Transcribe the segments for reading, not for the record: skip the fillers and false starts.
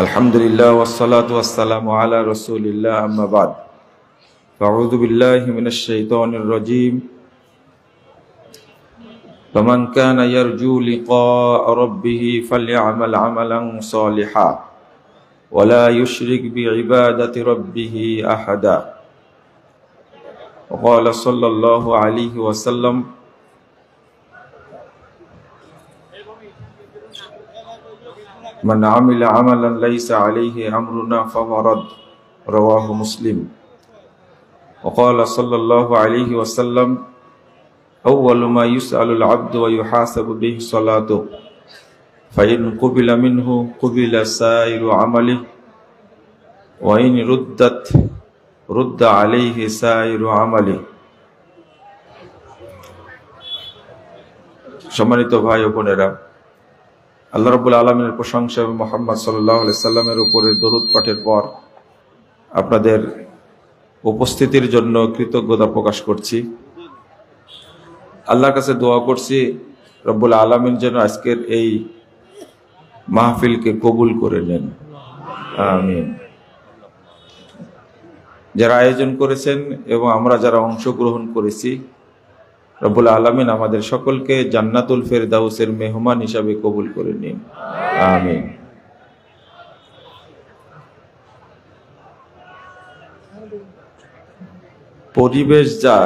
আলহামদুলিল্লাহ ওয়াসসালাতু ওয়াসসালামু আলা রাসূলিল্লাহ আম্মা বাদ আউযু বিল্লাহি মিনাশ শাইতানির রাজীম ফামান কানা ইয়ারজু লিকাআ রাব্বিহ ফালইআমাল আমালান সালিহা ওয়া লা ইউশরিক বিইবাদাতি রাব্বিহ আহাদা ওয়া ক্বালা সাল্লাল্লাহু আলাইহি ওয়াসাল্লাম মান আমিলা আমালান লাইসা আলাইহি আমরুনা ফাহুয়া রাদ রাওয়াহু মুসলিম ওয়া ক্বালা সাল্লাল্লাহু আলাইহি ওয়াসাল্লাম আউয়ালু মা ইউসআলুল আবদু ওয়া ইউহাসাবু বিহি সালাতু ফাইন কুবিলা মিনহু কুবিলা সাইরু আমালিহি ওয়া ইন রুদ্দা আলাইহি সাইরু আমালিহি। সম্মানিত ভাই ও বোনেরা, আল্লাহ রাব্বুল আলামিনের প্রশংসা এবং মুহাম্মদ সাল্লাল্লাহু আলাইহি সাল্লামের উপরে দরুদ পাঠের পর আপনাদের উপস্থিতির জন্য কৃতজ্ঞতা প্রকাশ করছি। আল্লাহর কাছে দোয়া করছি রব্বুল আলামিন যেন আজকের এই মাহফিলকে কবুল করে নেন, আমিন। যারা আয়োজন করেছেন এবং আমরা যারা অংশগ্রহণ করেছি, রব্বুল আলামিন আমাদের সকলকে জান্নাতুল ফেরদাউসের মেহমান হিসাবে কবুল করে নিন, আমিন। পরিবেশ যা,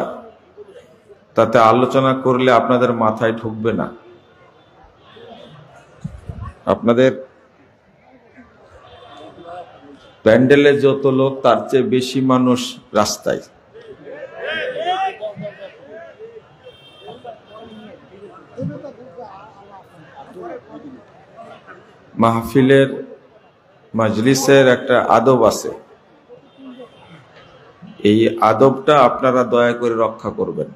তাতে আলোচনা করলে আপনাদের মাথায় ঢুকবে না। আপনাদের প্যান্ডেলে যত লোক, তার চেয়ে বেশি মানুষ রাস্তায়। মাহফিলের মাজলিসের একটা আদব আছে, এই আদবটা আপনারা দয়া করে রক্ষা করবেন।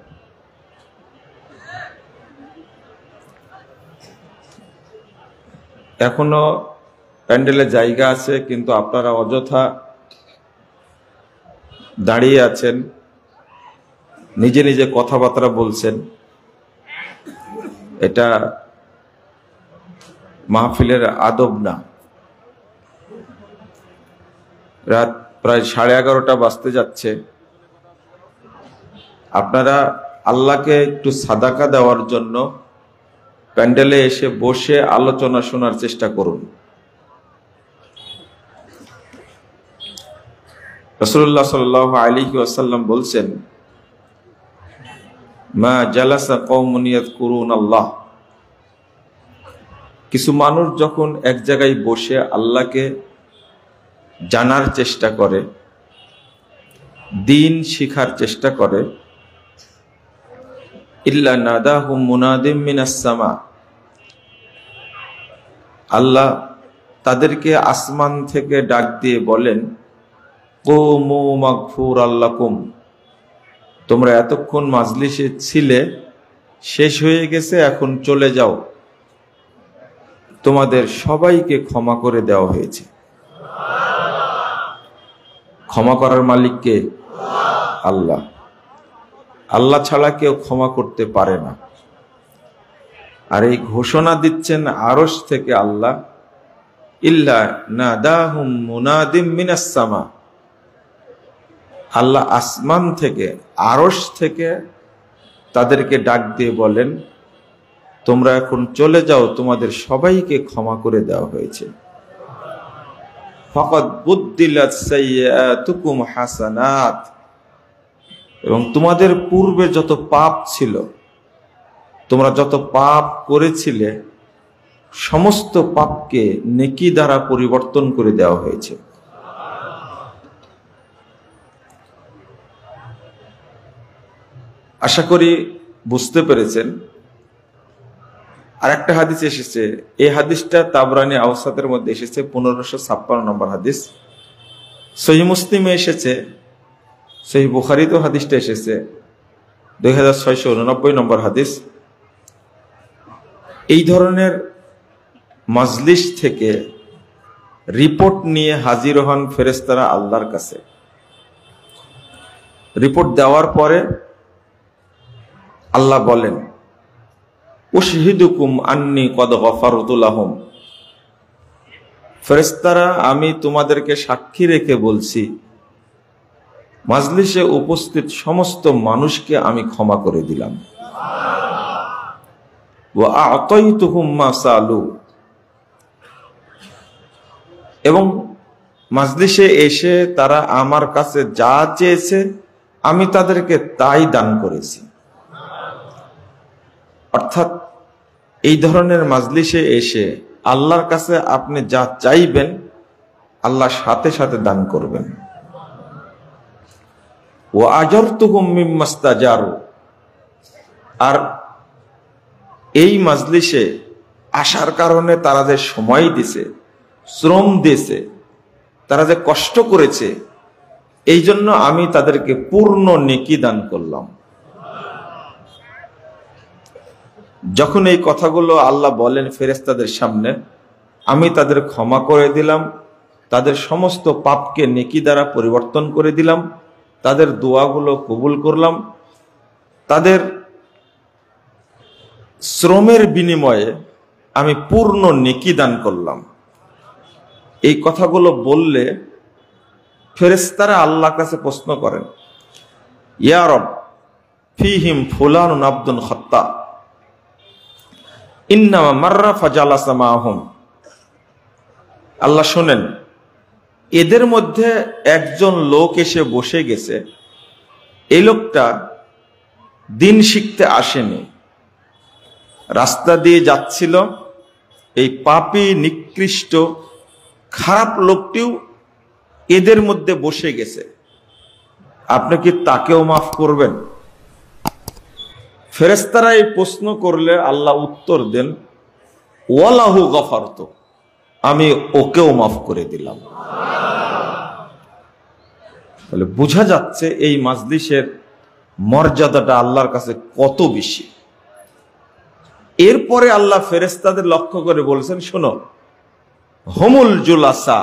এখনো প্যান্ডেলে জায়গা আছে, কিন্তু আপনারা অযথা দাঁড়িয়ে আছেন, নিজে নিজে কথাবার্তা বলছেন। এটা মাহফিলের আদব না। রাত প্রায় 11:30 বাজতে যাচ্ছে। আপনারা আল্লাহকে একটু সাদাকা দেওয়ার জন্য প্যান্ডেলে এসে বসে আলোচনা শোনার চেষ্টা করুন। রাসূলুল্লাহ সাল্লাল্লাহু আলাইহি ওয়াসাল্লাম বলছেন, মা জালাসা কওমুন ইয়াযকুরুনাল্লাহ, কিছু মানুষ যখন এক জায়গায় বসে আল্লাহকে জানার চেষ্টা করে, দ্বীন শিখার চেষ্টা করে, ইল্লা নাদাহুম মুনাদিম মিনাস সামা, আল্লাহ তাদেরকে আসমান থেকে ডাক দিয়ে বলেন, কুমু মাগফুরাল লাকুম, তোমরা এতক্ষণ মাজলিসে ছিলে, শেষ হয়ে গেছে, এখন চলে যাও, তোমাদের সবাইকে ক্ষমা করে দেওয়া হয়েছে। ক্ষমা করার মালিক কে? আল্লাহ। আল্লাহ ছাড়া কেউ ক্ষমা করতে পারে না। আর এই ঘোষণা দিচ্ছেন আরশ থেকে আল্লাহ, ইল্লা নাদাহুম মুনাদিম মিনাস সামা, আল্লাহ আসমান থেকে, আরশ থেকে তাদেরকে ডাক দিয়ে বলেন, তোমরা এখন চলে যাও, তোমাদের সবাইকে ক্ষমা করে দেওয়া হয়েছে। ফাকাদ বুদ্দিলাত সাইয়্যাতুকুম হাসানাত, এবং তোমাদের পূর্বে যত পাপ ছিল, তোমরা যত পাপ করেছিলে, সমস্ত পাপকে নেকি দ্বারা পরিবর্তন করে দেওয়া হয়েছে। আশা করি বুঝতে পেরেছেন। আর একটা হাদিস এসেছে, এই হাদিসটা তাবরানী আওসাতের মধ্যে এসেছে, 1556 নম্বর হাদিস। সহিহ মুসলিমে এসেছে, সহিহ বুখারীতেও হাদিসটা এসেছে, 2689 নম্বর হাদিস। এই ধরনের মাজলিস থেকে রিপোর্ট নিয়ে হাজির হন ফেরেশতারা আল্লাহর কাছে। রিপোর্ট দেওয়ার পরে আল্লাহ বলেন, উশহিদুকুম আন্নী কদ গফারতু লাহুম, ফেরেশতারা, আমি তোমাদেরকে সাক্ষী রেখে বলছি, মাজলিসে উপস্থিত সমস্ত মানুষকে আমি ক্ষমা করে দিলাম। ওয়া আ'তাইতুহুম মা সালু, এবং মাজলিসে এসে তারা আমার কাছে যা চেয়েছে আমি তাদেরকে তাই দান করেছি। অর্থাৎ এই ধরনের মাজলিসে এসে আল্লাহর কাছে আপনি যা চাইবেন আল্লাহ সাথে সাথে দান করবেন। ওয়া আজারতুহুম মিম্মাস্তাজারু, আর এই মাজলিসে আসার কারণে তারা যে সময় দিছে, শ্রম দিয়েছে, তারা যে কষ্ট করেছে, এই জন্য আমি তাদেরকে পূর্ণ নেকি দান করলাম। যখন এই কথাগুলো আল্লাহ বলেন ফেরেশতাদের সামনে, আমি তাদের ক্ষমা করে দিলাম, তাদের সমস্ত পাপকে নেকি দ্বারা পরিবর্তন করে দিলাম, তাদের দোয়াগুলো কবুল করলাম, তাদের শ্রমের বিনিময়ে আমি পূর্ণ নেকি দান করলাম। এই কথাগুলো বললে ফেরেশতারা আল্লাহর কাছে প্রশ্ন করেন, ইয়া রব, ফিহিম ফুলানুন আবদুন খাত্তা ইন্নামা মাররা ফাজালাসা মাহুম। আল্লাহ শোনেন, এদের মধ্যে একজন লোক এসে বসে গেছে, এই লোকটা দিন শিখতে আসেনি, রাস্তা দিয়ে যাচ্ছিল, এই পাপী নিকৃষ্ট খারাপ লোকটিও এদের মধ্যে বসে গেছে, আপনি কি তাকেও মাফ করবেন? ফেরেশতারা এই প্রশ্ন করলে আল্লাহ উত্তর দেন, ওয়ালাহু গফারতু, আমি ওকেও মাফ করে দিলাম। তাহলে বোঝা যাচ্ছে এই মাজলিসের মর্যাদাটা আল্লাহর কাছে কত বেশি। এরপরে আল্লাহ ফেরেশতাদের লক্ষ্য করে বলছেন, শোনো, হুমুল জুলাসা,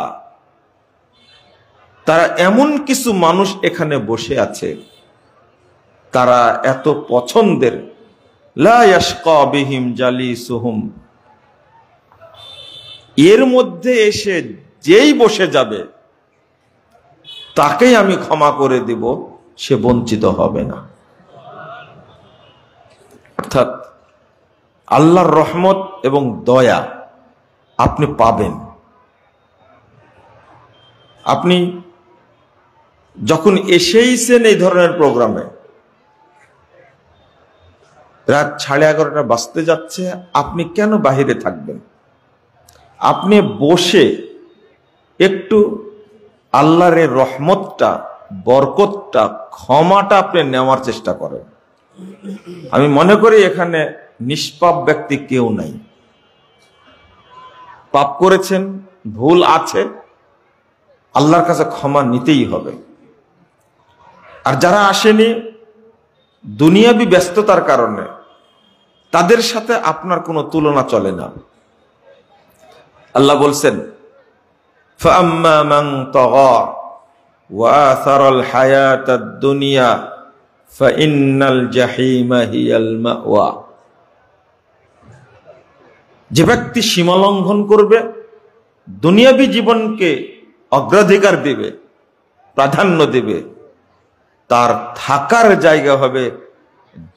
তারা এমন কিছু মানুষ এখানে বসে আছে, তারা এত পছন্দের, লা ইয়াশকা বিহিম জালিসুহুম, এর মধ্যে এসে যেই বসে যাবে তাকেই আমি ক্ষমা করে দিব, সে বঞ্চিত হবে না। অর্থাৎ আল্লাহর রহমত এবং দয়া আপনি পাবেন। আপনি যখন এসেইছেন এই ধরনের প্রোগ্রামে, রাত 11:30 বাজতে যাচ্ছে, আপনি কেন বাহিরে থাকবেন? আপনি বসে একটু আল্লাহর রহমতটা, বরকতটা, ক্ষমাটা আপনি নেওয়ার চেষ্টা করেন। আমি মনে করি এখানে নিষ্পাপ ব্যক্তি কেউ নাই। পাপ করেছেন, ভুল আছে, আল্লাহর কাছে ক্ষমা নিতেই হবে। আর যারা আসেনি দুনিয়াবি ব্যস্ততার কারণে, তাদের সাথে আপনার কোনো তুলনা চলে না। আল্লাহ বলছেন, ফাআম্মা মান তাগা ওয়া আসারাল হায়াতাদ দুনিয়া ফাইন্নাল জাহিমা হিয়াল মাওয়া। যে ব্যক্তি সীমা লঙ্ঘন করবে, দুনিয়াবী জীবনকে অগ্রাধিকার দেবে, প্রাধান্য দেবে, তার থাকার জায়গা হবে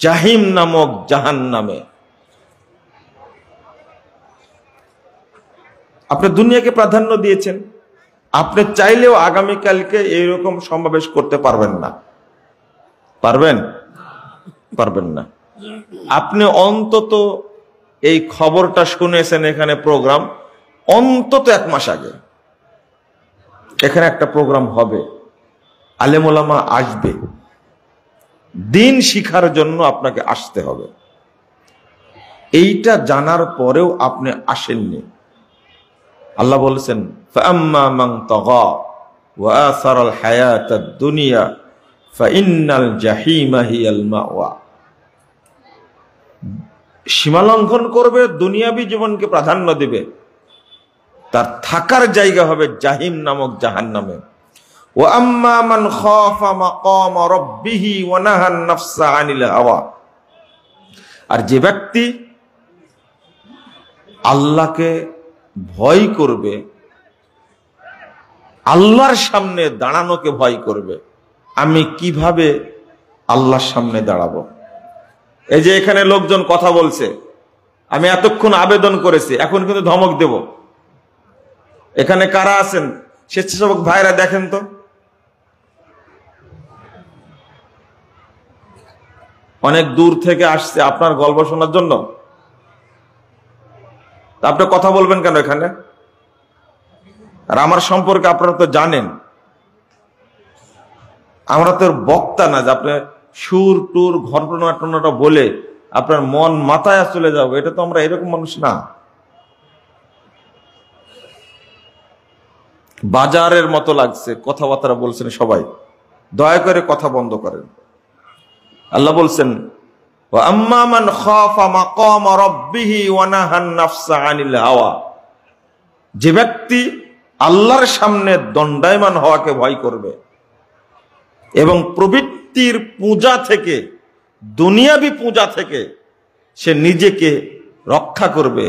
জাহিম নামক জাহান্নামে। আপনি দুনিয়াকে প্রাধান্য দিয়েছেন, আপনি চাইলেও আগামীকালকে এইরকম সমাবেশ করতে পারবেন না। পারবেন? পারবেন না। আপনি অন্তত এই খবরটা শুনেছেন, এখানে প্রোগ্রাম অন্তত 1 মাস আগে এখানে একটা প্রোগ্রাম হবে, আলেম ওলামা আসবে, দিন শিখার জন্য আপনাকে আসতে হবে। এইটা জানার পরেও আপনি আসেননি। আল্লাহ বলেছেন, ফাআম্মা মান তাগা ওয়া আসারাল হায়াতাদ দুনিয়া ফাইন্নাল জাহিমা হিয়াল মাওয়া। সীমা লঙ্ঘন করবে, দুনিয়াবী জীবনকে প্রাধান্য দেবে, তার থাকার জায়গা হবে জাহিম নামক জাহান্নামে। ওয়া আম্মা মান খাফা মাকাম রাব্বিহি ওয়া নাহান নাফসা আনিল হাওয়া। আর যে ব্যক্তি আল্লাহকে ভয় করবে, আল্লাহর সামনে দাঁড়ানোকে ভয় করবে। আমি কিভাবে আল্লাহর সামনে দাঁড়াবো? এই যে এখানে লোকজন কথা বলছে, আমি এতক্ষণ আবেদন করেছি, এখন কিন্তু ধমক দেব। এখানে কারা আছেন স্বেচ্ছাসেবক ভাইরা দেখেন তো, অনেক দূর থেকে আসছে আপনার গল্প শোনার জন্য। আপনি কথা বলবেন কেন এখানে? আর আমার সম্পর্কে আপনারা তো জানেন, আমরা তো বক্তা না যে আপনি সুর টুর ঘটনা টনাটা বলে আপনার মন মাথায় চলে যাবে, এটা তো আমরা এরকম মানুষ না। বাজারের মতো লাগছে কথাবার্তা বলছেন সবাই, দয়া করে কথা বন্ধ করেন। আল্লাহ বলছেন, আম্মা মান খাফা মাকাম রাব্বিহি ওয়া নাহান নাফসা আনিল হাওয়া, যে ব্যক্তি আল্লাহর সামনে দণ্ডায়মান হওয়াকে ভয় করবে এবং প্রবৃত্তির পূজা থেকে, দুনিয়াবি পূজা থেকে সে নিজেকে রক্ষা করবে,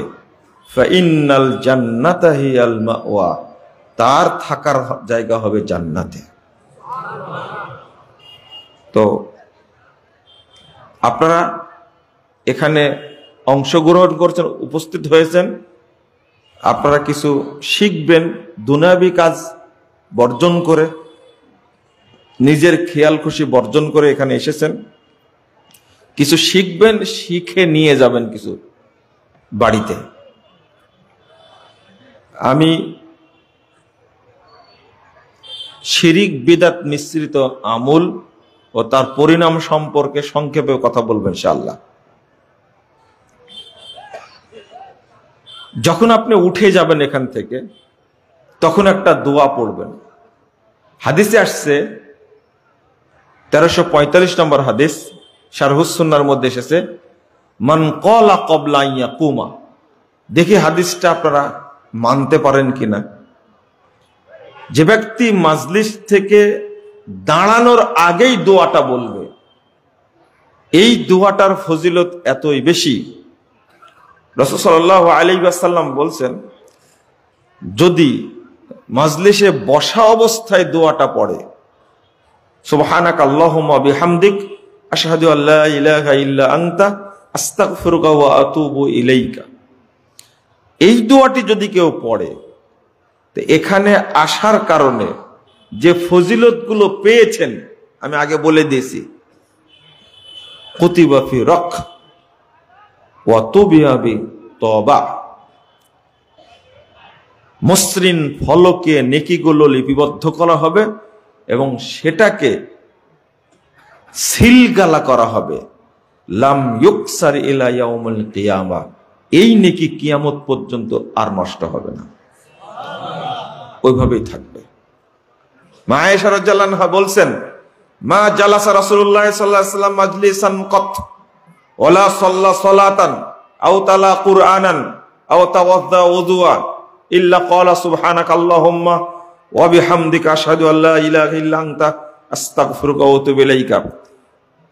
ফাইন্নাল জান্নাতা হিয়াল মাওয়া, তার থাকার জায়গা হবে জান্নাতে। তো আপনারা এখানে অংশগ্রহণ করছেন, উপস্থিত হয়েছেন, আপনারা কিছু শিখবেন, দুনিয়াবি কাজ বর্জন করে, নিজের খেয়াল খুশি বর্জন করে এখানে এসেছেন। কিছু শিখবেন, শিখে নিয়ে যাবেন কিছু বাড়িতে। আমি শিরিক বিদআত মিশ্রিত আমল ও তার পরিণাম সম্পর্কে সংক্ষেপে কথা বলবেন ইনশাআল্লাহ। যখন আপনি উঠে যাবেন এখান থেকে, তখন একটা দোয়া পড়বেন। হাদিসে আসছে, 1345 নম্বর হাদিস, শারহুস সুন্নাহর মধ্যে এসেছে, মান ক্বালা ক্বাবলা আন ইয়াকুমা। দেখি হাদিসটা আপনারা মানতে পারেন কিনা। যে ব্যক্তি মাজলিস থেকে দাঁড়ানোর আগেই দোয়াটা বলবে, এই দোয়াটার ফজিলত এতই বেশি। রাসূল সাল্লাল্লাহু আলাইহি ওয়াসাল্লাম বলছেন, যদি মাজলিসে বসা অবস্থায় দোয়াটা পড়ে, সুবহানাকা আল্লাহুম্মা বিহামদিক আশহাদু আল্লা ইলাহা ইল্লা আনতা আস্তাগফিরুকা ওয়া আতুবু ইলাইকা, এই দোয়াটি যদি কেউ পড়ে, তো এখানে আসার কারণে যে ফজিলতগুলো পেয়েছেন আমি আগে বলে দিয়েছি, কুতিবা ফি রাক ওয়া তুবিয়া বি তওবা, মসৃণ ফলকে নেকিগুলো লিপিবদ্ধ করা হবে এবং সেটাকে সিলগালা করা হবে, লাম ইউকসার ইলা ইয়াউমুল কিয়ামা, এই নেকি কিয়ামত পর্যন্ত আর নষ্ট হবে না, ওইভাবেই থাকবে। মা আয়েশা রাদিয়াল্লাহু আনহা বলছেন, মা জালাসা রাসূলুল্লাহ সাল্লাল্লাহু আলাইহি ওয়াসাল্লাম মাজলিসান কত ওয়ালা সাল্লা সালাতান আও তালা কুরআনান আও তাওয়াদ্দা উযুয়া ইল্লা ক্বালা সুবহানাকা আল্লাহুম্মা ওয়া বিহামদিকা আশহাদু আল্লা ইলাহা ইল্লা আনতা আস্তাগফিরুকা ওয়া আতুবু ইলাইকা।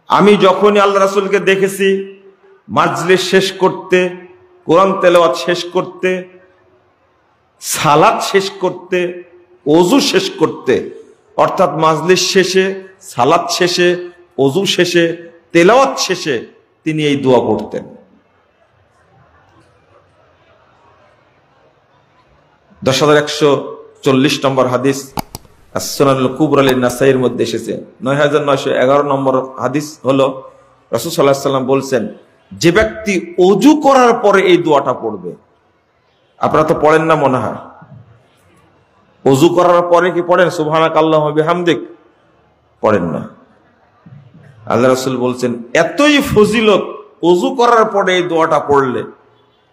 আমি যখনই আল্লাহ রাসূলকে দেখেছি মাজলিস শেষ করতে, কোরআন তেলাওয়াত শেষ করতে, সালাত শেষ করতে, ওযু শেষ করতে, অর্থাৎ মাজলিস শেষে, সালাত শেষে, ওযু শেষে, তেলাওয়াত শেষে তিনি এই দোয়া পড়তেন। 10140 নম্বর হাদিস as-সুনানুল কুবরা লিন-নাসাইর মধ্যে এসেছে। 9911 নম্বর হাদিস হলো, রাসূল সাল্লাল্লাহু আলাইহি ওয়াসাল্লাম বলছেন, যে ব্যক্তি ওযু করার পরে এই দোয়াটা পড়বে, আপনারা তো পড়েন না মনে হয়, ওযু করার পরে কি পড়েন সুবহানাকা আল্লাহুম্মা বিহামদিক? পড়েন না। আল্লাহ রাসূল বলছেন, এতই ফজিলত ওযু করার পরে এই দোয়াটা পড়লে।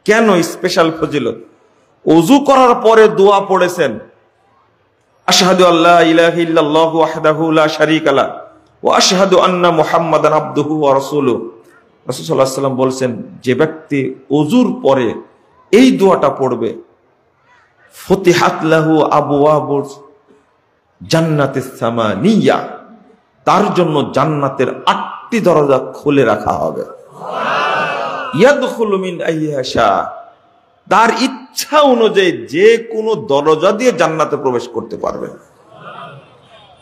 কেন স্পেশাল ফজিলত? ওযু করার পরে দোয়া পড়েছেন, আশহাদু আল্লা ইলাহা ইল্লাল্লাহু ওয়াহদাহু লা শারীকা লাহু ওয়া আশহাদু আন্না মুহাম্মাদান আবদুহু ওয়া রাসূলুহু। রাসূল সাল্লাল্লাহু আলাইহি ওয়াসাল্লাম বলছেন, যে ব্যক্তি ওযুর পরে এই দোয়াটা পড়বে, ফুতিহাত লাহু আবওয়াবুল জান্নাতিস সামানিয়া, তার জন্য জান্নাতের 8টি দরজা খুলে রাখা হবে। ইয়াদখুলু মিন আইয়াশা, তার ইচ্ছা অনুযায়ী যে কোনো দরজা দিয়ে জান্নাতে প্রবেশ করতে পারবে।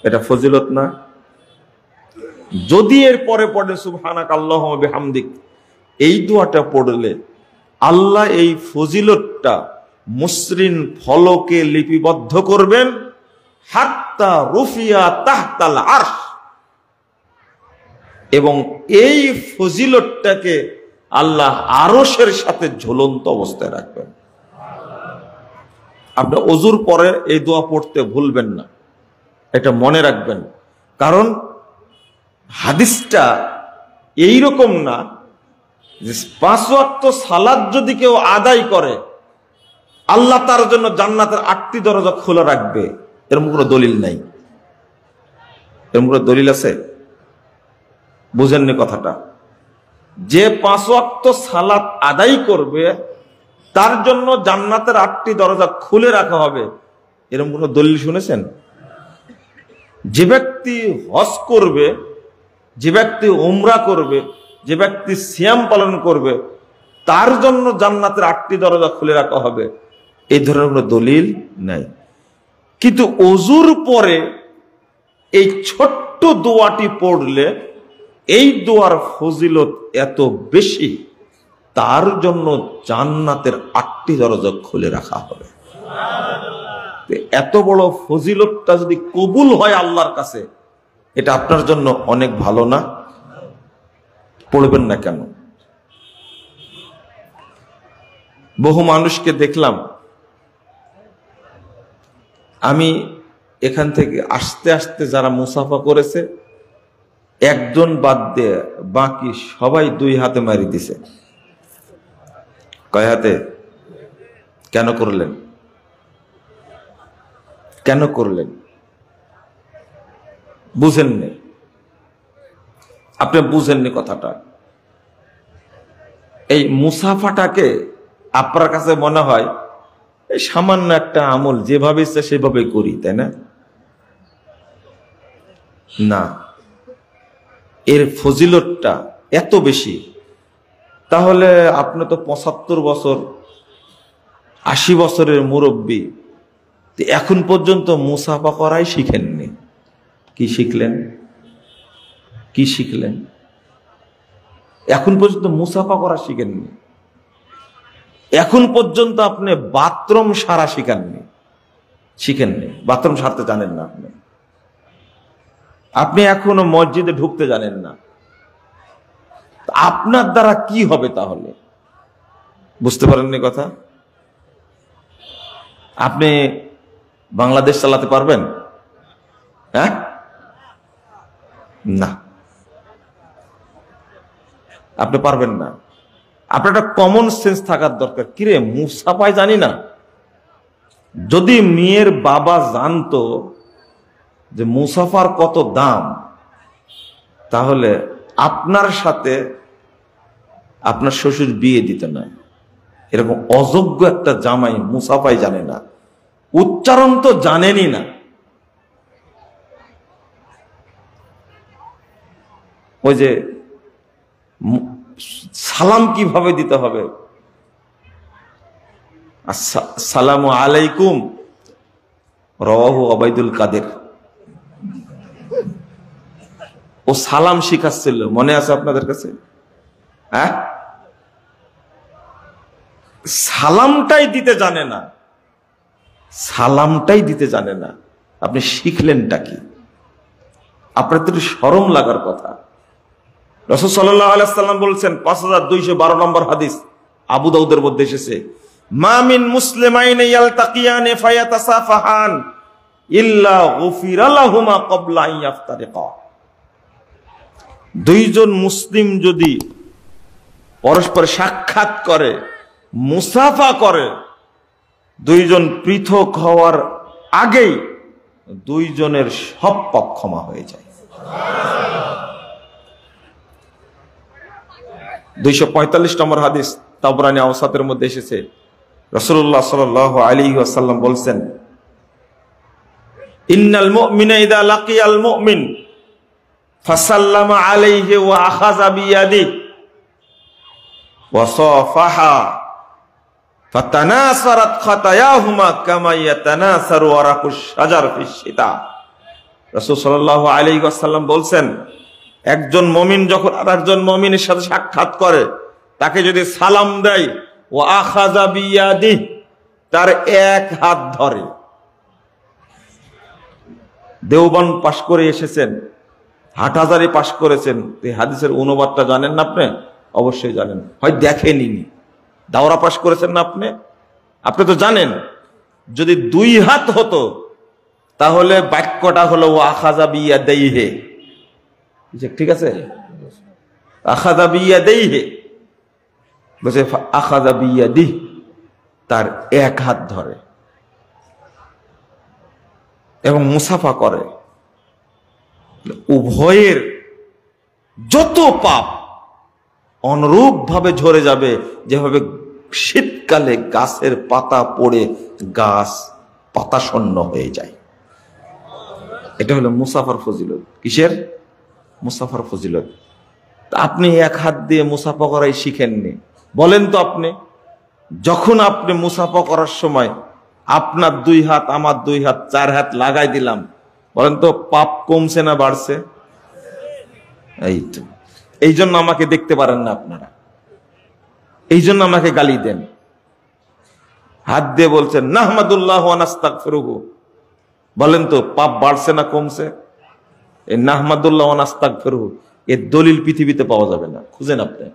এটা ফজিলত না? যদি এর পরে পড়ে সুবহানাক আল্লাহুম্মা বিহামদিক, এই দোয়াটা পড়লে আল্লাহ এই ফজিলতটা মসৃণ ফলকে লিপিবদ্ধ করবেন, হাত্তা রুফিয়া তাহতাল আরশ, এবং এই ফজিলতটাকে আল্লাহ আরশের সাথে ঝুলন্ত অবস্থায় রাখবেন। আপনি ওযুর পরে এই দোয়া পড়তে ভুলবেন না, এটা মনে রাখবেন। কারণ হাদিসটা এইরকম না যে 5 ওয়াক্ত সালাত যদি কেউ আদায় করে আল্লাহ তার জন্য জান্নাতের 8টি দরজা খোলা রাখবে, এরকম কোনো দলিল নাই। এরকম কোনো দলিল আছে? বুঝেননি কথাটা? যে 5 ওয়াক্ত সালাত আদায় করবে তার জন্য জান্নাতের 8টি দরজা খুলে রাখা হবে, এরকম কোনো দলিল শুনেছেন? যে ব্যক্তি হজ করবে, যে ব্যক্তি উমরা করবে, যে ব্যক্তি সিয়াম পালন করবে, তার জন্য জান্নাতের 8টি দরজা খুলে রাখা হবে, এই ধরনের কোনো দলিল নাই। কিন্তু ওযুর পরে এই ছোট্ট দোয়াটি পড়লে এই দোয়ার ফজিলত এত বেশি, তার জন্য জান্নাতের 8টি দরজা খুলে রাখা হবে। এত বড় ফজিলতটা যদি কবুল হয় আল্লাহর কাছে, এটা আপনার জন্য অনেক ভালো না? পড়বেন না কেন? বহু মানুষকে দেখলাম, আমি এখান থেকে আস্তে আস্তে যারা মুসাফা করেছে একজন বাদ দিয়ে বাকি সবাই 2 হাতে মারি দিছে। কয় হাতে? কেন করলেন? কেন করলেন? বুঝেননি? আপনি বুঝেননি কথাটা। এই মুসাফাটাকে আপনার কাছে মনে হয় এই সামান্য একটা আমল, যেভাবে ইচ্ছা সেভাবে করি, তাই না? না, এর ফজিলতটা এত বেশি। তাহলে আপনি তো 75 বছর 80 বছরের মুরব্বী, এখন পর্যন্ত মুসাফা করাই শিখেননি। কি শিখলেন? কি শিখলেন? এখন পর্যন্ত মুসাফা করা শিখেননি। এখন পর্যন্ত আপনি বাথরুম সারা শিখেননি। বাথরুম সারতে জানেন না আপনি। আপনি এখনো মসজিদে ঢুকতে জানেন না। আপনার দ্বারা কি হবে তাহলে? বুঝতে পারেননি কথা? আপনি বাংলাদেশ চালাতে পারবেন? হ্যাঁ? না, আপনি পারবেন না। আপনার একটা কমন সেন্স থাকার দরকার। কিরে, মুসাফায় জানি না? যদি মেয়ের বাবা জানতো যে মুসাফার কত দাম, তাহলে আপনার সাথে আপনার শ্বশুর বিয়ে দিত না। এরকম অযোগ্য একটা জামাই মুসাফাই জানে না, উচ্চারণ তো জানেনই না। ওই যে সালাম কিভাবে দিতে হবে, আসসালামু আলাইকুম, রাওয়াহু ওবাইদুল কাদের। ও সালাম শিখাচ্ছিল, মনে আছে আপনাদের কাছে? হ্যাঁ, সালামটাই দিতে জানে না, সালামটাই দিতে জানে না। আপনি শিখলেনটা কি? আপনার তো শরম লাগার কথা। রাসূল সাল্লাল্লাহু আলাইহি ওয়াসাল্লাম বলছেন, 5212 নম্বর হাদিস, আবু দাউদের মধ্যে এসেছে, মা মিন মুসলিমাইনি ইয়ালতাকিয়ানি ফায়াতাসাফাহান ইল্লা গুফিরা লাহুমা ক্বাবলা আন ইফতারিকা। দুইজন মুসলিম যদি পরস্পর সাক্ষাৎ করে, মুসাফা করে, দুইজন পৃথক হওয়ার আগেই দুইজনের সব পাপ ক্ষমা হয়ে যায়। 245 নম্বর হাদিস তাবরানী আওসাতের মধ্যে এসেছে, রাসূলুল্লাহ সাল্লাল্লাহু আলাইহি ওয়াসাল্লাম বলছেন, ইন্নাল মুমিনা ইযা লাকিয়াল মুমিন ফাসাল্লামা আলাইহি ওয়া আখাযা বিয়াদিহি ওয়া সাফাহা ফাতানাসারাত খাতায়াহুমা কামা ইয়াতানাসারু ওয়ারাকুশ শাজার ফিশ শিতা। রাসূল সাল্লাল্লাহু আলাইহি ওয়াসাল্লাম বলছেন, একজন মুমিন যখন আরেকজন মুমিনের সাথে সাক্ষাৎ করে, তাকে যদি সালাম দেয়, ওয়া আখাযা বিয়াদিহি, তার এক হাত ধরে। দেওবন্দ পাশ করে এসেছেন, হাটহাজারী পাশ করেছেন, এই হাদিসের অনুবাদটা জানেন না আপনি? অবশ্যই জানেন, হয় দেখেনি। দাওরা পাশ করেছেন না আপনি তো জানেন। যদি দুই হাত হতো তাহলে বাক্যটা হলো ও আখাযা বিয়াদাইহি, ঠিক আছে? আখাযা বিয়াদাইহি বলছে আখাযা বিয়াদিহি, তার এক হাত ধরে এবং মুসাফা করে। উভয়ের যত পাপ অনুরূপ ভাবে ঝরে যাবে, যেভাবে শীতকালে গাছের পাতা পড়ে গাছ পাতা শূন্য হয়ে যায়। এটা হলো মুসাফার ফজিলত। কিসের? মুসাফার ফজিলত। আপনি এক হাত দিয়ে মুসাফা করাই শিখেননি, বলেন তো আপনি যখন আপনি মুসাফা করার সময় আপনার দুই হাত আমার দুই হাত চার হাত লাগাই দিলাম, বলেন তো পাপ কমছে না বাড়ছে? এই তো, এই জন্য আমাকে দেখতে পারেন না আপনারা, এই জন্য আমাকে গালি দেন। হাত দিয়ে বলছেন নাহমাদুল্লাহ ওয়া নাস্তাগফিরুহু, বলেন তো পাপ বাড়ছে না কমছে? এই নাহমাদুল্লাহ ওয়া নাস্তাগফিরুহু এর দলিল পৃথিবীতে পাওয়া যাবে না, খুঁজেন আপনি।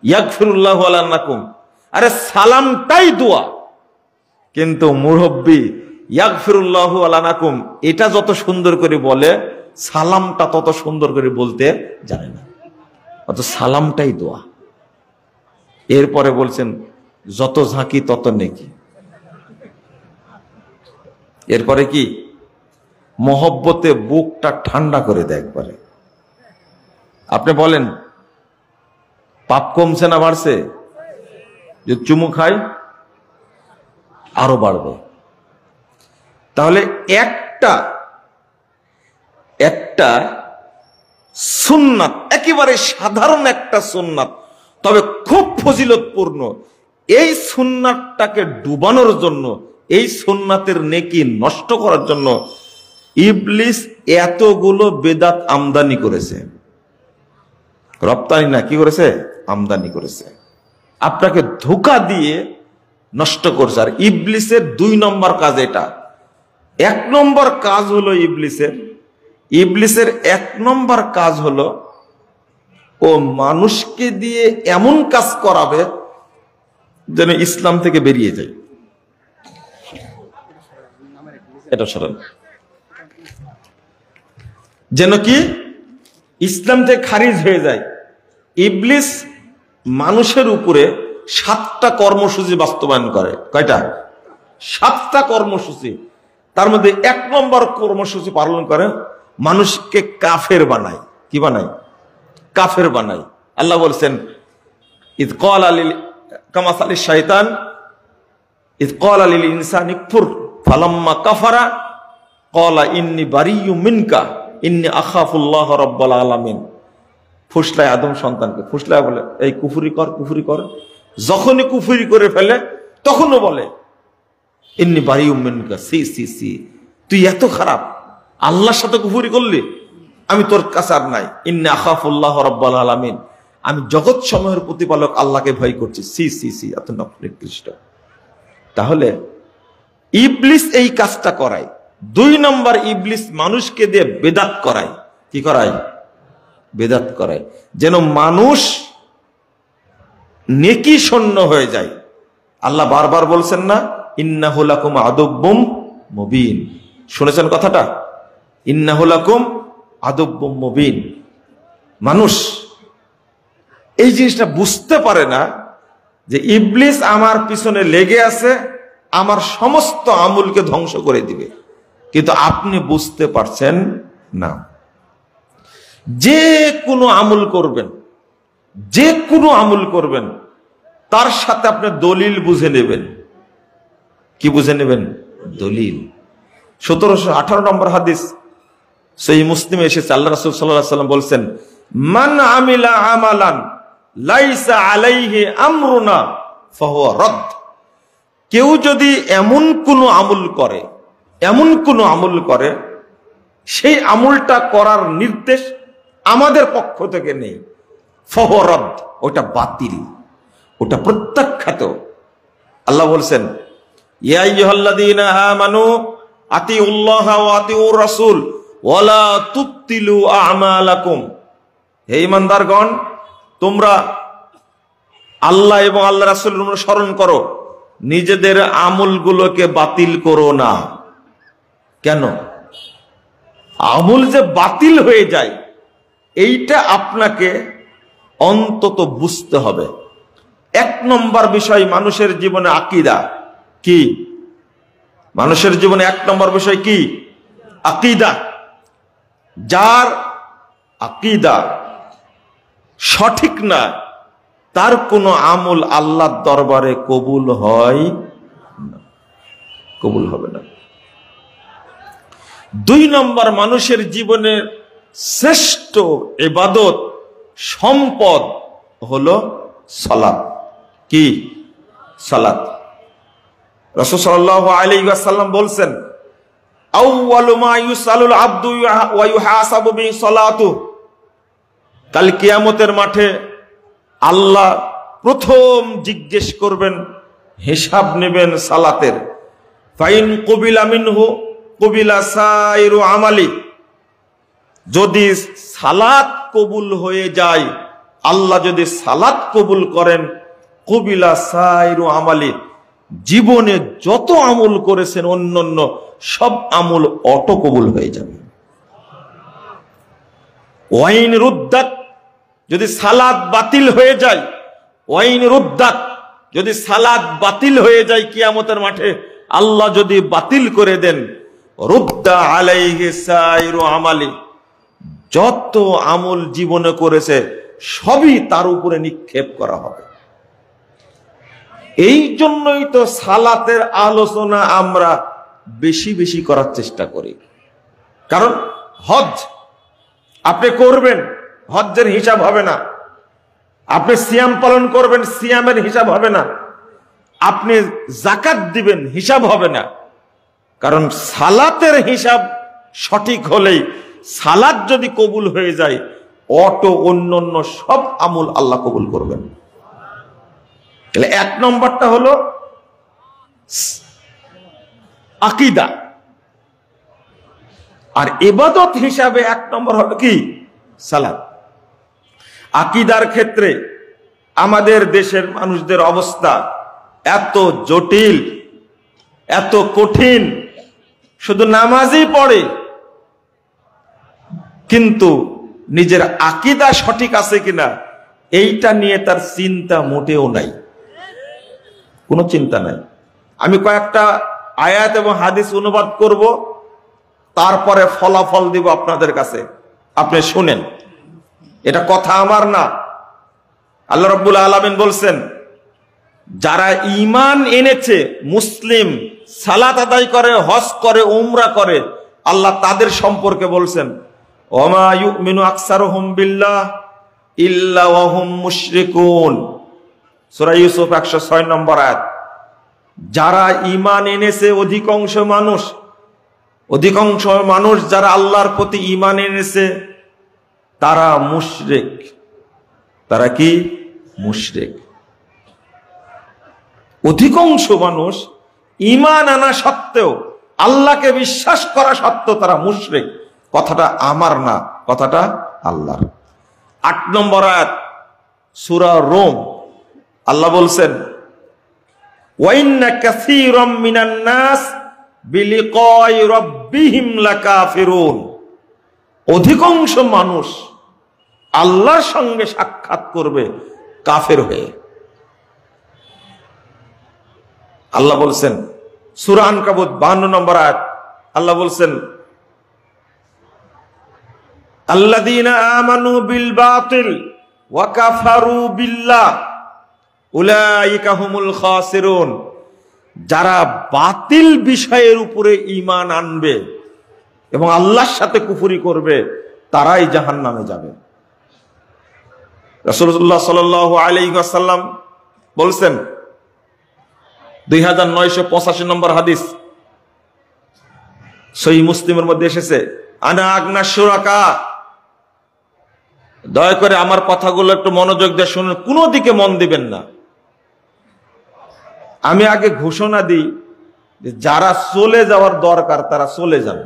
ইয়াগফিরুল্লাহু লানাকুম, আরে সালামটাই দোয়া, কিন্তু মুরব্বি ইয়াগফিরুল্লাহু লানাকুম এটা যত সুন্দর করে বলে, সালামটা তত সুন্দর করে বলতে জানে না, অত সালামটাই দোয়া। এরপরে বলছেন যত ঝাঁকি তত নেকি। এরপরে কি? মহব্বতে বুকটা ঠান্ডা করে দেয় একবারে। আপনি বলেন পাপ কমছে না বাড়ছে? যদি চুমু খাই আরো বাড়বে। তাহলে একটা সুন্নাত, একেবারে সাধারণ একটা সুন্নাত, তবে খুব ফজিলতপূর্ণ, এই সুন্নাতটাকে ডুবানোর জন্য, এই সুন্নাতের নেকি নষ্ট করার জন্য ইবলিস এতগুলো বেদাত আমদানি করেছে। রপ্তানি না, কি করেছে? আমদানি করেছে। আপনাকে ধোঁকা দিয়ে নষ্ট করছে। আর ইবলিসের 2 নম্বর কাজ এটা। 1 নম্বর কাজ হলো ইবলিসের 1 নম্বর কাজ হলো ও মানুষকে দিয়ে এমন কাজ করাবে যেন ইসলাম থেকে বেরিয়ে যায়। এটা সরান, যেন কি ইসলাম থেকে খারিজ হয়ে যায়। ইবলিস মানুষের উপরে 7টা কর্মসূচি বাস্তবায়ন করে। কয়টা? 7টা কর্মসূচি। তার মধ্যে 1 নম্বর কর্মসূচি পালন করে, মানুষকে কাফের বানায়। কি বানায়? কাফের বানায়। আল্লাহ বলছেন ইদ ক্বালা লিল কামাসালিশ শাইতান ইদ ক্বালা লিল ইনসানি কুফর ফালাম্মা কাফারা ক্বালা ইন্নী বারিয়্যুম মিনকা ইন্নী আখাফুল্লাহ রাব্বুল আলামিন। ফুসলায় আদম সন্তানকে, ফুসলায় বলে এই কুফরি কর। যখনই কুফরি করে ফেলে তখনও বলে ইন্নী বারিয়্যুম মিনকা, সি তুই এত খারাপ, আল্লাহর সাথে কুফরি করলি, আমি তোর কাছে আর নাই। ইন্নী আখাফুল্লাহ রাব্বুল আলামিন, আমি জগৎ সমূহের প্রতিপালক আল্লাহকে ভয় করছি। সি এত নিকৃষ্ট। তাহলে ইবলিস এই কাজটা করায়। 2 নম্বর, ইবলিস মানুষকে দিয়ে বেদাত করায়। কি করায়? বেদাত করায়, যেন মানুষ নেকি শূন্য হয়ে যায়। আল্লাহ বারবার বলছেন না ইন্নাহু লাকুম আদুব্বুম মুবিন? শুনেছেন কথাটা? ইন্নাহু লাকুম আদুব্বুম মুবিন। মানুষ এই জিনিসটা বুঝতে পারে না যে ইবলিস আমার পিছনে লেগে আছে, আমার সমস্ত আমলকে ধ্বংস করে দিবে। কিন্তু আপনি বুঝতে পারছেন না। যে কোনো আমল করবেন তার সাথে আপনি দলিল বুঝে নেবেন। কি বুঝে নেবেন? দলিল। 1718 নম্বর হাদিস সহিহ মুসলিমে এসেছে, আল্লাহ রাসূল সাল্লাল্লাহু আলাইহি ওয়াসাল্লাম বলছেন মান আমিলা আমালান লাইসা আলাইহি আমরুনা ফাহুয়া রাদ কেউ যদি এমন কোনো আমল করে সেই আমলটা করার নির্দেশ আমাদের পক্ষ থেকে নেই, ফহরদ, ওটা বাতিল, ওটা প্রত্যাখ্যাত। আল্লাহ বলছেন, ইয়া আইয়ুহাল্লাযীনা আমানু আতিউল্লাহ ওয়া আতিউর রাসূল ওয়া লা তুবতিলু আমালাকুম। হে ঈমানদারগণ, তোমরা আল্লাহ এবং আল্লাহ রাসূলের অনুসরণ করো, নিজেদের আমলগুলোকে বাতিল করো না। কেন? আমল যে বাতিল হয়ে যায় এইটা আপনাকে অন্তত বুঝতে হবে। এক নম্বর বিষয় মানুষের জীবনে আকীদা কি? মানুষের জীবনে এক নম্বর বিষয় কি? আকীদা। যার আকীদা সঠিক না, তার কোনো আমল আল্লাহর দরবারে কবুল হয় না, কবুল হবে না। দুই নম্বর, মানুষের জীবনের শ্রেষ্ঠ ইবাদত সম্পদ হলো সালাত। কি? সালাত। রাসূল সাল্লাল্লাহু আলাইহি ওয়াসাল্লাম বলছেন, আউয়ালু মা ইউসালুল আবদু ওয়া ইউহাসাবু বিসালাতু। কাল কিয়ামতের মাঠে আল্লাহ প্রথম জিজ্ঞেস করবেন, হিসাব নেবেন সালাতের। ফাইন কুবিলা মিনহু কুবিলা সাইরু আমালি। যদি সালাত কবুল হয়ে যায়, আল্লাহ যদি সালাত কবুল করেন, কুবিলা সাইরু আমালি, জীবনে যত আমল করেছেন অন্যান্য সব আমল অটো কবুল হয়ে যাবে। ওয়াইন রুদ্দাত, যদি সালাত বাতিল হয়ে যায়, ওয়াইন রুদ্দাত, যদি সালাত বাতিল হয়ে যায় কিয়ামতের মাঠে আল্লাহ যদি বাতিল করে দেন, রুদ্দা আলাইহি সাইরু আমালি, যত আমল জীবনে করেছে সবই তার উপরে নিক্ষেপ করা হবে। এই জন্যই তো সালাতের আলোচনা আমরা বেশি বেশি করার চেষ্টা করি। কারণ হজ আপনি করবেন, হজ্জের হিসাব হবে না। আপনি সিয়াম পালন করবেন, সিয়ামের হিসাব হবে না। আপনি যাকাত দিবেন, হিসাব হবে না। কারণ সালাতের হিসাব সঠিক হলেই, সালাত যদি কবুল হয়ে যায়, অটো অন্যান্য সব আমল আল্লাহ কবুল করবেন। তাহলে এক নম্বরটা হলো আকীদা। আর ইবাদত হিসাবে এক নম্বর হলো কি? সালাত। আকীদার ক্ষেত্রে আমাদের দেশের মানুষদের অবস্থা এত জটিল, এত কঠিন, শুধু নামাজই পড়ে কিন্তু নিজের আকীদা সঠিক আছে কিনা এইটা নিয়ে তার চিন্তা মোটেও নাই, কোনো চিন্তা নাই। আমি কয়েকটা আয়াত এবং হাদিস অনুবাদ করব, তারপরে ফলাফল দিব আপনাদের কাছে, আপনি শুনেন। এটা কথা আমার না, আল্লাহ রাব্বুল আলামিন বলছেন, যারা ঈমান এনেছে, মুসলিম, সালাত আদায় করে, হজ করে, উমরা করে, আল্লাহ তাদের সম্পর্কে বলছেন, ওমা ইউমিনু আকসারুহুম বিল্লাহ ইল্লা ওয়া হুম মুশরিকুন। সূরা ইউসুফ 106 নম্বর আয়াত। যারা ঈমান এনেছে, অধিকাংশ মানুষ যারা আল্লাহর প্রতি ঈমান এনেছে তারা মুশরিক। তারা কি? মুশরিক। অধিকাংশ মানুষ ঈমান আনা সত্ত্বেও, আল্লাহকে বিশ্বাস করা সত্ত্বেও তারা মুশরিক। কথাটা আমার না, কথাটা আল্লাহর। 8 নম্বর আয়াত সূরা রোম, আল্লাহ বলছেন, ওয়া ইন্না কাসীরাম মিনান নাস বিলিকাই রাব্বিহিম লাকাফিরুন। অধিকাংশ মানুষ আল্লাহর সঙ্গে সাক্ষাৎ করবে কাফের হয়ে। আল্লাহ বলছেন সূরা আনকাবুত 52 নম্বর আয়াত, আল্লাহ বলছেন, আল্লাযীনা আমানু বিল বাতিল ওয়া কাফারু বিল্লাহ উলাইকা হুমুল খাসিরুন। যারা বাতিল বিষয়ের উপরে ঈমান আনবে এবং আল্লাহর সাথে কুফরি করবে তারাই জাহান্নামে যাবে। রাসূলুল্লাহ সাল্লাল্লাহু আলাইহি ওয়াসাল্লাম বলছেন, 2985 নম্বর হাদিস সহিহ মুসলিমের মধ্যে এসেছে, আনা আগনা শুরাকা। দয়া করে আমার কথাগুলো একটু মনোযোগ দিয়ে শুনুন, কোনো দিকে মন দিবেন না। আমি আগে ঘোষণা দিই যে যারা চলে যাওয়ার দরকার তারা চলে যান।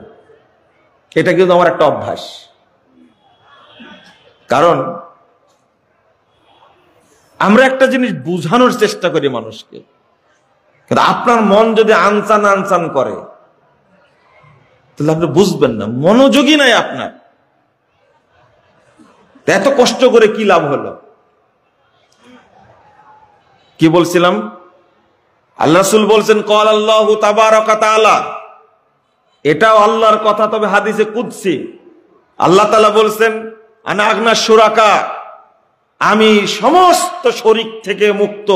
এটা কিন্তু আমার একটা অভ্যাস। কারণ আমরা একটা জিনিস বুঝানোর চেষ্টা করি মানুষকে, কিন্তু আপনার মন যদি আনচান আনচান করে তাহলে আপনি বুঝবেন না, মনোযোগী নাই আপনার। এত কষ্ট করে কি লাভ হলো? কি বলছিলাম? আল্লাহ রাসূল বলছেন ক্বাল আল্লাহু তাবারাকা তাআলা, এটাও আল্লাহর কথা, তবে হাদিসে কুদসি। আল্লাহ তাআলা বলছেন আনা আগনা শুরাকা, আমি সমস্ত শরীক থেকে মুক্ত।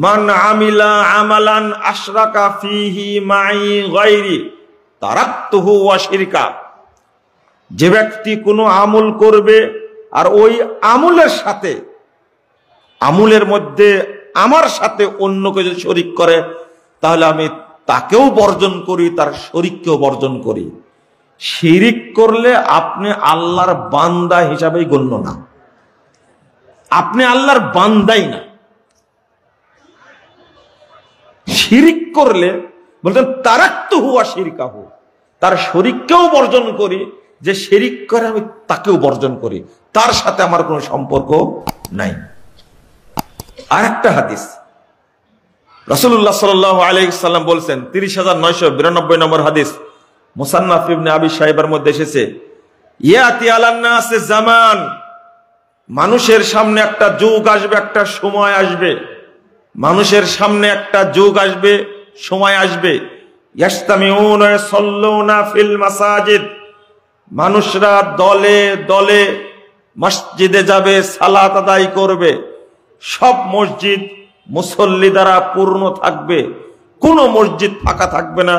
মান আমিলা আমালান আশরাকা ফিহি মাই গায়রি তারাকতুহু ওয়া শিরকা। যে ব্যক্তি কোনো আমল করবে আর ওই আমলের সাথে, আমলের মধ্যে আমার সাথে অন্য কিছু শরীক করে, তাহলে আমি তাকেও বর্জন করি, তার শরীককেও বর্জন করি। শিরিক করলে আপনি আল্লাহর বান্দা হিসাবেই গণ্য না, আপনি আল্লাহর বান্দাই না। শিরিক করলে বলতেন তারাকতুহু ওয়া শিরকাহু, তার শরীককেও বর্জন করি, যে শিরিক করে আমি তাকেও বর্জন করি, তার সাথে আমার কোনো সম্পর্ক নাই। আর একটা হাদিস রাসূলুল্লাহ সাল্লাল্লাহু আলাইহি ওয়াসাল্লাম বলছেন, 30992 নম্বর হাদিস, মুসান্নাফ ইবনে আবি শাইবার মধ্যে এসেছে, ইয়াতি আলান নাসে জামান, মানুষের সামনে একটা যুগ আসবে, একটা সময় আসবে, মানুষের সামনে একটা যুগ আসবে, সময় আসবে, ইয়াস্তামিউনা ইয়াসাল্লুনা ফিল মাসাজিদ, মানুষরা দলে দলে মসজিদে যাবে, সালাত আদায় করবে, সব মসজিদ মুসল্লি দ্বারা পূর্ণ থাকবে, কোনো মসজিদ ফাঁকা থাকবে না,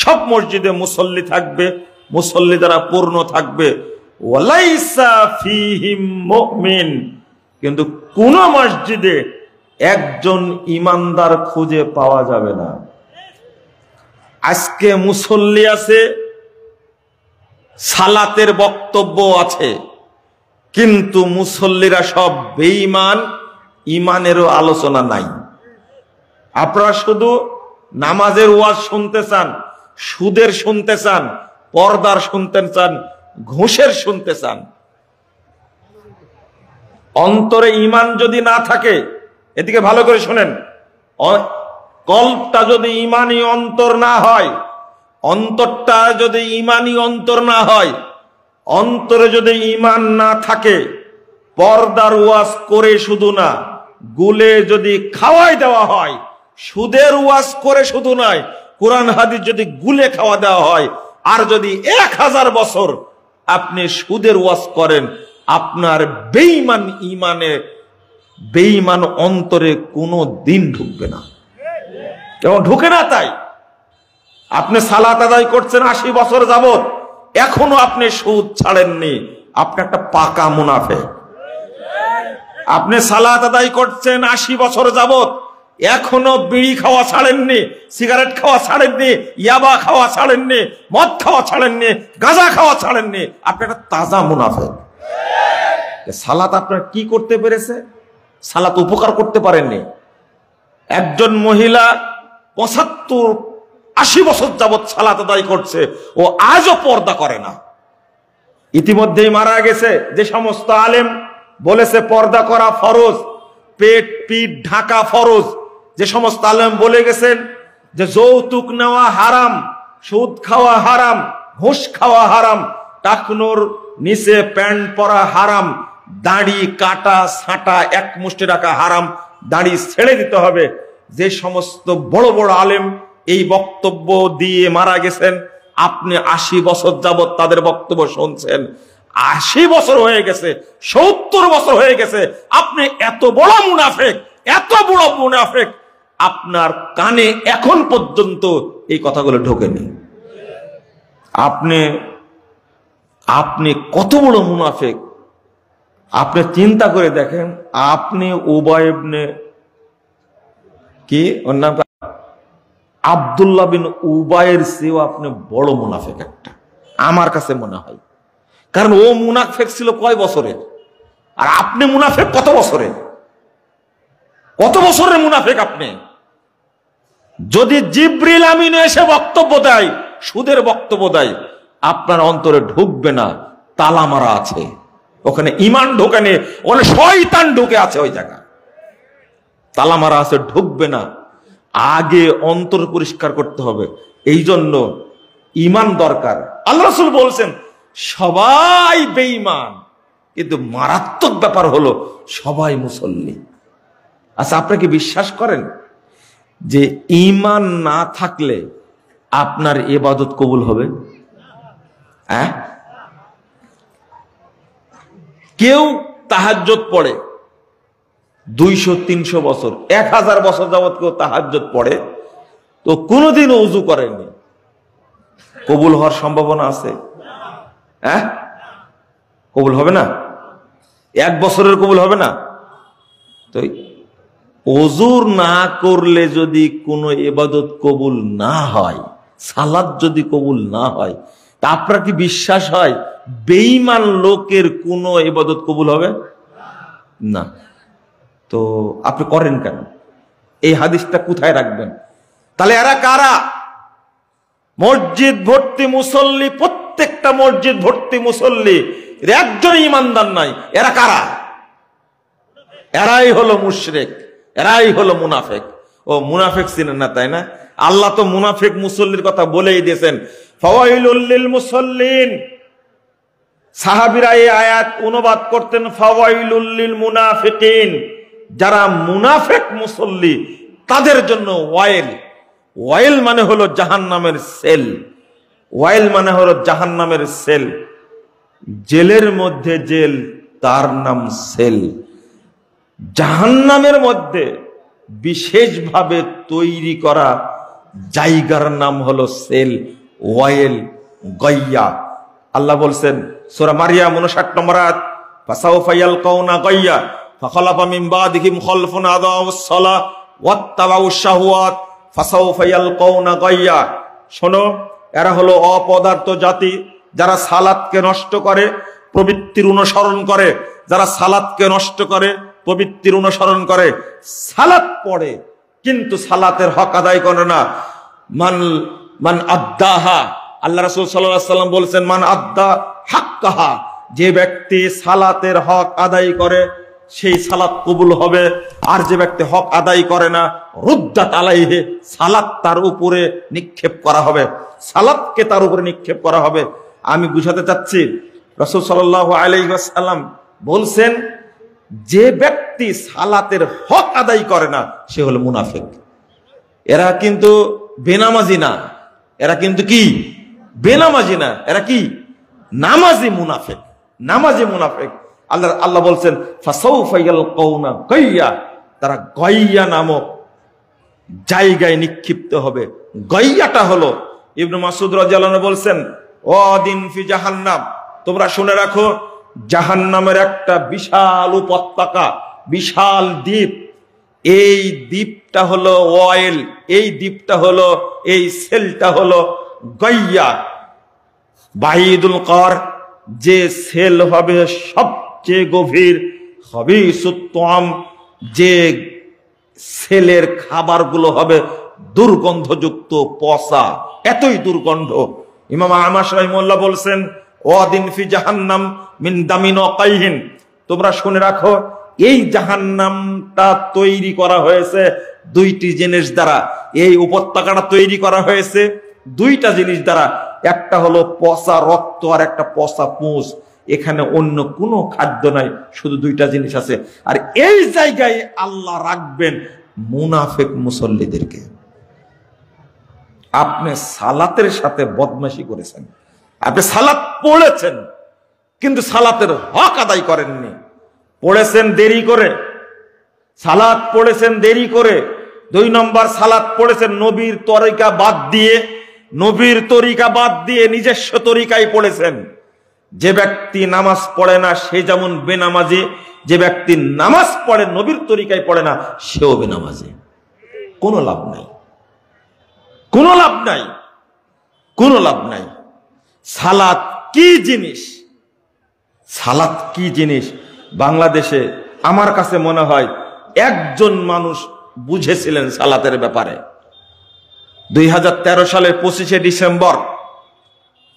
সব মসজিদে মুসল্লি থাকবে, মুসল্লি দ্বারা পূর্ণ থাকবে। ওয়ালাইসা ফীহিম মুমিন, কিন্তু কোন মসজিদে একজন ইমানদার খুঁজে পাওয়া যাবে না। আজকে মুসল্লি আছে, সালাতের বক্তব্য আছে, কিন্তু মুসল্লিরা সব বেঈমান, ইমানেরও আলোচনা নাই। আপনারা শুধু নামাজের ওয়াজ শুনতে চান, সুদের শুনতে চান, পর্দার শুনতে চান, ঘুষের শুনতে চান। অন্তরে ঈমান যদি না থাকে, এদিকে ভালো করে শুনেন, কল্পটা যদি ঈমানি অন্তর না হয়, অন্তরটা যদি ঈমানি অন্তর না হয়, অন্তরে যদি ঈমান না থাকে, পর্দার ওয়াজ করে শুধু না, গুলে যদি খাওয়াই দেওয়া হয়, সুদের ওয়াজ করে শুধু নয়, কোরআন হাদিস যদি গুলে খাওয়া দেওয়া হয়, আর যদি 1000 বছর আপনি সুদের ওয়াজ করেন, আপনার বেঈমান ঈমানে, বেঈমান অন্তরে কোনো দিন ঢুকবে না, এবং ঢুকে না। তাই আপনি সালাত আদায় করছেন 80 বছর যাবত, এখনো আপনি সুদ ছাড়েননি, আপনি একটা পাকা মুনাফিক। আপনি সালাত আদায় করছেন 80 বছর যাবত, এখনো বিড়ি খাওয়া ছাড়েননি, সিগারেট খাওয়া ছাড়েননি, ইয়াবা খাওয়া ছাড়েননি, মদ খাওয়া ছাড়েননি, গাঁজা খাওয়া ছাড়েননি, আপনি একটা তাজা মুনাফিক। সালাত আপনার কি করতে পেরেছে? সালাত উপকার করতে পারেননি। একজন মহিলা 75-80 বছর যাবত সালাত আদায় করছে, ও আজও পর্দা করে না। ইতিমধ্যেই মারা গেছে যে সমস্ত আলেম বলেছে পর্দা করা ফরজ, পেট পিঠ ঢাকা ফরজ, যে সমস্ত আলেম বলে গেছেন যে যৌতুক নেওয়া হারাম, সুদ খাওয়া হারাম, ঘুষ খাওয়া হারাম, টাকনোর নিচে প্যান্ট পরা হারাম, দাড়ি কাটা ছাঁটা এক মুষ্টি রাখা হারাম, দাড়ি ছেড়ে দিতে হবে, যে সমস্ত বড় বড় আলেম এই বক্তব্য দিয়ে মারা গেছেন, আপনি 80 বছর যাবত তাদের বক্তব্য শুনছেন, 80 বছর হয়ে গেছে, 70 বছর হয়ে গেছে, আপনি এত বড় মুনাফিক, এত বড় মুনাফিক, আপনার কানে এখন পর্যন্ত এই কথাগুলো ঢোকেনি। আপনি কত বড় মুনাফিক, আপনি চিন্তা করে দেখেন। আপনি উবাই ইবনে কি ওর নাম আব্দুল্লাহ বিন উবাইয়ের চেয়েও আপনি বড় মুনাফিক একটা, আমার কাছে মনে হয়। কারণ ও মুনাফিক ছিল কয় বছরের, আর আপনি মুনাফিক কত বছরের? কত বছরের মুনাফিক আপনি? যদি জিবরিল আমিন এসে বক্তব্য দেয়, সুদের বক্তব্য দেয়, আপনার অন্তরে ঢুকবে না, তালা মারা আছে ওখানে, ঈমান ঢোকেনি, ওখানে শয়তান ঢুকে আছে, ওই জায়গা তালা মারা আছে, ঢুকবে না। আগে অন্তর পরিষ্কার করতে হবে। এই জন্য ঈমান দরকার। আল্লাহ রাসূল বলছেন সবাই বেঈমান, কিন্তু মারাত্মক ব্যাপার হলো সবাই মুসল্লি। আচ্ছা, আপনারা কি বিশ্বাস করেন যে ঈমান না থাকলে আপনার ইবাদত কবুল হবে? হ্যাঁ, কেউ তাহাজ্জুদ পড়ে 200-300 বছর, 1000 বছর যাবত কেউ তাহাজ্জুদ পড়ে, তো কোনোদিনও ওযু করেনি, কবুল হওয়ার সম্ভাবনা আছে? হ্যাঁ, কবুল হবে না? 1 বছরের কবুল হবে না? তো ওযু না করলে যদি কোনো ইবাদত কবুল না হয়, সালাত যদি কবুল না হয়, তা আপনার কি বিশ্বাস হয় বেঈমান লোকের কোনো ইবাদত কবুল হবে না? তো আপনি করেন কেন? এই হাদিসটা কোথায় রাখবেন? তাহলে এরা কারা? মসজিদ ভর্তি মুসল্লি, প্রত্যেকটা মসজিদ ভর্তি মুসল্লি, একজন ইমানদার নাই। এরা কারা? এরাই হলো মুশরিক, এরাই হলো মুনাফিক। ও মুনাফিক চিনেন না, তাই না? আল্লাহ তো মুনাফিক মুসল্লির কথা বলেই দিয়েছেন, ফাওয়াইলুল লিল মুসাল্লিন। সাহাবীরা এই আয়াত অনুবাদ করতেন ফাওয়াইলুল লিল মুনাফিকিন, যারা মুনাফিক মুসল্লি তাদের জন্য ওয়াইল। ওয়াইল মানে হলো জাহান্নামের সেল, ওয়াইল মানে হলো জাহান্নামের সেল। জেলের মধ্যে জেল, তার নাম সেল। জাহান্নামের মধ্যে বিশেষভাবে তৈরি করা জায়গার নাম হলো সেল, ওয়াইল, গাইয়া। আল্লাহ বলছেন সূরা মারিয়াম 59 নম্বর আয়াত, ফাসাউফা ইয়ালকাউনা গাইয়া ফাখালাফা মিন বাদিহিম খালফুন আদাউস সালাহ ওয়াত্তাবাউশ শাহওয়াত ফাসাউফা ইয়ালকাউনা গাইয়া। শোনো, এরা হলো অপদার্থ জাতি, যারা সালাতকে নষ্ট করে, প্রবৃত্তির অনুসরণ করে। যারা সালাতকে নষ্ট করে, প্রবৃত্তির অনুসরণ করে, সালাত পড়ে কিন্তু সালাতের হক আদায় করে না। মান আদ্দাহা, আল্লাহ রাসূল সাল্লাল্লাহু আলাইহি ওয়াসাল্লাম বলেছেন মান আদ্দা হাক্কাহা, যে ব্যক্তি সালাতের হক আদায় করে সেই সালাত কবুল হবে। আর যে ব্যক্তি হক আদায় করে না, রুদ্দাত আলাইহি, সালাত তার উপরে নিক্ষেপ করা হবে, সালাতকে তার উপরে নিক্ষেপ করা হবে। আমি বুঝাতে চাচ্ছি, রাসূল সাল্লাল্লাহু আলাইহি ওয়াসাল্লাম বলছেন যে ব্যক্তি সালাতের হক আদায় করে না সে হলো মুনাফিক। এরা কিন্তু বেনামাজি না, এরা কিন্তু কি বেনামাজি না, এরা কি নামাজি মুনাফিক, নামাজি মুনাফিক। আল্লাহ বলছেন ফাসাউফা ইয়ালকাউনা গাইয়া, তারা গাইয়া নামক জায়গায় নিক্ষিপ্ত হবে। গাইয়াটা হলো, ইবনে মাসউদ রাদিয়াল্লাহু আনহু বলছেন ওয়াদিন ফি জাহান্নাম, তোমরা শুনে রাখো জাহান্নামের একটা বিশাল উপত্যকা, বিশাল দ্বীপ, এই দ্বীপটা হলো ওয়াইল, এই দ্বীপটা হলো, এই সেলটা হলো গাইয়া। বাঈদুল কর, যে সেল হবে সবচেয়ে গভীর, খবিসুত তুআম, যে সেলের খাবারগুলো হবে দুর্গন্ধযুক্ত, পচা, এতই দুর্গন্ধ। ইমাম আহমদ রাহিমাহুল্লাহ বলছেন ওয়াদিন ফি জাহান্নাম মিন দামিন ওয়া কাইহিন, তোমরা শুনে রাখো এই জাহান্নামটা তৈরি করা হয়েছে দুইটি জিনিস দ্বারা। এই উপত্যকাটা তৈরি করা হয়েছে দুইটা জিনিস দ্বারা, একটা হলো পচা রক্ত আর একটা পচা পুঁজ। এখানে অন্য কোনো খাদ্য নাই, শুধু দুইটা জিনিস আছে। আর এই জায়গায় আল্লাহ রাখবেন মুনাফিক মুসল্লিদেরকে। আপনি সালাতের সাথে বদমাশি করেছেন, আপনি সালাত পড়েছেন কিন্তু সালাতের হক আদায় করেননি, পড়েছেন দেরি করে, সালাত পড়েছেন দেরি করে। 2 নম্বর, সালাত পড়েছেন নবীর তরিকা বাদ দিয়ে, নবীর তরিকা বাদ দিয়ে নিজস্ব তরিকায় পড়েছেন। যে ব্যক্তি নামাজ পড়ে না সে যেমন বেনামাজি, যে ব্যক্তি নামাজ পড়ে নবীর তরিকায় পড়ে না সেও বেনামাজি, কোনো লাভ নাই। কোনো লাভ নাই, কোনো লাভ নাই। সালাত কি জিনিস, সালাত কি জিনিস বাংলাদেশে আমার কাছে মনে হয় একজন মানুষ বুঝেছিলেন সালাতের ব্যাপারে। 2013 সালের 25শে ডিসেম্বর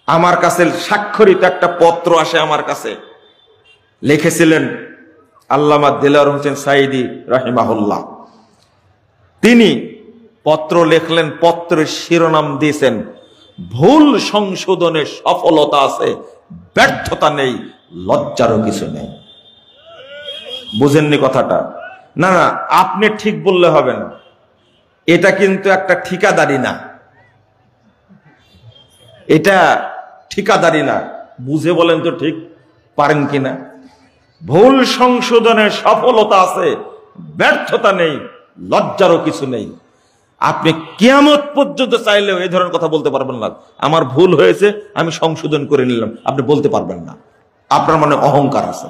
আমার কাছে স্বাক্ষরিত একটা পত্র আসে আমার কাছে, লিখেছিলেন আল্লামা দেলোয়ার হোসেন সাঈদী রাহিমাহুল্লাহ। তিনি পত্র লিখলেন, পত্রের শিরোনাম দিয়েছেন ভুল সংশোধনে সফলতা আছে, ব্যর্থতা নেই, লজ্জারও কিছু নেই। বুঝেননি কথাটা? না না, আপনি ঠিক বললে হবে না, এটা কিন্তু একটা ঠিকাদারি না, এটা ঠিকাদারি না। বুঝে বলেন তো ঠিক পারেন কিনা? ভুল সংশোধনে সফলতা আছে, ব্যর্থতা নেই, লজ্জারও কিছু নেই। আপনি কিয়ামত পর্যন্ত চাইলেও এই ধরনের কথা বলতে পারবেন না, আমার ভুল হয়েছে আমি সংশোধন করে নিলাম, আপনি বলতে পারবেন না। আপনার মনে অহংকার আছে,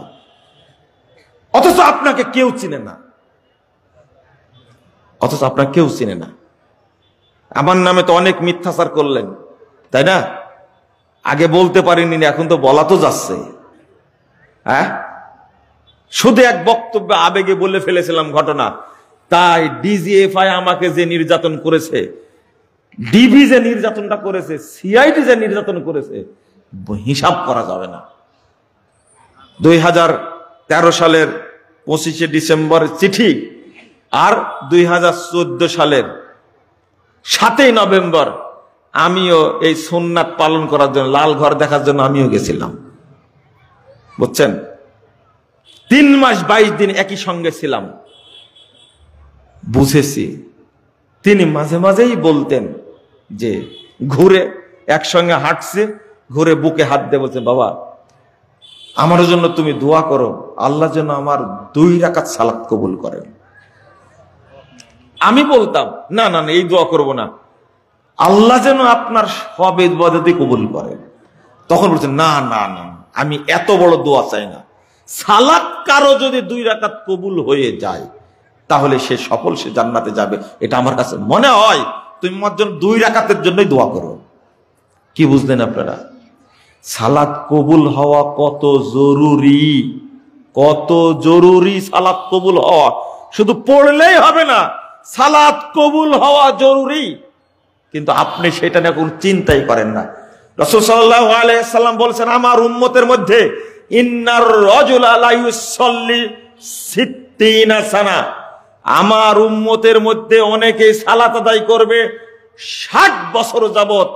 অথচ আপনাকে কেউ চিনে না, অথচ আপনাকে কেউ চিনে না। আমার নামে তো অনেক মিথ্যাচার করলেন, তাই না? আগে বলতে পারিনি, এখন তো বলা তো যাচ্ছে। হ্যাঁ, শুধু এক বক্তব্যে আবেগে বলে ফেলেছিলাম ঘটনা, তাই ডিজিএফআই আমাকে যে নির্যাতন করেছে, ডিবি যে নির্যাতনটা করেছে, সিআইডি যে নির্যাতন করেছে, হিসাব করা যাবে না। 2013 সালের 25শে ডিসেম্বর চিঠি আর 2014 সালের 7ই নভেম্বর আমিও এই সুন্নাত পালন করার জন্য, লাল ঘর দেখার জন্য আমিও গেছিলাম, বুঝছেন? 3 মাস 22 দিন একই সঙ্গে ছিলাম। বুঝেছি তিনি মাঝে মাঝেই বলতেন যে, ঘুরে একসঙ্গে হাঁটছে, ঘুরে বুকে হাত দিয়ে বলছেন, বাবা আমার জন্য তুমি দোয়া করো, আল্লাহ যেন আমার 2 রাকাত সালাত কবুল করেন। আমি বলতাম না না না, এই দোয়া করব না, আল্লাহ যেন আপনার সব ইবাদতই কবুল করেন। তখন বলছেন, না না না, আমি এত বড় দোয়া চাই না, সালাত কারো যদি 2 রাকাত কবুল হয়ে যায় তাহলে সে সফল, সে জান্নাতে যাবে, এটা আমার কাছে মনে হয়, তুমি আমার জন্য 2 রাকাতের জন্যই দোয়া করো। কি বুঝলেন আপনারা? সালাত কবুল হওয়া কত জরুরি, কত জরুরি সালাত কবুল হওয়া। শুধু পড়লেই হবে না, সালাত কবুল হওয়া জরুরি, কিন্তু আপনি সেটা নিয়ে কোনো চিন্তাই করেন না। রাসূল সাল্লাল্লাহু আলাইহি সাল্লাম বলেছেন, আমার উম্মতের মধ্যে ইন্নার রাজুলা লা ইউসাল্লি 60 সানা, আমার উম্মতের মধ্যে অনেকেই সালাত আদায় করবে 60 বছর যাবত,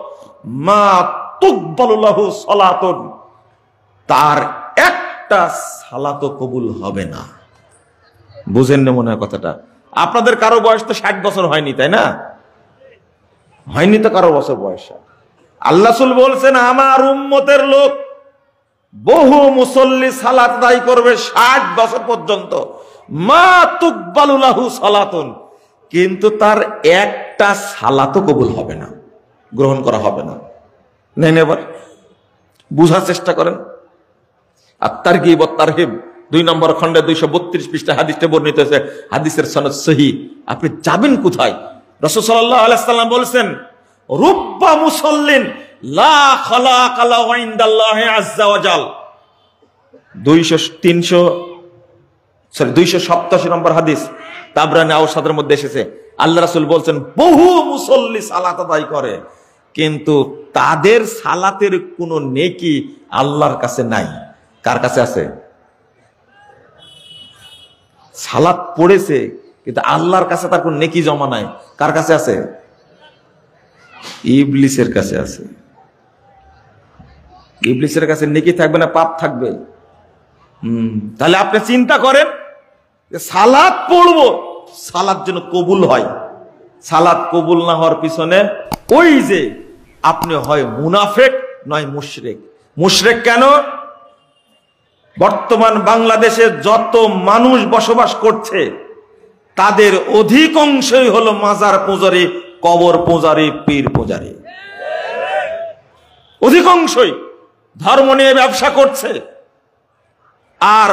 মা তুকবালু লাহু সালাতুন, তার একটা সালাতও কবুল হবে না। বুঝেন না মনে হয় কথাটা? আপনাদের কারো বয়স তো 60 বছর হয়নি, তাই না? হয়নি তো কারো বছর বয়স। আল্লাহ রাসূল বলছেন, আমার উম্মতের লোক বহু মুসল্লি সালাত আদায় করবে 60 বছর পর্যন্ত, মা তুকবালু লাহু সালাতুন, কিন্তু তার একটা সালাতও কবুল হবে না, গ্রহণ করা হবে না। নেন এবার বুঝার চেষ্টা করেন। আত-তারগীব ওয়াত-তারহিব 2 নম্বর খণ্ডে 232 পৃষ্ঠা হাদিসটা বর্ণিত হয়েছে, হাদিসের সনদ সহিহ। আপনি যাবেন কোথায়? রাসূল সাল্লাল্লাহু আলাইহি সাল্লাম বলেছেন, রুব্বা মুসাল্লিন লা খালাকা লাহু ইনদাল্লাহি আযজা ওয়া জাল, 287 নম্বর হাদিস, তাবরানী আওসাদের মধ্যে এসেছে। আল্লাহ রাসূল বলছেন, বহু মুসল্লি সালাত আদায় করে, কিন্তু তাদের সালাতের কোনো নেকি আল্লাহর কাছে নাই। কার কাছে আছে? সালাত পড়েছে কিন্তু আল্লাহর কাছে তার কোনো নেকি জমা নাই। কার কাছে আছে? ইবলিসের কাছে আছে। ইবলিসের কাছে নেকি থাকবে না, পাপ থাকবে। তাহলে আপনি চিন্তা করেন, সালাত পড়বো, সালাত যেন কবুল হয়। সালাত কবুল না হওয়ার পিছনে ওই যে আপনি হয় মুনাফিক নয় মুশরিক। মুশরিক কেন? বর্তমান বাংলাদেশে যত মানুষ বসবাস করছে তাদের অধিকাংশই হলো মাজার পূজারী, কবর পূজারী, পীর পূজারী। অধিকাংশই ধর্ম নিয়ে ব্যবসা করছে। আর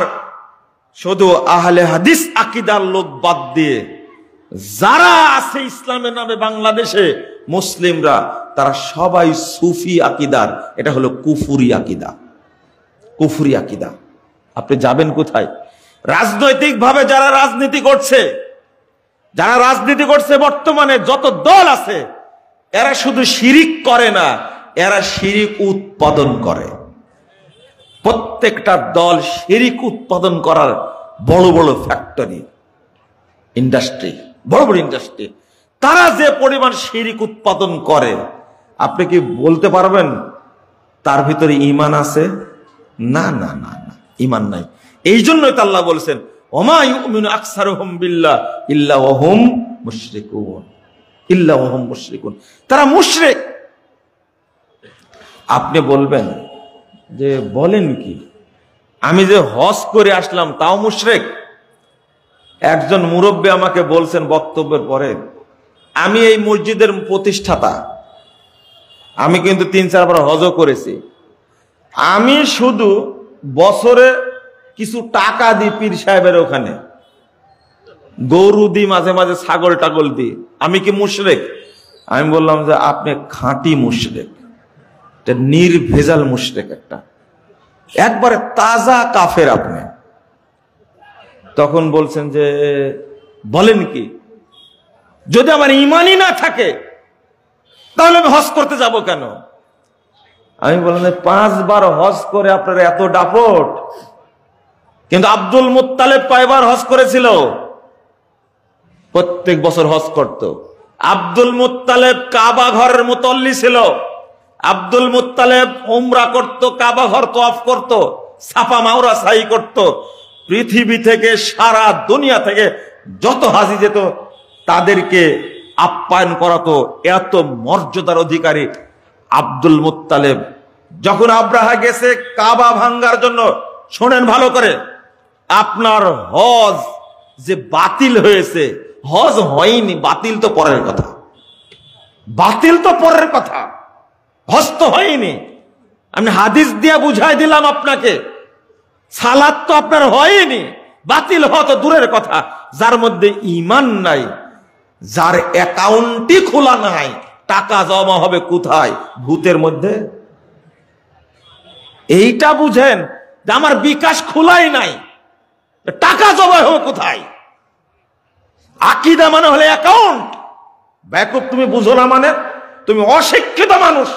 শুধু আহলে হাদিস আকীদার লোক বাদ দিয়ে যারা আছে ইসলামের নামে বাংলাদেশে মুসলিমরা তারা সবাই সুফি আকিদার। এটা হলো কুফুরি আকিদা, কুফুরি আকিদা। আপনি যাবেন কোথায়? রাজনৈতিক ভাবে যারা রাজনীতি করছে বর্তমানে যত দল আছে, এরা শুধু শিরিক করে না, এরা শিরিক উৎপাদন করে। প্রত্যেকটা দল শিরিক উৎপাদন করার বড় বড় ফ্যাক্টরি, ইন্ডাস্ট্রি, বড় বড় ইন্ডাস্ট্রি। তারা যে পরিমাণ শিরিক উৎপাদন করে, আপনি কি বলতে পারবেন তার ভিতরে ঈমান আছে? না না না না, ঈমান নাই। এই জন্যই তো আল্লাহ বলেছেন, ওমা ইউমিনু আকসারুহুম বিল্লাহ ইল্লা ওয়া হুম মুশরিকুন, ইল্লা ওয়া হুম মুশরিকুন। তারা মুশরিক। আপনি বলবেন যে বলেন কি, আমি যে হজ করে আসলাম তাও মুশরিক? একজন মুরব্বী আমাকে বলছেন বক্তব্যের পরে, আমি এই মসজিদের প্রতিষ্ঠাতা, আমি কিন্তু 3-4 বার হজও করেছি, আমি শুধু বছরে কিছু টাকা দিই পীর সাহেবের ওখানে, গরু দিই, মাঝে মাঝে ছাগল টাগল দিই, আমি কি মুশরিক? আমি বললাম যে আপনি খাঁটি মুশরিক, নির্ভেজাল মুশরিক, একবারে তাজা কাফের আপনি। তখন বলছেন যে বলেন কি, যদি আমার ঈমানই না থাকে তাহলে আমি হজ করতে যাব কেন? আমি বললাম 5 বার হজ করে আপনার এত দাপট, কিন্তু আব্দুল মুত্তালিব কয়বার হজ করেছিল? প্রত্যেক বছর হজ করত। আব্দুল মুত্তালিব কাবা ঘরের মুতল্লি ছিল। আব্দুল মুত্তালিব উমরা করত, কাবা ঘর তওয়াফ করত, সাফা মাওরা সাই করত। পৃথিবী থেকে, সারা দুনিয়া থেকে যত হাজি যেত তাদেরকে আপ্যায়ন করাতো। এত মর্যাদার অধিকারী আব্দুল মুত্তালিব। যখন আব্রাহা গেছে কাবা ভাঙ্গার জন্য, শোনেন ভালো করে, আপনার হজ যে বাতিল হয়েছে, হজ হয়নি, বাতিল তো পরের কথা, বাতিল তো পরের কথা, হজ তো হয়নি। আমি হাদিস দিয়ে বুঝাই দিলাম আপনাকে, সালাত তো আপনার হয়নি, বাতিল হওয়া তো দূরের কথা। যার মধ্যে ঈমান নাই, যার অ্যাকাউন্টই খোলা নাই, টাকা জমা হবে কোথায়? ভূতের মধ্যে। এইটা বুঝেন যে আমার বিকাশ খোলাই নাই, টাকা জমা হবে কোথায়? আকীদা মানে হলে অ্যাকাউন্ট। ব্যাকআপ তুমি বুঝো না মানে? তুমি অশিক্ষিত মানুষ,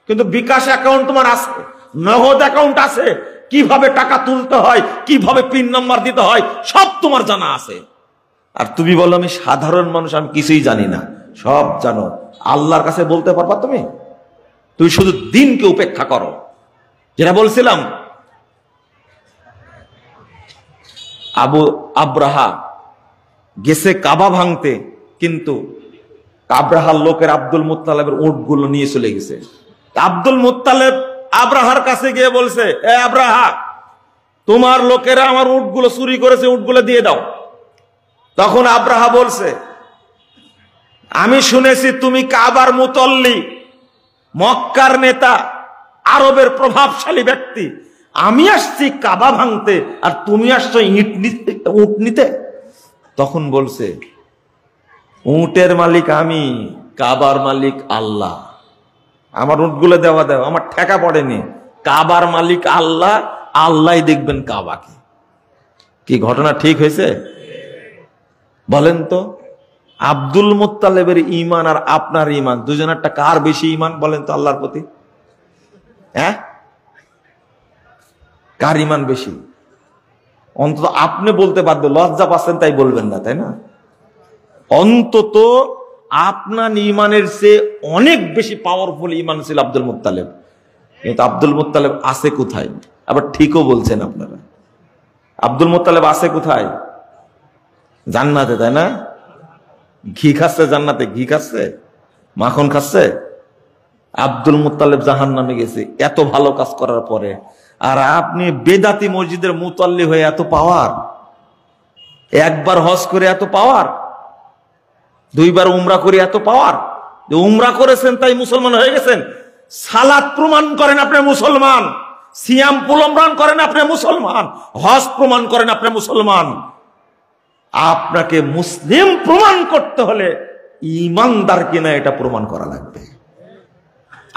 কিন্তু বিকাশ অ্যাকাউন্ট তোমার আছে, নগদ অ্যাকাউন্ট আছে, কিভাবে টাকা তুলতে হয়, কিভাবে পিন নাম্বার দিতে হয়, সব তোমার জানা আছে। আর তুমি বলো আমি সাধারণ মানুষ, আমি কিছুই জানি না। সব জানো। আল্লাহর কাছে বলতে পারবা তুমি? তুমি শুধু দিনকে উপেক্ষা করো। যেটা বলছিলাম, আব্রাহা গেছে কাবা ভাঙতে, কিন্তু আব্রাহার লোকের আব্দুল মুত্তালিবের উটগুলো নিয়ে চলে গেছে। আব্দুল মুত্তালিব আব্রাহার কাছে গিয়ে বলছে, এ আব্রাহা, তোমার লোকেরা আমার উটগুলো চুরি করেছে, উটগুলো দিয়ে দাও। তখন আব্রাহা বলছে, আমি শুনেছি তুমি কাবার মুতল্লি, মক্কার নেতা, আরবের প্রভাবশালী ব্যক্তি, আমি আসছি কাবা ভাঙতে আর তুমি আসছো উট নিতে। তখন বলছে, উটের মালিক আমি, কাবার মালিক আল্লাহ, আমার উটগুলো দেওয়া দাও, আমার ঠেকা পড়েনি। কাবার মালিক আল্লাহ, আল্লাহ দেখবেন কাবাকে। কি ঘটনা ঠিক হয়েছে? বলেন তো, আব্দুল মুত্তালিবের ঈমান আর আপনার ঈমান, দুজনেরটা কার বেশি ঈমান বলেন তো আল্লাহর প্রতি? হ্যাঁ, কার ঈমান বেশি? অন্তত আপনি বলতে বাধ্য, লজ্জা পাচ্ছেন তাই বলবেন না, তাই না? অন্তত আপনার ঈমানের চেয়ে অনেক বেশি পাওয়ারফুল ঈমান ছিল আব্দুল মুত্তালিব। কিন্তু আব্দুল মুত্তালিব আছে কোথায়? আবার ঠিকও বলছেন আপনারা। আব্দুল মুত্তালিব আছে কোথায়? জান্নাতে, তাই না? ঘি খাচ্ছে জান্নাতে, ঘি খাচ্ছে, মাখন খাচ্ছে। আব্দুল মুত্তালিব জাহান্নামে গেছে এত ভালো কাজ করার পরে, আর আপনি বেদাতি মসজিদের মুতল্লি হয়ে এত পাওয়ার, একবার হজ করে এত পাওয়ার, 2 বার উমরা করে এত পাওয়ার। উমরা করেছেন তাই মুসলমান হয়ে গেছেন? সালাত প্রমাণ করেন আপনি মুসলমান, সিয়াম প্রমাণ করেন আপনি মুসলমান, হজ প্রমাণ করেন আপনি মুসলমান। আপনাকে মুসলিম প্রমাণ করতে হলে ঈমানদার কিনা এটা প্রমাণ করা লাগবে।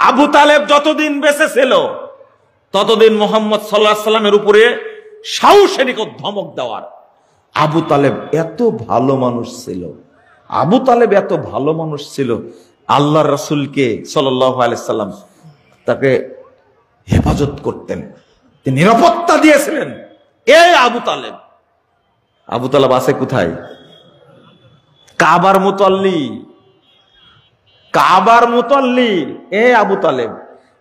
আবু তালেব যতদিন বেঁচে ছিল ততদিন মুহাম্মদ সাল্লাল্লাহু আলাইহি ওয়াসাল্লামের উপরে সাহসেনিক ধমক দেওয়ার। আবু তালেব এত ভালো মানুষ ছিল, আবু তালেব এত ভালো মানুষ ছিল, আল্লাহর রাসূলকে সাল্লাল্লাহু আলাইহি সাল্লাম তাকে হেফাজত করতেন, তিনি নিরাপত্তা দিয়েছিলেন। এই আবু তালেব, আবু তালেব আছে কোথায়? কাবার মুতাল্লি, কাবার মুতাল্লি। এ আবু তালেব,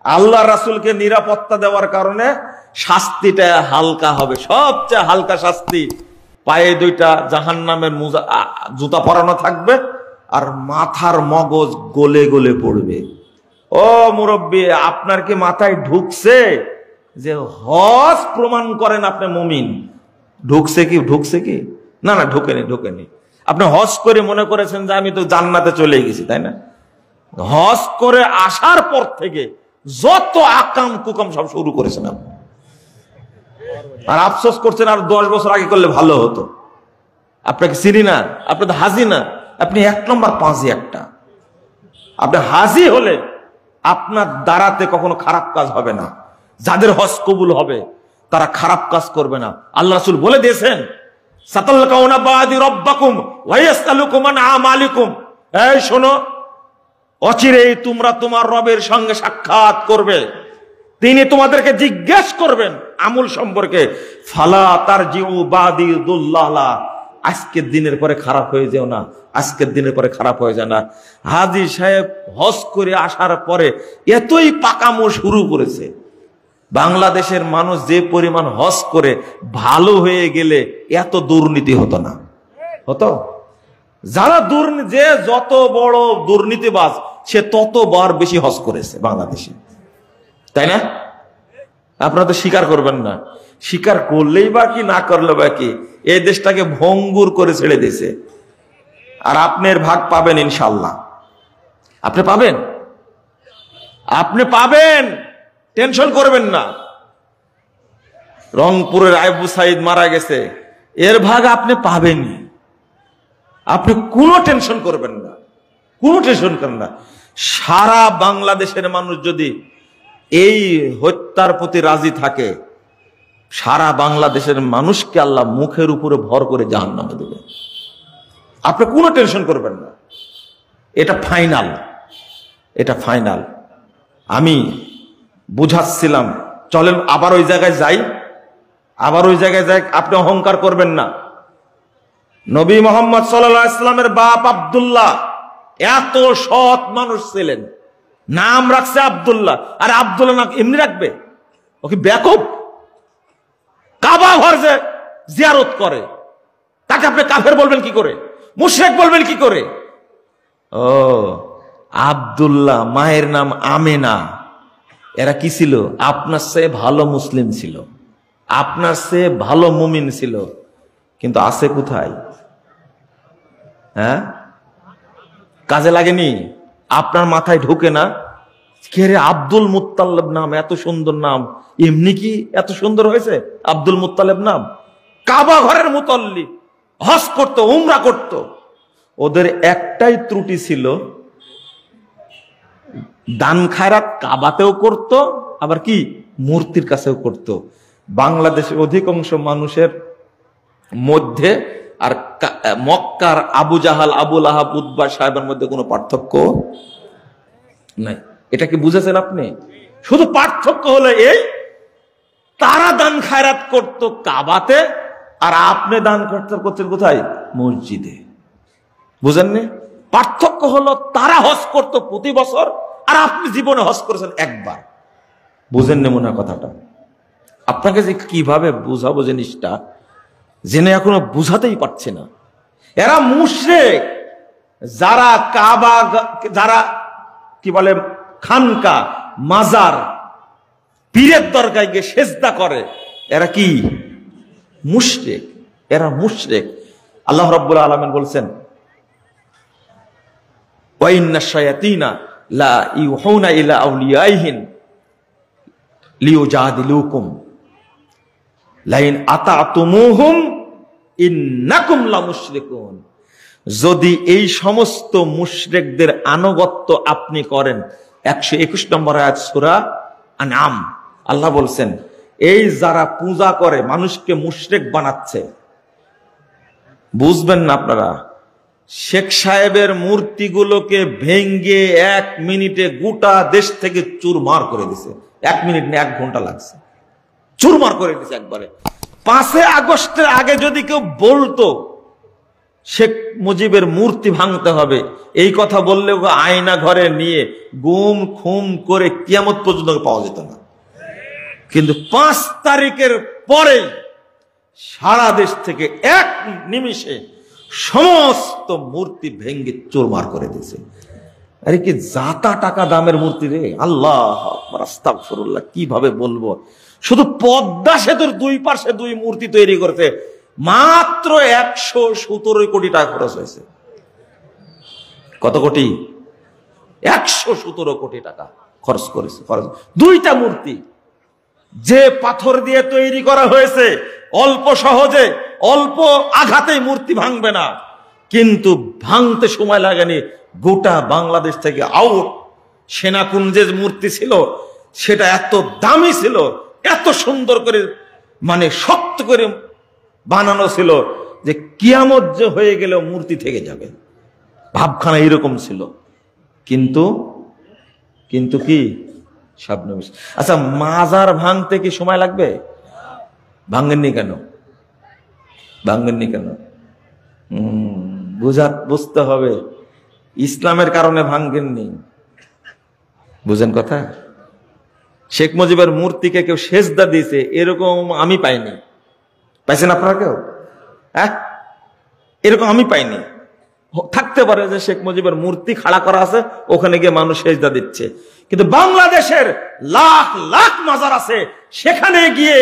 আল্লাহ রাসূলকে নিরাপত্তা দেওয়ার কারণে শাস্তিটা হালকা হবে, সবচেয়ে হালকা শাস্তি। পায়ে দুইটা জাহান্নামের জুতা পরানো থাকবে আর মাথার মগজ গলে গলে পড়বে। ও মুরব্বী, আপনার কি মাথায় ঢুকছে যে হজ প্রমাণ করেন আপনি মুমিন? ঢুকছে কি? ঢুকছে কি? না না, ঢুকেনি, ঢুকেনি। আপনি হজ করে মনে করেছেন যে আমি তো জান্নাতে চলে গেছি, তাই না? হজ করে আসার পর থেকে যত আকাম কুকাম সব শুরু করেছেন আপনি, আর আফসোস করছেন আর 10 বছর আগে করলে ভালো হতো। আপনাকে চিনি না, আপনি তো হাজি না, আপনি 1 নম্বর পাঁচই একটা। আপনি হাজি হলে আপনার দ্বারাতে কখনো খারাপ কাজ হবে না। যাদের হজ কবুল হবে তারা খারাপ কাজ করবে না। আল্লাহ রাসূল বলে দিয়েছেন, সাতাল্লাকাউনা বাদি রব্বাকুম ওয়া ইয়াসআলুকুম আন আমালিকুম। এই শোনো, অচিরেই তোমরা তোমার রবের সঙ্গে সাক্ষাৎ করবে, তিনি তোমাদেরকে জিজ্ঞেস করবেন আমল সম্পর্কে। ফালা তারজিউ বাদি দুল্লালা, আজকের দিনের পরে খারাপ হয়ে যেও না, আজকের দিনের পরে খারাপ হয়ে যায় না। হাজী সাহেব হজ করে আসার পরে এতই পাকামো শুরু করেছে, বাংলাদেশের মানুষ যে পরিমাণ হজ করে ভালো হয়ে গেলে এত দুর্নীতি হতো না। হতো? যারা দুর্নীতি, যে যত বড় দুর্নীতিবাজ সে ততবার বেশি হজ করেছে বাংলাদেশে, তাই না? আপনারা তো স্বীকার করবেন না, স্বীকার করলেই বা কি, না করলে বা কি, এই দেশটাকে ভঙ্গুর করে ছেড়ে দিয়েছে। আর আপনার ভাগ পাবেন ইনশাল্লাহ, আপনি পাবেন, আপনি পাবেন, টেনশন করবেন না। রংপুরের আবু সাইদ মারা গেছে, এর ভাগ আপনি পাবেন, আপনি কোনো টেনশন করবেন না, কোনো টেনশন করেন না। সারা বাংলাদেশের মানুষ যদি এই হত্যার প্রতি রাজি থাকে, সারা বাংলাদেশের মানুষকে আল্লাহ মুখের উপরে ভর করে জাহান্নামে দেবে। আপনি কোনো টেনশন করবেন না, এটা ফাইনাল, এটা ফাইনাল। আমি বুঝাচ্ছিলাম, চলেন আবার ওই জায়গায় যাই, আবার ওই জায়গায় যাই। আপনি অহংকার করবেন না। নবী মুহাম্মদ সাল্লাল্লাহু আলাইহি ওয়াসাল্লামের বাপ আব্দুল্লাহ এত সৎ মানুষ ছিলেন, নাম রাখছে আব্দুল্লাহ। আর আব্দুল্লাহ নাম এমনি রাখবে? ওকে বেকুব? কাবা ঘর যে জিয়ারত করে তাকে আপনি কাফের বলবেন কি করে? মুশরিক বলবেন কি করে? ও আব্দুল্লাহ, মায়ের নাম আমেনা। এরা কি ছিল? আপনার চেয়ে ভালো মুসলিম ছিল, আপনার চেয়ে ভালো মুমিন ছিল, কিন্তু আছে কোথায়? হ্যাঁ, কাজে লাগেনি, আপনার মাথায় ঢোকে না। কে রে, আব্দুল মুত্তালিব নাম, এত সুন্দর নাম, এমনি কি এত সুন্দর হয়েছে আব্দুল মুত্তালিব নাম? কাবা ঘরের মুতাল্লি, হজ করতো, উমরা করতো। ওদের একটাই ত্রুটি ছিল, দান খায়রাত কাবাতেও করত, আবার কি মূর্তির কাছেও করত। বাংলাদেশের অধিকাংশ মানুষের মধ্যে আর মক্কার আবু জাহাল, আবু লাহাব, উতবা সাহেবের মধ্যে কোনো পার্থক্য নাই। এটা কি বুঝেছেন আপনি? শুধু পার্থক্য হলো এই, তারা দান খায়রাত করত কাবাতে, আর আপনি দান করছেন কোথায়? মসজিদে। বুঝেননি? পার্থক্য হলো তারা হজ করত প্রতি বছর, আর আপনি জীবনে হজ করেছেন একবার। বুঝেননি মনে হয় কথাটা? আপনাকে যে কিভাবে বুঝাবো জিনিসটা, জেনে এখনো বুঝাতেই পারছে না। এরা মুশরিক, যারা কাবা, যারা কি বলে খানকা, মাজার, পীরের দরগায় গিয়ে সেজদা করে, এরা কি মুশরিক, এরা মুশরিক। আল্লাহ রাব্বুল আলামিন বলছেন, ওয়া ইন্নাশ শায়াতিনা লা ইউহুনা ইলা আউলিয়াইহিম লিউজাদিলুকুম লাইন আতাতুমুহুম ইন্নাকুম লামুশরিকুন। যদি এই সমস্ত মুশরিকদের আনুগত্য আপনি করেন, 121 নম্বর আয়াত সূরা আনআম আল্লাহ বলছেন, এই যারা পূজা করে মানুষকে মুশরিক বানাচ্ছে, বুঝবেন না আপনারা, শেখ সাহেবের মূর্তিগুলোকে ভেঙ্গে 1 মিনিটে গোটা দেশ থেকে চুরমার করে দিছে। 1 মিনিট না 1 ঘন্টা লাগছে, চুরমার করে দিছে একবারে। 5 আগস্টের আগে যদি কেউ বলতো শেখ মুজিবের মূর্তি ভাঙতে হবে, এই কথা বললে আয়না ঘরে নিয়ে গুম খুম করে কিয়ামত পর্যন্ত পাওয়া যেত না। কিন্তু 5 তারিখের পরে সারা দেশ থেকে 1 নিমিষে সমস্ত মূর্তি ভেঙ্গে চুরমার করে দিয়েছে। আরে কি জাতা টাকা দামের মূর্তি রে! আল্লাহ আকবার, আস্তাগফিরুল্লাহ, কিভাবে বলবো। শুধু পদ্মা সেতুর 2 পাশে 2 মূর্তি তৈরি করতে মাত্র 117 কোটি টাকা খরচ হয়েছে। কত কোটি? 117 কোটি টাকা খরচ করেছে। 2টা মূর্তি যে পাথর দিয়ে তৈরি করা হয়েছে, অল্প সহজে অল্প আঘাতেই মূর্তি ভাঙবে না, কিন্তু ভাঙতে সময় লাগেনি। গোটা বাংলাদেশ থেকে আউট সেনাকুঞ্জের মূর্তি ছিল, সেটা এত দামি ছিল, এত সুন্দর করে মানে শক্ত করে বানানো ছিল যে কিয়ামত যে হয়ে গেলেও মূর্তি থেকে যাবে, ভাবখানা এরকম ছিল। কিন্তু কিন্তু কি সব নবী। আচ্ছা, মাজার ভাঙতে কি সময় লাগবে? ভাঙেননি কেন? ভাঙেননি কেন? বুঝতে হবে, ইসলামের কারণে ভাঙেননি। বুঝেন কথা? শেখ মুজিবের মূর্তিকে কেউ সেজদা দিয়েছে এরকম আমি পাইনি। পাইছেন আপনারা কেউ? হ্যাঁ, এরকম আমি পাইনি। থাকতে পারে যে শেখ মুজিবের মূর্তি খাড়া করা আছে, ওখানে গিয়ে মানুষ সেজদা দিচ্ছে, কিন্তু বাংলাদেশের লাখ লাখ মাজার আছে, সেখানে গিয়ে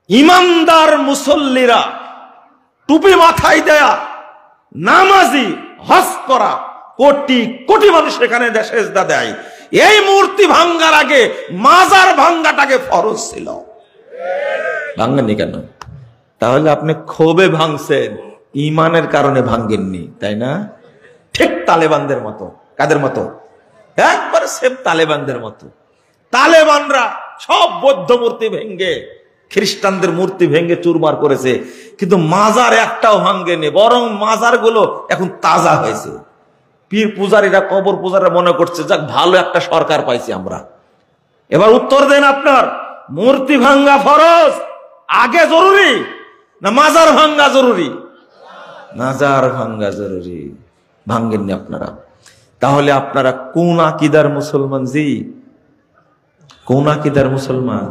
ইমানদার মুসল্লিরা টুপি মাথায় দেয়া নামাজি হজ করা কোটি কোটি মানুষ সেখানে সেজদা দেয়। এই মূর্তি ভাঙ্গার আগে মাজার ভাঙ্গাটাকে ফরজ ছিল। ভাঙ্গেননি কেন? তাহলে আপনি ক্ষোভে ভাঙছেন, ইমানের কারণে ভাঙ্গেননি, তাই না? ঠিক তালেবানদের মতো। কাদের মতো? একবার সেম তালেবানদের মতো। তালেবানরা সব বৌদ্ধ মূর্তি ভেঙ্গে, খ্রিস্টানদের মূর্তি ভেঙ্গে চুরমার করেছে, কিন্তু মাজার একটাও ভাঙ্গেনি, বরং মাজার গুলো এখন তাজা হয়েছে। পীর পূজারীরা, কবর পূজারীরা মনে করছে যাক ভালো একটা সরকার পাইছি আমরা। এবার উত্তর দেন, আপনার মূর্তি ভাঙ্গা ফরজ আগে জরুরি না মাজার ভাঙ্গা জরুরি? মাজার ভাঙ্গা জরুরি। ভাঙ্গেননি আপনারা। তাহলে আপনারা কোন আকীদার মুসলমান? জি, কোন আকীদার মুসলমান?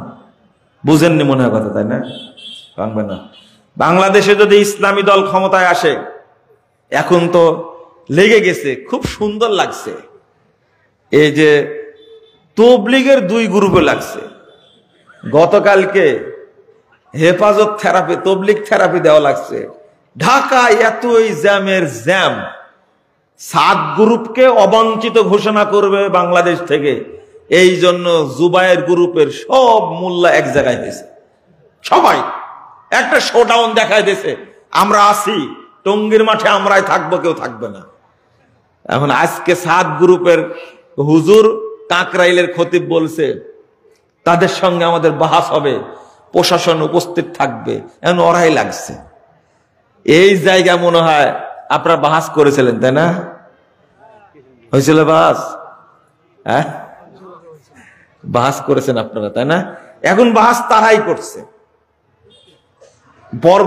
বুঝেননি মনে হয় কথা, তাই না? ভাঙবে না। বাংলাদেশে যদি ইসলামী দল ক্ষমতায় আসে, এখন তো লেগে গেছে, খুব সুন্দর লাগছে। এই যে তবলিগের 2 গ্রুপে লাগছে। গতকালকে হেফাজত থেরাপি, তবলিগ থেরাপি দেওয়া লাগছে। ঢাকায় এতই জ্যামের জ্যাম, 7 গ্রুপকে অবাঞ্ছিত ঘোষণা করবে বাংলাদেশ থেকে। এই জন্য জুবায়ের গ্রুপের সব মোল্লা এক জায়গায় হয়েছে, সবাই একটা শোডাউন দেখায় দিয়েছে, আমরা আসি টঙ্গীর মাঠে, আমরাই থাকবো, কেউ থাকবে না। এখন আজকে 7 গ্রুপের হুজুর কাকরাইলের খতিব বলছে তাদের সঙ্গে আমাদের বাহাস হবে, প্রশাসন উপস্থিত থাকবে। এখন ওরাই লাগছে। এই জায়গা মনে হয় আপনারা বাহাস করেছিলেন, তাই না? হয়েছিল বাহাস? হ্যাঁ, বাহাস করেছেন আপনারা, তাই না? এখন বাহাস তারাই করছে।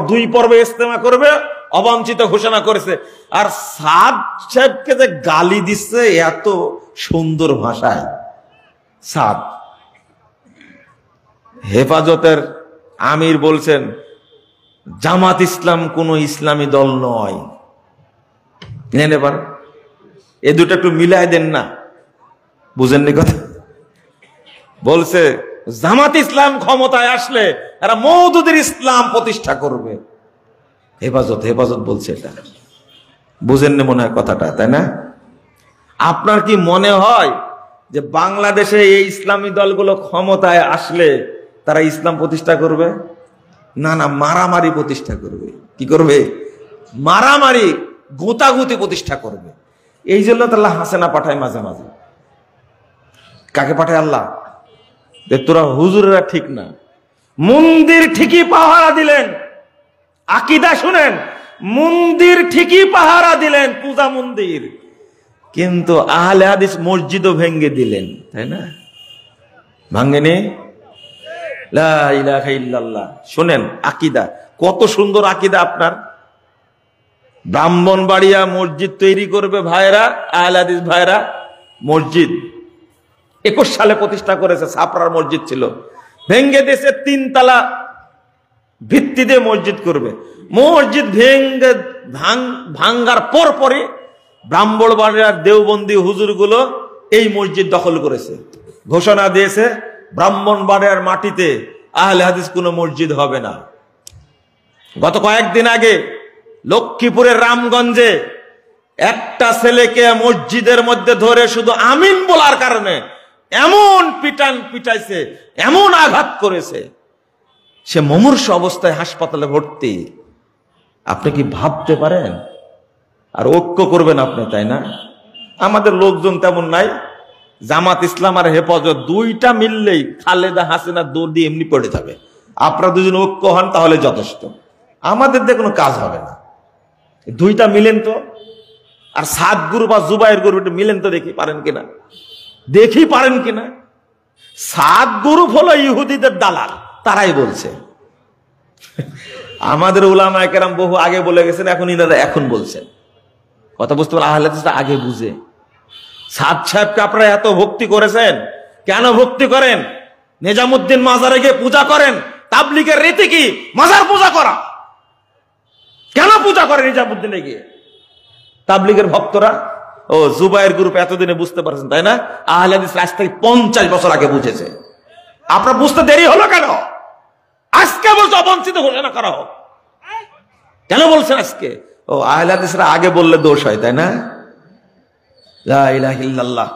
2 পর্বে ইজতেমা করবে, অবাঞ্ছিত ঘোষণা করেছে। আর সাদ সাহেবকে যে গালি দিচ্ছে এত সুন্দর ভাষায়, সাদ হেফাজতের আমির বলছেন জামাত ইসলাম কোন ইসলামী দল নয়। এবার এ দুটো একটু মিলাই দেন না, বুঝেননি কথা? বলছে জামাত ইসলাম ক্ষমতায় আসলে এরা মওদুদের ইসলাম প্রতিষ্ঠা করবে। হেফাজত হেফাজত বলছে এটা, বুঝেননি মনে হয় কথাটা, তাই না? আপনার কি মনে হয় যে বাংলাদেশে এই ইসলামী দলগুলো ক্ষমতায় আসলে তারা ইসলাম প্রতিষ্ঠা করবে? না না, মারামারি প্রতিষ্ঠা করবে। কি করবে? মারামারি। গোতাগুতি প্রতিষ্ঠা করবে। এই জন্য তো আল্লাহ হাসেনা পাঠায় মাঝে মাঝে। কাকে পাঠায় আল্লাহ? যে তোরা হুজুরেরা ঠিক না, মন্দির ঠিকই পাহারা দিলেন। আকীদা শুনেন, মন্দির ঠিকই পাহারা দিলেন, পূজা মন্দির, কিন্তু আহলে হাদিস মসজিদও ভেঙ্গে দিলেন, তাই না? ভাঙ্গেনি? লা ইলাহা ইল্লাল্লাহ। শুনেন আকীদা, কত সুন্দর আকীদা আপনার। ব্রাহ্মণবাড়িয়া মসজিদ তৈরি করবে ভাইরা, আহলে হাদিস ভাইরা, মসজিদ 21 সালে প্রতিষ্ঠা করেছে। ছাপড়ার মসজিদ ছিল, ভেঙ্গে দিয়েছে, 3 তলা ভিত্তি দিয়ে মসজিদ করবে। মসজিদ ভেঙ্গে ভাঙ্গার পরপরই ব্রাহ্মণবাড়িয়ার দেওবন্দি হুজুরগুলো এই মসজিদ দখল করেছে, ঘোষণা দিয়েছে ব্রাহ্মণবাড়িয়ার মাটিতে আহলে হাদিস কোনো মসজিদ হবে না। গত কয়েকদিন আগে লক্ষ্মীপুরের রামগঞ্জে একটা ছেলেকে মসজিদের মধ্যে ধরে শুধু আমিন বলার কারণে এমন পিটাইছে, এমন আঘাত করেছে, সে মুমূর্ষ অবস্থায় হাসপাতালে ভর্তি। আপনি কি ভাবতে পারেন? আর ঐক্য করবেন আপনি, তাই না? আমাদের লোকজন তেমন নাই। জামাত ইসলাম আর হেফাজত দুইটা মিললেই খালেদা হাসিনা দৌড় দিয়ে এমনি পড়ে যাবে। আপনারা দুজন ঐক্য হন তাহলে যথেষ্ট, আমাদের দিয়ে কোনো কাজ হবে না। দুইটা মিলেন তো, আর সাদ গ্রুপ আর জুবাইর গ্রুপ মিলেন তো, দেখি পারেন কিনা, দেখি পারেন কিনা। সাদ গ্রুপ হলো ইহুদিদের দালাল, তারাই বলছে। আমাদের উলামায়ে কেরাম বহু আগে বলে গেছেন, এখন ইনারা এখন বলছেন। কথা বুঝতে পারেন? আহলে হাদিসরা আগে বুঝে। সাদ সাহেবকে আপনারা এত ভক্তি করেছেন, কেন ভক্তি করেন? নিজামুদ্দিন মাজারে গিয়ে পূজা করেন। তাবলীগের রীতি কি মাজার পূজা করা? কেন পূজা করে নিজামুদ্দিনে গিয়ে তাবলীগের ভক্তরা? ও জুবাইর গ্রুপ এতদিনে বুঝতে পারছেন, তাই না? আহলে হাদিস আজ থেকে 50 বছর আগে বুঝেছে। আপনার বুঝতে দেরি হলো কেন? আজকে বলছে অবঞ্চিত ঘোষণা করা হোক, কেন বলছেন আজকে? ও আহলে হাদিসরা আগে বললে দোষ হয়, তাই না? লা ইলাহা ইল্লাল্লাহ।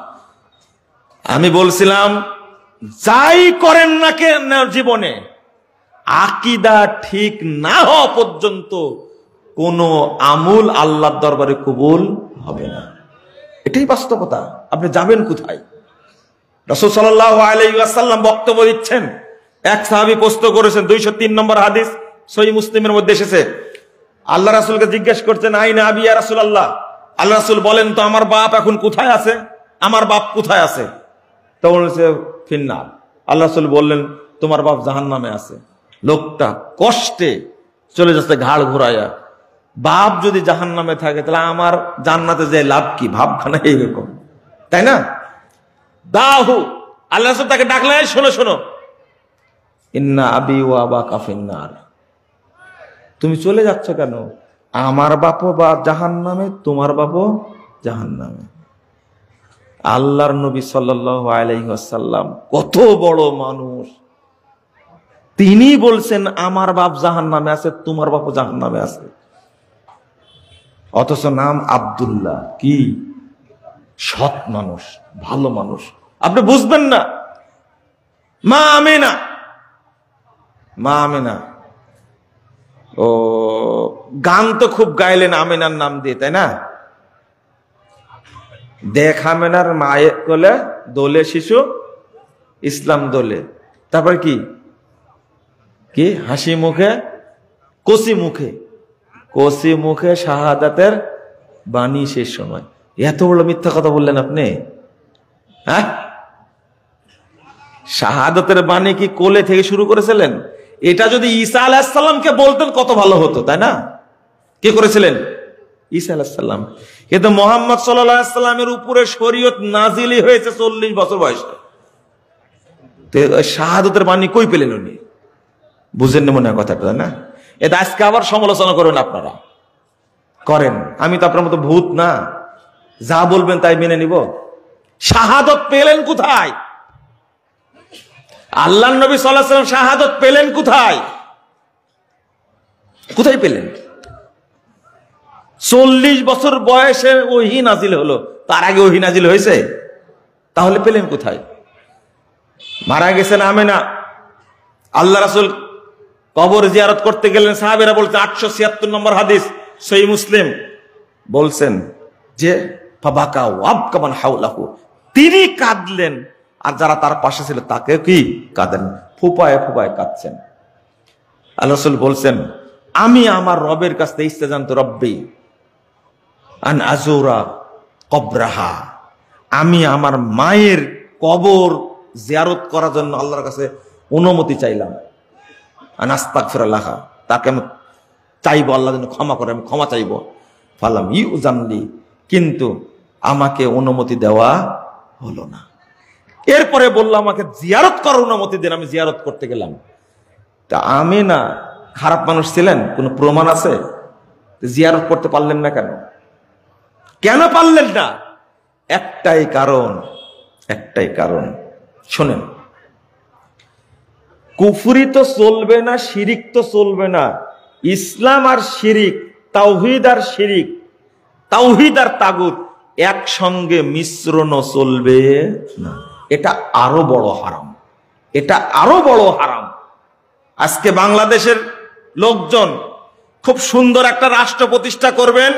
আমি বলছিলাম, যাই করেন না কেন জীবনে, আকীদা ঠিক না হওয়া পর্যন্ত কোন আমল আল্লাহর দরবারে কবুল হবে না। এটাই বাস্তবতা। আপনি যাবেন কোথায়? রাসূল সাল্লাল্লাহু আলাইহি ওয়াসাল্লাম বক্তব্য দিচ্ছেন, এক সাহাবী প্রশ্ন করেছেন, 203 নম্বর হাদিস সহিহ মুসলিমের মধ্যে এসেছে। আল্লাহ রাসূলকে জিজ্ঞেস করছেন, আইনা আবি ইয়া রাসূলুল্লাহ, আল্লাহ রাসূল বলেন তো আমার বাপ এখন কোথায় আছে? আমার বাপ কোথায় আছে? তখন বলেছে ফিন্নার। আল্লাহ রাসূল বললেন, তোমার বাপ জাহান্নামে আছে। লোকটা কষ্টে চলে যাচ্ছে ঘাড় ঘোরায়া। বাপ যদি জাহান্নামে থাকে তাহলে আমার জান্নাতে যে লাভ কি? ভাবখানা এইরকম, তাই না? দাহু, আল্লাহ রাসূল তাকে ডাকলেন, শোনো শোনো, ইন্না আবি ওয়া আবাকা ফিন্নার। তুমি চলে যাচ্ছ কেন? আমার বাপও বা জাহান্নামে, তোমার বাপও জাহান্নামে। আল্লাহর নবী সাল্লাল্লাহু আলাইহি ওয়াসাল্লাম কত বড় মানুষ, তিনি বলছেন আমার বাপ জাহান্নামে আছে, তোমার বাপও জাহান্নামে আছে। অথচ নাম আব্দুল্লাহ, কি সৎ মানুষ, ভালো মানুষ। আপনি বুঝবেন না। মা আমেনা, মা আমেনা, ও গান তো খুব গাইলেন আমেনার নাম দিয়ে, তাই না? দেখ আমেনার মায়ের কোলে দোলে শিশু ইসলাম দোলে। তারপর কি কি হাসি মুখে কচি মুখে, কচি মুখে শাহাদাতের বাণী শেষ সময়। এত বড় মিথ্যা কথা বললেন আপনি, হ্যাঁ? শাহাদাতের বাণী কি কোলে থেকে শুরু করেছিলেন? এটা যদি ঈসা আলাইহিস সালামকে বলতেন কত ভালো হতো, তাই না? কে করেছিলেন? ঈসা আলাইহিস সালাম। কিন্তু মুহাম্মদ সাল্লাল্লাহু আলাইহি সাল্লামের উপরে শরীয়ত নাজিলই হয়েছে 40 বছর বয়সে। তো শাহাদাতের বাণী কই পেলেন উনি? বুঝেন না মনে হয় কথাটা, তাই না? এটা আজকে আবার সমালোচনা করবেন আপনারা, করেন। আমি তো আপনার মতো ভূত না, যা বলবেন তাই মেনে নিব। শাহাদত পেলেন কোথায়? আল্লাহর নবী সাল্লাল্লাহু আলাইহি ওয়াসাল্লাম শাহাদত পেলেন কোথায়? কোথায় পেলেন? 40 বছর বয়সে ওহী নাজিল হলো, তার আগে ওহী নাজিল হয়েছে? তাহলে পেলেন কোথায়? মারা গেছেন আমেনা, আল্লাহ রাসূল কবর জিয়ারত করতে গেলেন, সাহাবীরা বলতে 876 নম্বর হাদিস সহিহ মুসলিম। বলছেন যে ফাবাকা ওয়াবকামান হাওলাহু, তিনি কাঁদলেন আর যারা তার পাশে ছিল তাকে কি কাঁদেন, ফুপায় ফুপায় কাঁদছেন। আল্লাহ রাসূল বলছেন আমি আমার রবের কাছ থেকে ইস্তেজানতু রব্বি আন আজুরা কবরাহা, আমি আমার মায়ের কবর জিয়ারত করার জন্য আল্লাহর কাছে অনুমতি চাইলাম। আন আস্তাগফিরা লাহা, তাকে আমি চাইবো আল্লাহ যেন ক্ষমা করে, আমি ক্ষমা চাইবো। ফালাম ইউজানলি, কিন্তু আমাকে অনুমতি দেওয়া হলো না। এরপরে বললো আমাকে জিয়ারত করার অনুমতি দেন, আমি জিয়ারত করতে গেলাম। তা আমি না খারাপ মানুষ ছিলেন, কোনো প্রমাণ আছে? জিয়ারত করতে পারলেন না কেন? কেন পারলেন না? একটাই কারণ, একটাই কারণ, শোনেন, কুফরি তো চলবে না, শিরিক তো চলবে না, ইসলাম আর শিরিক, তাওহীদ আর শিরিক, তাওহীদ আর তাগুত একসঙ্গে মিশ্রণও চলবে না। এটা আরো বড় হারাম, এটা আরো বড় হারাম। আজকে বাংলাদেশের লোকজন খুব সুন্দর একটা রাষ্ট্র প্রতিষ্ঠা করবেন,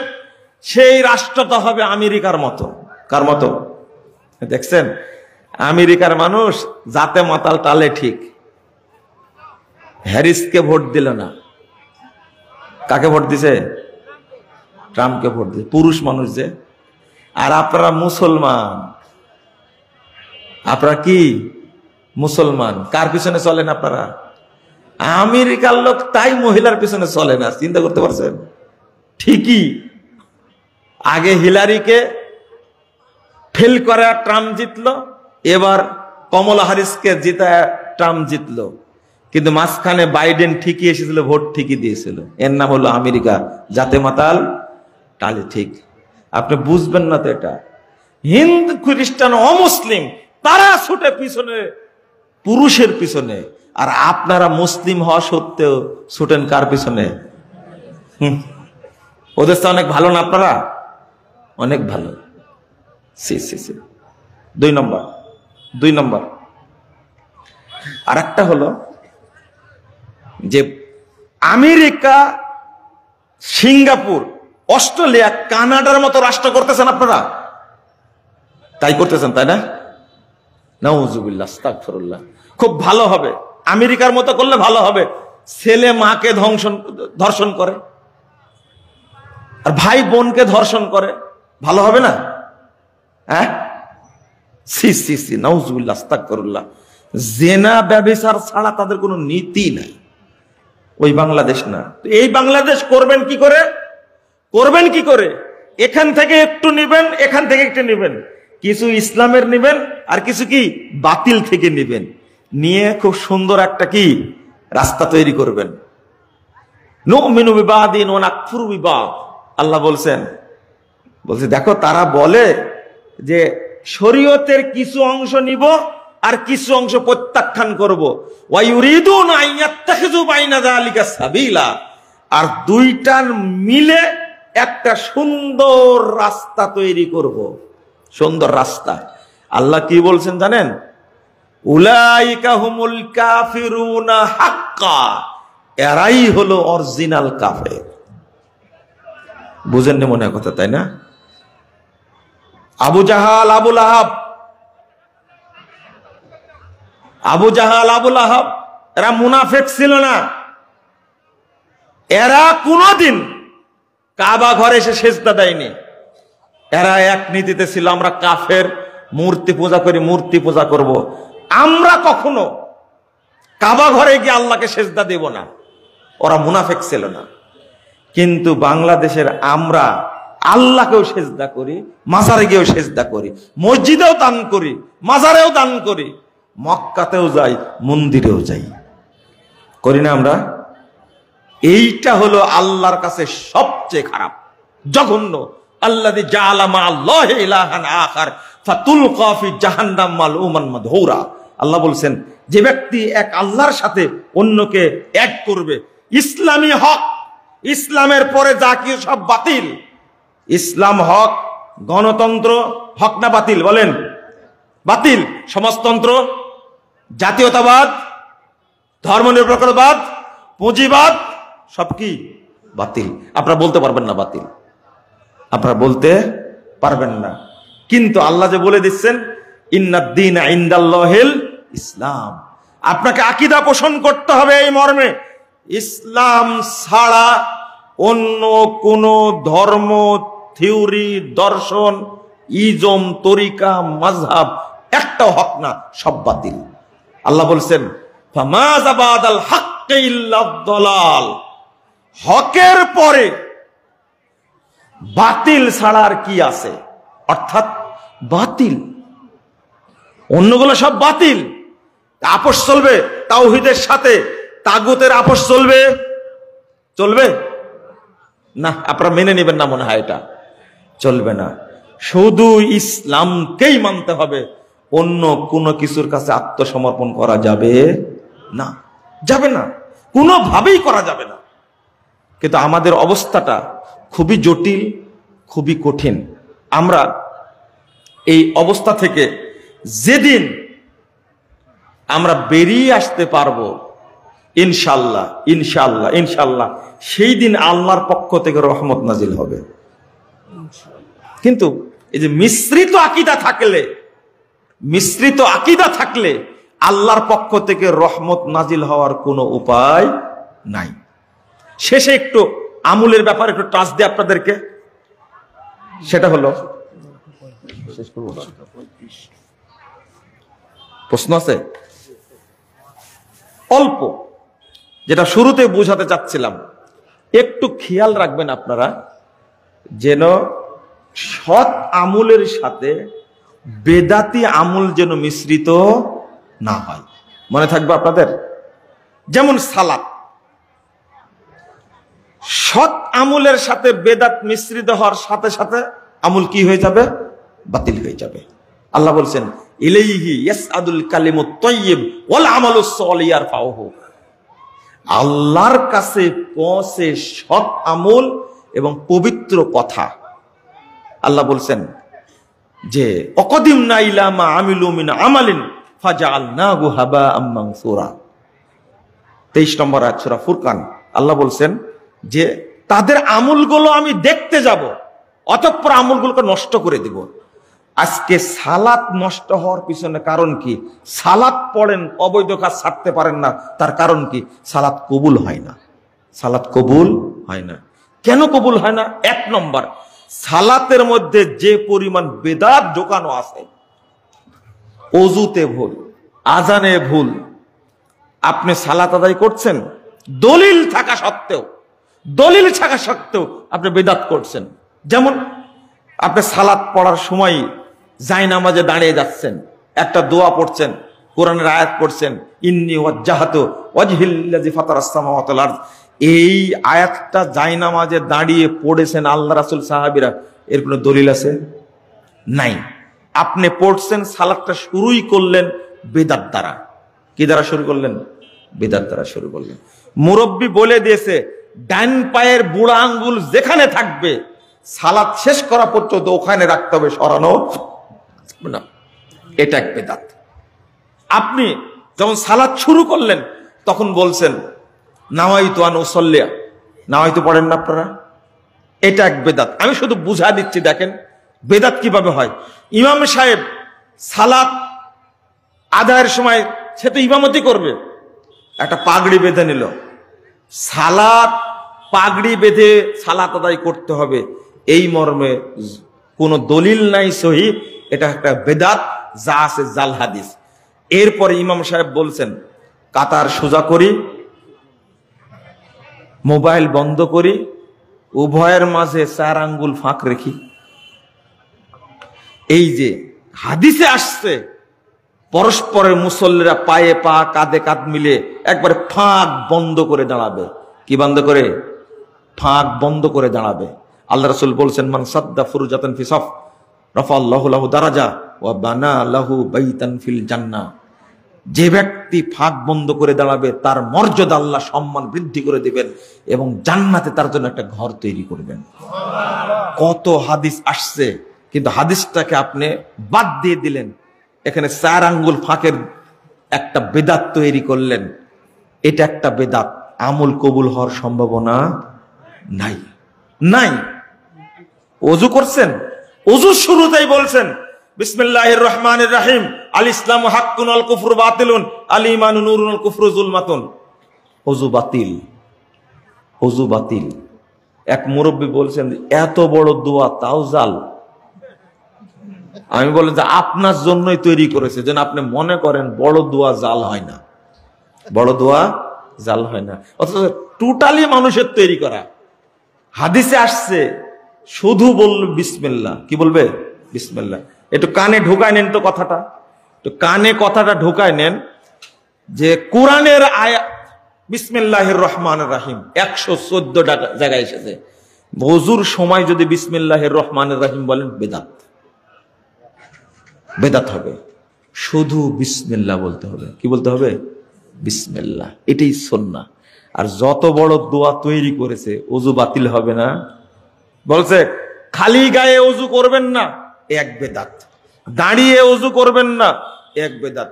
সেই রাষ্ট্রটা হবে আমেরিকার মতো। কার মতো? দেখছেন, আমেরিকার মানুষ জাতে মাতাল টালে ঠিক, হ্যারিসকে ভোট দিল না, কাকে ভোট দিছে? ট্রাম্পকে ভোট দিছে, পুরুষ মানুষ যে। আর আপনারা মুসলমান, আপনারা কি মুসলমান, কার পিছনে চলেন আপনারা? আমেরিকার লোক তাই মহিলার পিছনে চলে না, চিন্তা করতে পারছেন? ঠিকই আগে হিলারিকে ফেল করে ট্রাম্প জিতলো, এবার কমলা হ্যারিসকে জিতায় ট্রাম্প জিতলো, কিন্তু মাঝখানে বাইডেন ঠিকই এসেছিল, ভোট ঠিকই দিয়েছিল। এর নাম হলো আমেরিকা, জাতে মাতাল টালে ঠিক। আপনি বুঝবেন না তো এটা। হিন্দু খ্রিস্টান অমুসলিম তারা ছুটে পিছনে পুরুষের পিছনে, আর আপনারা মুসলিম হওয়া সত্ত্বেও ছুটেন কার পিছনে? ওদের তো অনেক ভালো না আপনারা? অনেক ভালো। সি সি সি। 2 নম্বর আর একটা হলো যে আমেরিকা, সিঙ্গাপুর, অস্ট্রেলিয়া, কানাডার মতো রাষ্ট্র করতেছেন আপনারা, তাই করতেছেন, তাই না? নাউজুবিল্লাহ, আস্তাগফিরুল্লাহ। খুব ভালো হবে, আমেরিকার মতো করলে ভালো হবে। ছেলে মাকে ধর্ষণ করে আর ভাই বোনকে ধর্ষণ করে, ভালো হবে না? হ্যাঁ, সি সি সি, নাউজুবিল্লাহ, আস্তাগফিরুল্লাহ। জেনা ব্যভিচার ছাড়া তাদের কোনো নীতি নাই। ওই বাংলাদেশ না। এই বাংলাদেশ করবেন কি করে? করবেন কি করে? এখান থেকে একটু নিবেন, এখান থেকে একটু নিবেন, কিছু ইসলামের নিবেন আর কিছু কি বাতিল থেকে নিবেন, নিয়ে খুব সুন্দর একটা কি রাস্তা তৈরি করবেন। নুমিনু বিবাদিন ওয়া নাকফুরু বিবাদ। আল্লাহ বলছে দেখো, তারা বলে যে শরীয়তের কিছু অংশ নিব আর কিছু অংশ প্রত্যাখ্যান করব, ওয়া ইউরিদুনা আন ইয়াত্তাখিযু বাইনা যালিকা সাবিলা, আর দুইটার মিলে একটা সুন্দর রাস্তা তৈরি করব, সুন্দর রাস্তা। আল্লাহ কি বলছেন জানেন? উলাইকা হুমুল কাফিরুনা হাক্কা, এরাই হলো অরিজিনাল কাফের। বুঝেননি মনে কথা, তাই না? আবু জাহাল, আবু লাহাব এরা মুনাফিক ছিল না? এরা কোনদিন কাবা ঘরে এসে সেজদা দেয়নি। এরা এক নীতিতে ছিল, আমরা কাফের, মূর্তি পূজা করি, মূর্তি পূজা করব, আমরা কখনো কাবা ঘরে গিয়ে আল্লাহকে সেজদা দেব না। ওরা মুনাফিক ছিল না। কিন্তু বাংলাদেশের আমরা আল্লাহকেও সেজদা করি, মাজারে গিয়েও সেজদা করি, মসজিদেও দান করি, মাজারেও দান করি, মক্কাতেও যাই, মন্দিরেও যাই, করি না আমরা? এইটা হলো আল্লাহর কাছে সবচেয়ে খারাপ, জঘন্য। আল্লাযী জাআলা মা'আল্লাহি ইলাহান আখার ফাতুলকা ফি জাহান্নাম মালউমান মাদহুরা। আল্লাহ বলছেন, যে ব্যক্তি এক আল্লাহর সাথে অন্যকে এক করবে, ইসলামী হক, ইসলামের পরে যা কিছু সব বাতিল। ইসলাম হক, গণতন্ত্র হক না বাতিল? বলেন। বাতিল। সমাজতন্ত্র, জাতীয়তাবাদ, ধর্মনিরপেক্ষতাবাদ, পুঁজিবাদ, সব কি বাতিল। আপনারা বলতে পারবেন না বাতিল। আপনারা বলতে পারবেন না। কিন্তু আল্লাহ যে বলে দিচ্ছেন ইন্নাদ-দীনা ইনদাল্লাহিল ইসলাম, আপনাকে আকীদা পোষণ করতে হবে এই মর্মে, ইসলাম ছাড়া অন্য কোন ধর্ম, থিওরি, দর্শন, ইজম, তরিকা, মাযহাব একটাও হক না, সব বাতিল। আল্লাহ বলছেন ফামাযা বাদাল হাক্কি ইল্লাদ দালাল, হকের পরে বাতিল ছাড়া আর কি আছে? অর্থাৎ বাতিল, অন্যগুলো সব বাতিল। আপোষ চলবে তাওহীদের সাথে, তাগুতের আপোষ চলবে? চলবে না। আপনারা মেনে নেবেন না মনে হয়, এটা চলবে না। শুধু ইসলামকেই মানতে হবে, অন্য কোনো কিছুর কাছে আত্মসমর্পণ করা যাবে না, যাবে না, কোনোভাবেই করা যাবে না। কিন্তু আমাদের অবস্থাটা খুবই জটিল, খুবই কঠিন। আমরা এই অবস্থা থেকে যেদিন আমরা বেরিয়ে আসতে পারবো ইনশাল্লাহ, ইনশাল্লাহ, ইনশাল্লাহ, সেই দিন আল্লাহর পক্ষ থেকে রহমত নাজিল হবে। কিন্তু এই যে মিশ্রিত আকীদা থাকলে আল্লাহর পক্ষ থেকে রহমত নাজিল হওয়ার কোনো উপায় নাই। শেষে একটু আমলের ব্যাপারে একটু টাচ দিই আপনাদেরকে, সেটা হলো, প্রশ্ন আছে অল্প, যেটা শুরুতে বোঝাতে চাচ্ছিলাম, একটু খেয়াল রাখবেন আপনারা যেন সৎ আমলের সাথে বেদাতি আমল যেন মিশ্রিত না হয়। মনে থাকবে আপনাদের, যেমন সালাত, সৎ আমলের সাথে বেদাত মিশ্রিত হওয়ার সাথে সাথে আমল কি হয়ে যাবে? বাতিল হয়ে যাবে। আল্লাহ বলছেন ইলাইহি ইয়াসআদুল কালিমুত তাইয়্যিব ওয়াল আমালুস সালিহ ইয়ারফাউহু, আল্লাহর কাছে পৌঁছে সৎ আমল এবং পবিত্র কথা। আল্লাহ বলছেন যে অকদিমনা ইলা মা আমিলু মিন আমালিন ফাজআলনাহু হাবাআম মানসুরা, 23 নম্বর আয়াত সূরা ফুরকান। আল্লাহ বলছেন যে তাদের আমলগুলো আমি দেখতে যাব, অতঃপর আমলগুলোকে নষ্ট করে দিব। আজকে সালাত নষ্ট হওয়ার পিছনে কারণ কি? সালাত পড়েন, অবৈধ কাজ ছাড়তে পারেন না, তার কারণ কি? সালাত কবুল হয় না। সালাত কবুল হয় না। কেন কবুল হয় না? 1 নম্বর, সালাতের মধ্যে যে পরিমাণ বেদাত ঢোকানো আছে, ওযুতে ভুল, আজানে ভুল, আপনি সালাত আদায় করছেন দলিল থাকা সত্ত্বেও আপনি বেদাত করছেন। যেমন আপনি সালাত পড়ার সময় জায়নামাজে দাঁড়িয়ে যাচ্ছেন, একটা দোয়া পড়ছেন, কোরআনের আয়াত পড়ছেন, ইন্নী ওয়াজ্জাহাতু ওয়াজহিল্লাযী ফাতারাস সামাওয়াতি ওয়াল আরদ, এই আয়াতটা জায়নামাজে দাঁড়িয়ে পড়েছেন আল্লাহ রাসূল, সাহাবীরা, এর কোনো দলিল আছে? নাই। আপনি পড়ছেন, সালাতটা শুরুই করলেন বেদাত দ্বারা। কি দ্বারা শুরু করলেন? বেদাত দ্বারা শুরু করলেন। মুরব্বি বলে দিয়েছে ডান পায়ের বুড়া আঙ্গুল যেখানে থাকবে সালাত শেষ করা পর্যন্ত ওখানে রাখতে হবে, সরানো না। এটা এক বেদাত। আপনি যখন সালাত শুরু করলেন তখন বলছেন নাওয়াইতু আন উসাল্লিয়া, নাওয়াইতু পড়েন না আপনারা, এটা এক বেদাত। আমি শুধু বুঝা দিচ্ছি, দেখেন বেদাত কিভাবে হয়। ইমাম সাহেব সালাত আদায়ের সময় সে তো ইমামতি করবে, একটা পাগড়ি বেঁধে নিল, সালাত পাগড়ি বেঁধে সালাত আদায় করতে হবে, এই মর্মে কোনো দলিল নাই সহিহ, এটা একটা বেদাত, যা আছে জাল হাদিস। এরপরে ইমাম সাহেব বলছেন কাতার সোজা করি, মোবাইল বন্ধ করি, উভয়ের মাঝে 4 আঙ্গুল ফাঁক রেখি। এই যে হাদিসে আসছে পরস্পরের মুসল্লিরা পায়ে পা, কাঁধে কাঁধ মিলে একবারে ফাঁক বন্ধ করে দাঁড়াবে। কি বন্ধ করে? ফাঁক বন্ধ করে দাঁড়াবে। আল্লাহ রাসূল বলছেন মান সাদ্দা ফুরজাতান ফি সাফ রাফাআল্লাহু লাহু দারাজা ওয়া বানা লাহু বাইতান ফিল জান্নাহ, যে ব্যক্তি ফাঁক বন্ধ করে দাঁড়াবে তার মর্যাদা আল্লাহ সম্মান বৃদ্ধি করে দিবেন এবং জান্নাতে তার জন্য একটা ঘর তৈরি করবেন। কত হাদিস আসছে, কিন্তু হাদিসটাকে আপনি বাদ দিয়ে দিলেন, এখানে 4 আঙ্গুল ফাঁকের একটা বেদাত তৈরি করলেন। এটা একটা বেদাত, আমল কবুল হওয়ার সম্ভাবনা নাই। ওযু করছেন, ওযুর শুরুতেই বলছেন বিসমিল্লাহির রহমানির রহিম, আল ইসলামু হাক্কুন আল কুফরু বাতিলুন, আল ঈমানু নূরুন আল কুফরু যুলমাতুন। ওযু বাতিল, ওযু বাতিল। এক মুরব্বী বলছেন এত বড় দোয়া তাও জাল। আমি বলি যে আপনার জন্যই তৈরি করেছে, যেন আপনি মনে করেন বড় দোয়া জাল হয় না, বড় দোয়া জাল হয় না। অথচ টোটালি মানুষের তৈরি করা। হাদিসে আসছে শুধু বলবে বিসমিল্লাহ। কি বলবে? বিসমিল্লাহ। একটু কানে ঢোকায় নেন তো কথাটা, একটু কানে কথাটা ঢোকায় নেন যে কোরআনের আয়াত বিসমিল্লাহির রহমানির রহিম 114 জায়গায় এসেছে। ওযুর সময় যদি বিসমিল্লাহির রহমানির রহিম বলেন বেদাত, বেদাত হবে। শুধু বিসমিল্লাহ বলতে হবে। কি বলতে হবে? বিসমিল্লাহ। এটাই সুন্নাহ। আর যত বড় দোয়া তৈরি করেছে ওযু বাতিল হবে না। বলছে খালি গায়ে ওযু করবেন না, এক বেদাত। দাঁড়িয়ে ওযু করবেন না, এক বেদাত।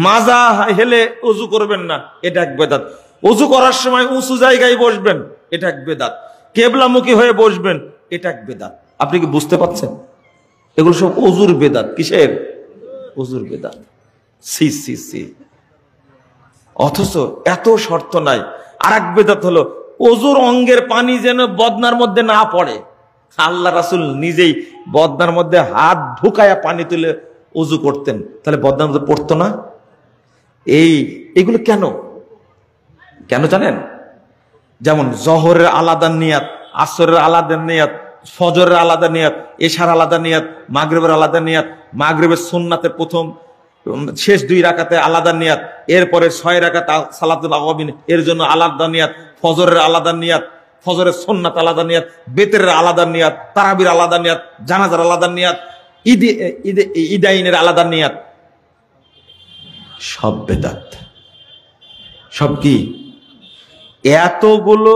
মাজা হেলে ওযু করবেন না, এটা এক বেদাত। ওযু করার সময় উঁচু জায়গায় বসবেন, এটা এক বেদাত। কেবলামুখী হয়ে বসবেন, এটা এক বেদাত। আপনি কি বুঝতে পারছেন? এগুলো সব ওযুর বেদাত। কিসের? ওযুর বেদাত। সি সি সি। অথচ এত শর্ত নাই। আর এক বেদাত হলো ওযুর অঙ্গের পানি যেন বদনার মধ্যে না পড়ে। আল্লাহ রাসূল নিজেই বদনার মধ্যে হাত ঢুকায়া পানি তুলে ওযু করতেন, তাহলে বদনার মধ্যে পড়তো না? এগুলো কেন কেন জানেন? যেমন জহরের আলাদা নিয়াত, আসরের আলাদা নিয়াত, ফজরের আলাদা নিয়াত, এশার আলাদা নিয়াত, মাগরিবের আলাদা নিয়াত, মাগরিবের সুন্নাতের প্রথম শেষ 2 রাকাতে আলাদা নিয়াত, এরপরে 6 রাকাত সালাতুল আওয়াবিন এর জন্য আলাদা নিয়াত, ফজরের আলাদা নিয়াত, ফজরের সুন্নাত আলাদা নিয়াত, বেতের আলাদা নিয়াত, তারাবির আলাদা নিয়াত, জানাজার আলাদা নিয়াত, ঈদাইনের আলাদা নিয়াত। সব বেদাত। সব কি? এতগুলো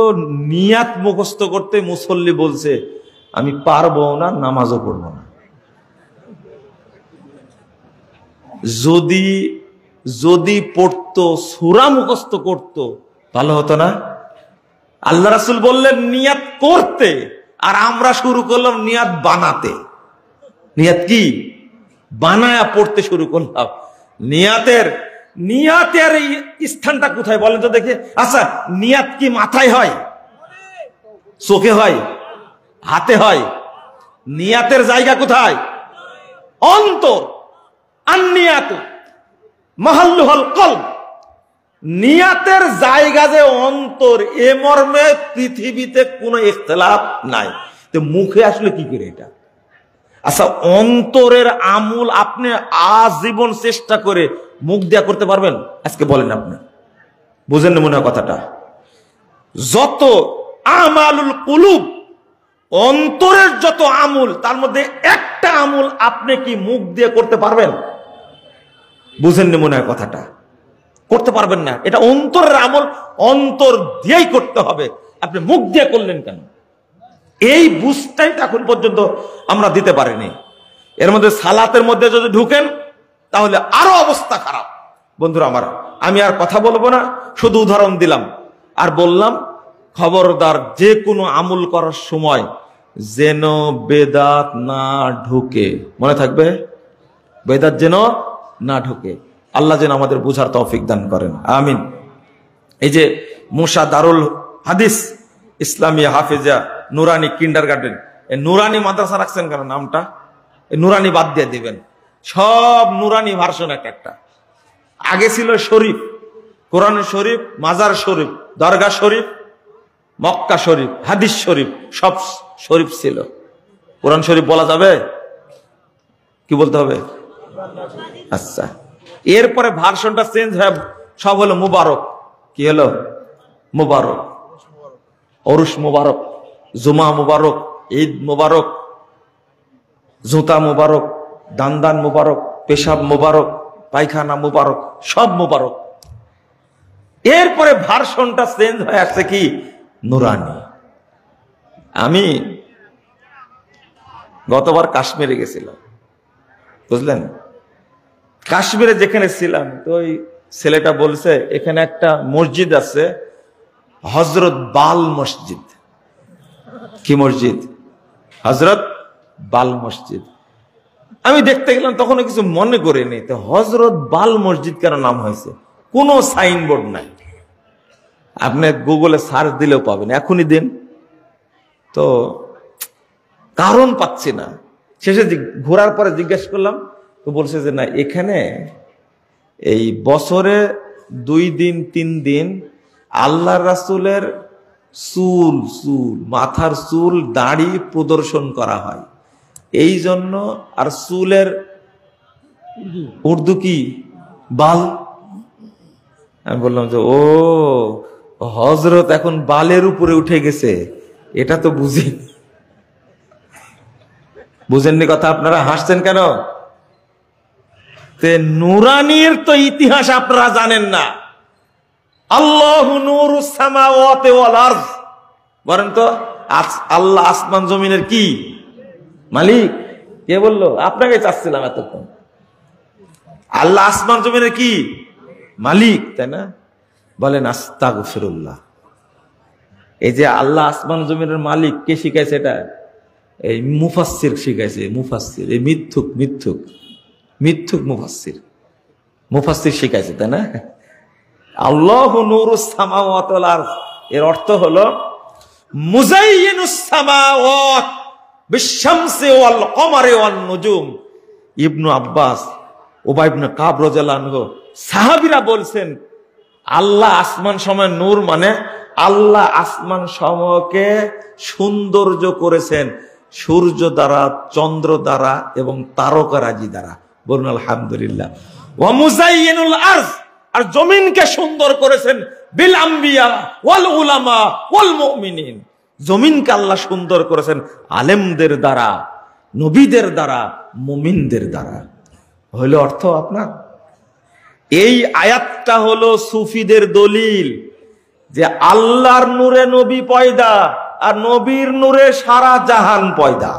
নিয়াত মুখস্থ করতে মুসল্লি বলছে আমি পারবো না, নামাজও পড়বো না। যদি পড়তো, সূরা মুখস্থ করতো, ভালো হতো না? আল্লাহ রাসূল বললেন নিয়াত করতে, আর আমরা শুরু করলাম নিয়াত বানাতে। নিয়াত কি? বানায়া পড়তে শুরু করলাম। নিয়াতের স্থানটা কোথায় বলেন তো দেখি। আচ্ছা, নিয়াত কি মাথায় হয়, চোখে হয়, হাতে হয়? নিয়াতের জায়গা কোথায়? অন্তর। আন-নিয়াত মাহাল্লুহুল কলব। নিয়াতের জায়গা যে অন্তর, এ মর্মে পৃথিবীতে কোনো ইখতিলাফ নাই। তো মুখে আসলে কি করে এটা? আচ্ছা, অন্তরের আমল আপনি আজীবন চেষ্টা করে মুখ দিয়া করতে পারবেন? আজকে বলেন, আপনি বুঝেন না মনে হয় কথাটা? যত আমালুল কুলুব, অন্তরের যত আমল, তার মধ্যে একটা আমল আপনি কি মুখ দিয়ে করতে পারবেন? বুঝেন না মনে হয় কথাটা? করতে পারবেন না। এটা অন্তরের আমল, অন্তর দিয়েই করতে হবে। আপনি মুখ দিয়ে করলেন কেন? এই বুঝটাই এখন পর্যন্ত আমরা দিতে পারিনি। এর মধ্যে সালাতের মধ্যে যদি ঢুকেন তাহলে আরো অবস্থা খারাপ। বন্ধুরা আমার, আমি আর কথা বলবো না, শুধু উদাহরণ দিলাম আর বললাম খবরদার যে কোনো আমল করার সময় যেন বেদাত না ঢুকে। মনে থাকবে, বেদাত যেন না ঢুকে। আল্লাহ যেন আমাদের বুঝার তৌফিক দান করেন, আমিন। এই যে মুসা দারুল হাদিস ইসলামিয়া হাফেজা নুরানি কিন্ডারগার্টেন, এই নুরানি মাদ্রাসা রাখছেন কেন নামটা? এই নুরানি বাদ দিয়ে দিবেন, সব নুরানি ভার্সন একটা। আগে ছিল শরীফ, কোরআন শরীফ, মাজার শরীফ, দরগা শরীফ, মক্কা শরীফ, হাদিস শরীফ, সব শরীফ ছিল। কোরআন শরীফ বলা যাবে? কি বলতে হবে? আচ্ছা, এরপরে ভার্সনটা চেঞ্জ হয়ে সব হলো মুবারক। কি হলো? মুবারক, অরুষ মুবারক, জুমা মুবারক, ঈদ মুবারক, জুতা মুবারক, দান মুবারক, পেশাব মুবারক, পায়খানা মুবারক, সব মুবারক। এরপরে ভার্সনটা চেঞ্জ হয়ে আসছে কি? নুরানি। আমি গতবার কাশ্মীরে গেছিলাম, বুঝলেন? কাশ্মীরে যেখানে ছিলাম, তো ওই ছেলেটা বলছে এখানে একটা মসজিদ আছে, হযরত বাল মসজিদ। কি মসজিদ? হযরত বাল মসজিদ। আমি দেখতে গেলাম, তখন কিছু মনে করিনি তো হযরত বাল মসজিদ কেন নাম হয়েছে, কোনো সাইনবোর্ড নাই। আপনি গুগলে সার্চ দিলেও পাবেন, এখনই দিন তো কারণ পাচ্ছি না। শেষে ঘোরার পরে জিজ্ঞেস করলাম, তো বলছে যে না, এখানে এই বছরে 2 দিন 3 দিন আল্লাহ রাসূলের চুল মাথার চুল দাড়ি প্রদর্শন করা হয়, এই জন্য। আর চুলের উর্দু কি, বাল। আমি বললাম যে ও, হযরত এখন বালের উপরে উঠে গেছে, এটা তো বুঝেননি কথা। আপনারা হাসছেন কেন? নূরানির তো ইতিহাস আপনারা জানেন না। আল্লাহু নূরুস সামাওয়াতি ওয়াল আরদ, বলেন তো আল্লাহ আসমান জমিনের কি মালিক? কে বললো? আপনাকে চাচ্ছিলাম এতক্ষণ। আল্লাহ আসমান জমিনের কি মালিক, তাই না? বলেন আস্তাগফিরুল্লাহ। এই যে আল্লাহ আসমান জমিনের মালিক কে শিখাইছে এটা? এই মুফাসসির শিখাইছে, মুফাসসির। এই মিথ্যুক মুফাসসির শিখাইছে, তাই না? আল্লাহু নূরুস সামাওয়াতি ওয়াল আরদ, এর অর্থ হলো মুযায়্যিনুস সামাওয়াত বিশ-শামসি ওয়াল কমারি ওয়ান নুজুম। ইবনু আব্বাস, উবাই ইবনে কাব রাদিয়াল্লাহু আনহু, সাহাবীরা বলছেন আল্লাহ আসমান সময় নূর মানে আল্লাহ আসমান সমূহকে সৌন্দর্য করেছেন সূর্য দ্বারা, চন্দ্র দ্বারা এবং তারকারাজি দ্বারা। বলুন আলহামদুলিল্লাহ। ওয়া মুযায়্যিনুল আরদ, আর জমিনকে সুন্দর করেছেন বিল আম্বিয়া ওয়াল উলামা ওয়াল মুমিনিন। জমিনকে আল্লাহ সুন্দর করেছেন আলেমদের দ্বারা, নবীদের দ্বারা, মুমিনদের দ্বারা। হইল অর্থ আপনার। এই আয়াতটা হলো সুফিদের দলিল যে আল্লাহর নূরে নবী পয়দা, আর নবীর নূরে সারা জাহান পয়দা।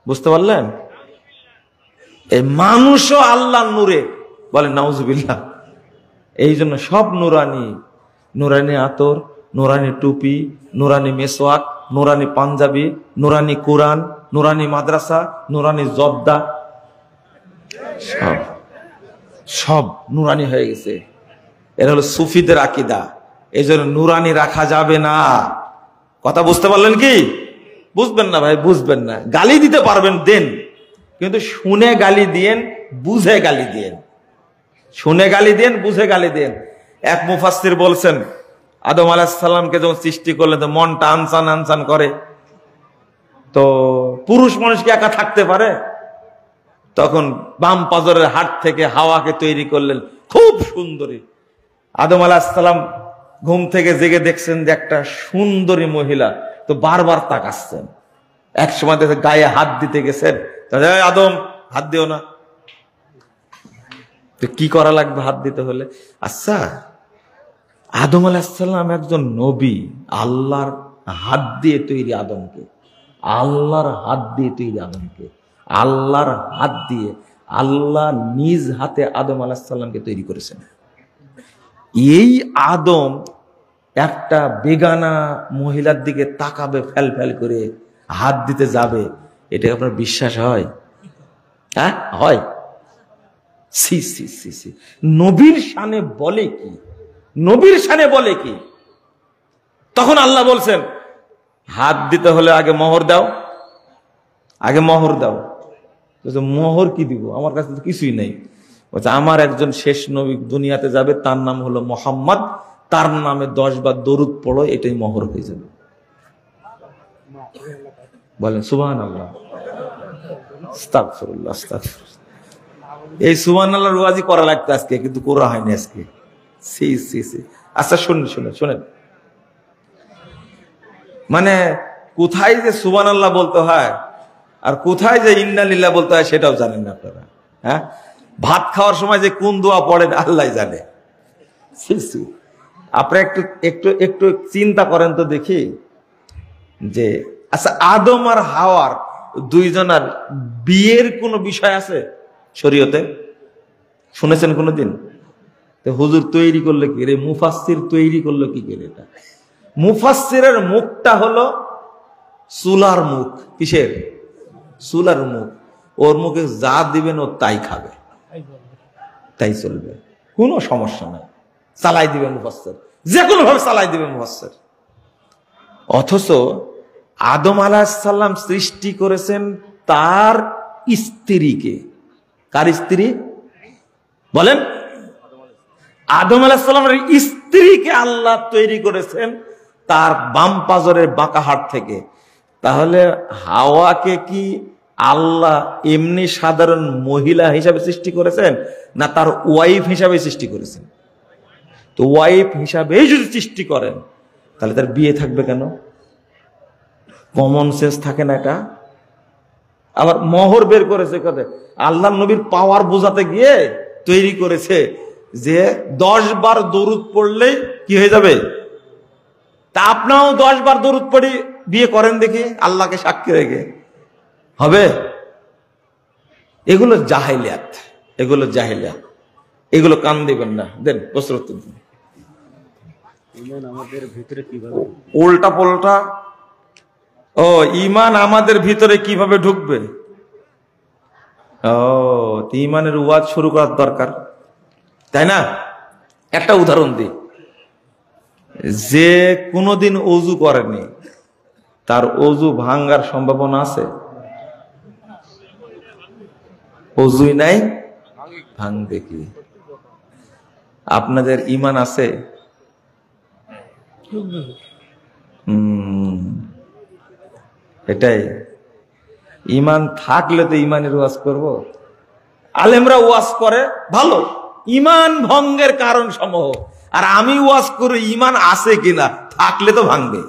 বুঝতে পারলেন? এই মানুষও আল্লাহর নূরে, বলেন নাউজুবিল্লাহ। এই জন্য সব নুরানি, নুরানি আতর, নুরানি টুপি, নুরানি মেসওয়াক, নুরানি পাঞ্জাবি, নুরানি কোরআন, নুরানি মাদ্রাসা, নুরানি জব্দা, সব নুরানি হয়ে গেছে। এরা হলো সুফিদের আকীদা। এই জন্য নুরানি রাখা যাবে না। কথা বুঝতে পারলেন কি? বুঝবেন না ভাই, বুঝবেন না। গালি দিতে পারবেন দেন, কিন্তু শুনে গালি দিয়েন, বুঝে গালি দিয়েন। শুনে গালি দেন, বুঝে গালি দেন। এক মুফাসসির বলছেন আদম আলাইহিস সালামকে যখন সৃষ্টি করলেন তো মনটা আনসান করে, তো পুরুষ মানুষ কি একা থাকতে পারে? তখন বাম পাজরের হাট থেকে হাওয়াকে তৈরি করলেন, খুব সুন্দরী। আদম আলাইহিস সালাম ঘুম থেকে জেগে দেখছেন যে একটা সুন্দরী মহিলা, তো বারবার তাকাচ্ছেন। এক সময় দেখে গায়ে হাত দিতে গেছেন, আদম হাত দিও না। তো কি করা লাগবে হাত দিতে হলে? আচ্ছা, আদম আলাইহিস সালাম একজন নবী, আল্লাহর হাত দিয়ে তৈরি আদমকে, আল্লাহর হাত দিয়ে তৈরি আদমকে, আল্লাহর হাত দিয়ে আল্লাহ নিজ হাতে আদম আলাইহিস সালামকে তৈরি করেছেন। এই আদম একটা বেগানা মহিলার দিকে তাকাবে, ফেল ফেল করে হাত দিতে যাবে, এটা আপনার বিশ্বাস হয়? হ্যাঁ, হয়? সি সি সি সি। নবীর শানে বলে কি, নবীর শানে বলে কি? তখন আল্লাহ বলছেন হাত দিতে হলে আগে মোহর দাও, আগে মোহর দাও। মোহর কি দিব? আমার কাছে তো কিছুই নেই। বলছে আমার একজন শেষ নবী দুনিয়াতে যাবে, তার নাম হলো মুহাম্মদ, তার নামে 10 বার দরুদ পড়ো, এটাই মোহর হয়ে যাবে। বলেন সুবহানাল্লাহ, আস্তাগফিরুল্লাহ, আস্তাগফিরুল্লাহ। এই সুবহানাল্লাহ রুয়াজি করা লাগতো আজকে, কিন্তু করা হয়নি আজকে। সি সি সি। আচ্ছা শুনেন, মানে কোথায় যে সুবহানাল্লাহ বলতে হয় আর কোথায় যে ইন্না লিল্লাহ বলতে হয় সেটাও জানেন না আপনারা। হ্যাঁ, ভাত খাওয়ার সময় যে কোন দোয়া পড়েন আল্লাহ জানে। আপনারা একটু চিন্তা করেন তো দেখি, যে আচ্ছা আদম আর হাওয়ার দুইজনের বিয়ের কোনো বিষয় আছে শরীয়তে? শুনেছেন কোনোদিন? তো হুজুর তৈরি করলো কি রে, মুফাসসির তৈরি করলো কি করে? এটা মুফাসসিরের মুখটা হলো চুলার মুখ। কিসের? চুল আর মুখ, ওর মুখে যা দিবেন ও তাই খাবে, তাই চলবে, কোনো সমস্যা নাই, চালাই দিবে মুফাসসির, যে কোনো ভাবে চালাই দিবে মুফাসসির। অথচ আদম আলাইহিস সালাম সৃষ্টি করেছেন তার স্ত্রীকে। কার স্ত্রী বলেন? আদম আলাইহিস সালামের স্ত্রীকে আল্লাহ তৈরি করেছেন তার বাম পাজরের বাঁকা হাড় থেকে। তাহলে হাওয়াকে কি আল্লাহ এমনি সাধারণ মহিলা হিসাবে সৃষ্টি করেছেন, না তার ওয়াইফ হিসাবে সৃষ্টি করেছেন? তো ওয়াইফ হিসাবেই যদি সৃষ্টি করেন তাহলে তার বিয়ে থাকবে কেন? কমন সেন্স থাকে না এটা? আবার মোহর বের করেছে কথা, আল্লাহ নবীর পাওয়ার বোঝাতে গিয়ে তৈরি করেছে যে 10 বার দরুদ পড়লেই কি হয়ে যাবে। তা আপনাও 10 বার দরুদ পড়ি বিয়ে করেন দেখি, আল্লাহকে সাক্ষী রেখে, হবে? এগুলো জাহেলিয়াত, এগুলো জাহেলিয়াত, এগুলো কান দিবেন না। দেন প্রশ্ন উত্তর দিন। উল্টা পাল্টা। ও, ঈমান আমাদের ভিতরে কিভাবে ঢুকবে? ও, ঈমানের ওয়াজ শুরু করার দরকার, তাই না? একটা উদাহরণ দিই, যে কোনোদিন ওযু করেনি তার ওযু ভাঙার সম্ভাবনা আছে? ওযুই নাই, ভাঙবে কি? আপনাদের ঈমান আছে? এটাই, ঈমান থাকলে তো ঈমানের ওয়াজ করব। আলেমরা ওয়াজ করে ভালো, ঈমান ভঙ্গের কারণ সমূহ, আর আমি ওয়াজ করি ঈমান আছে কিনা, থাকলে তো ভাঙবে।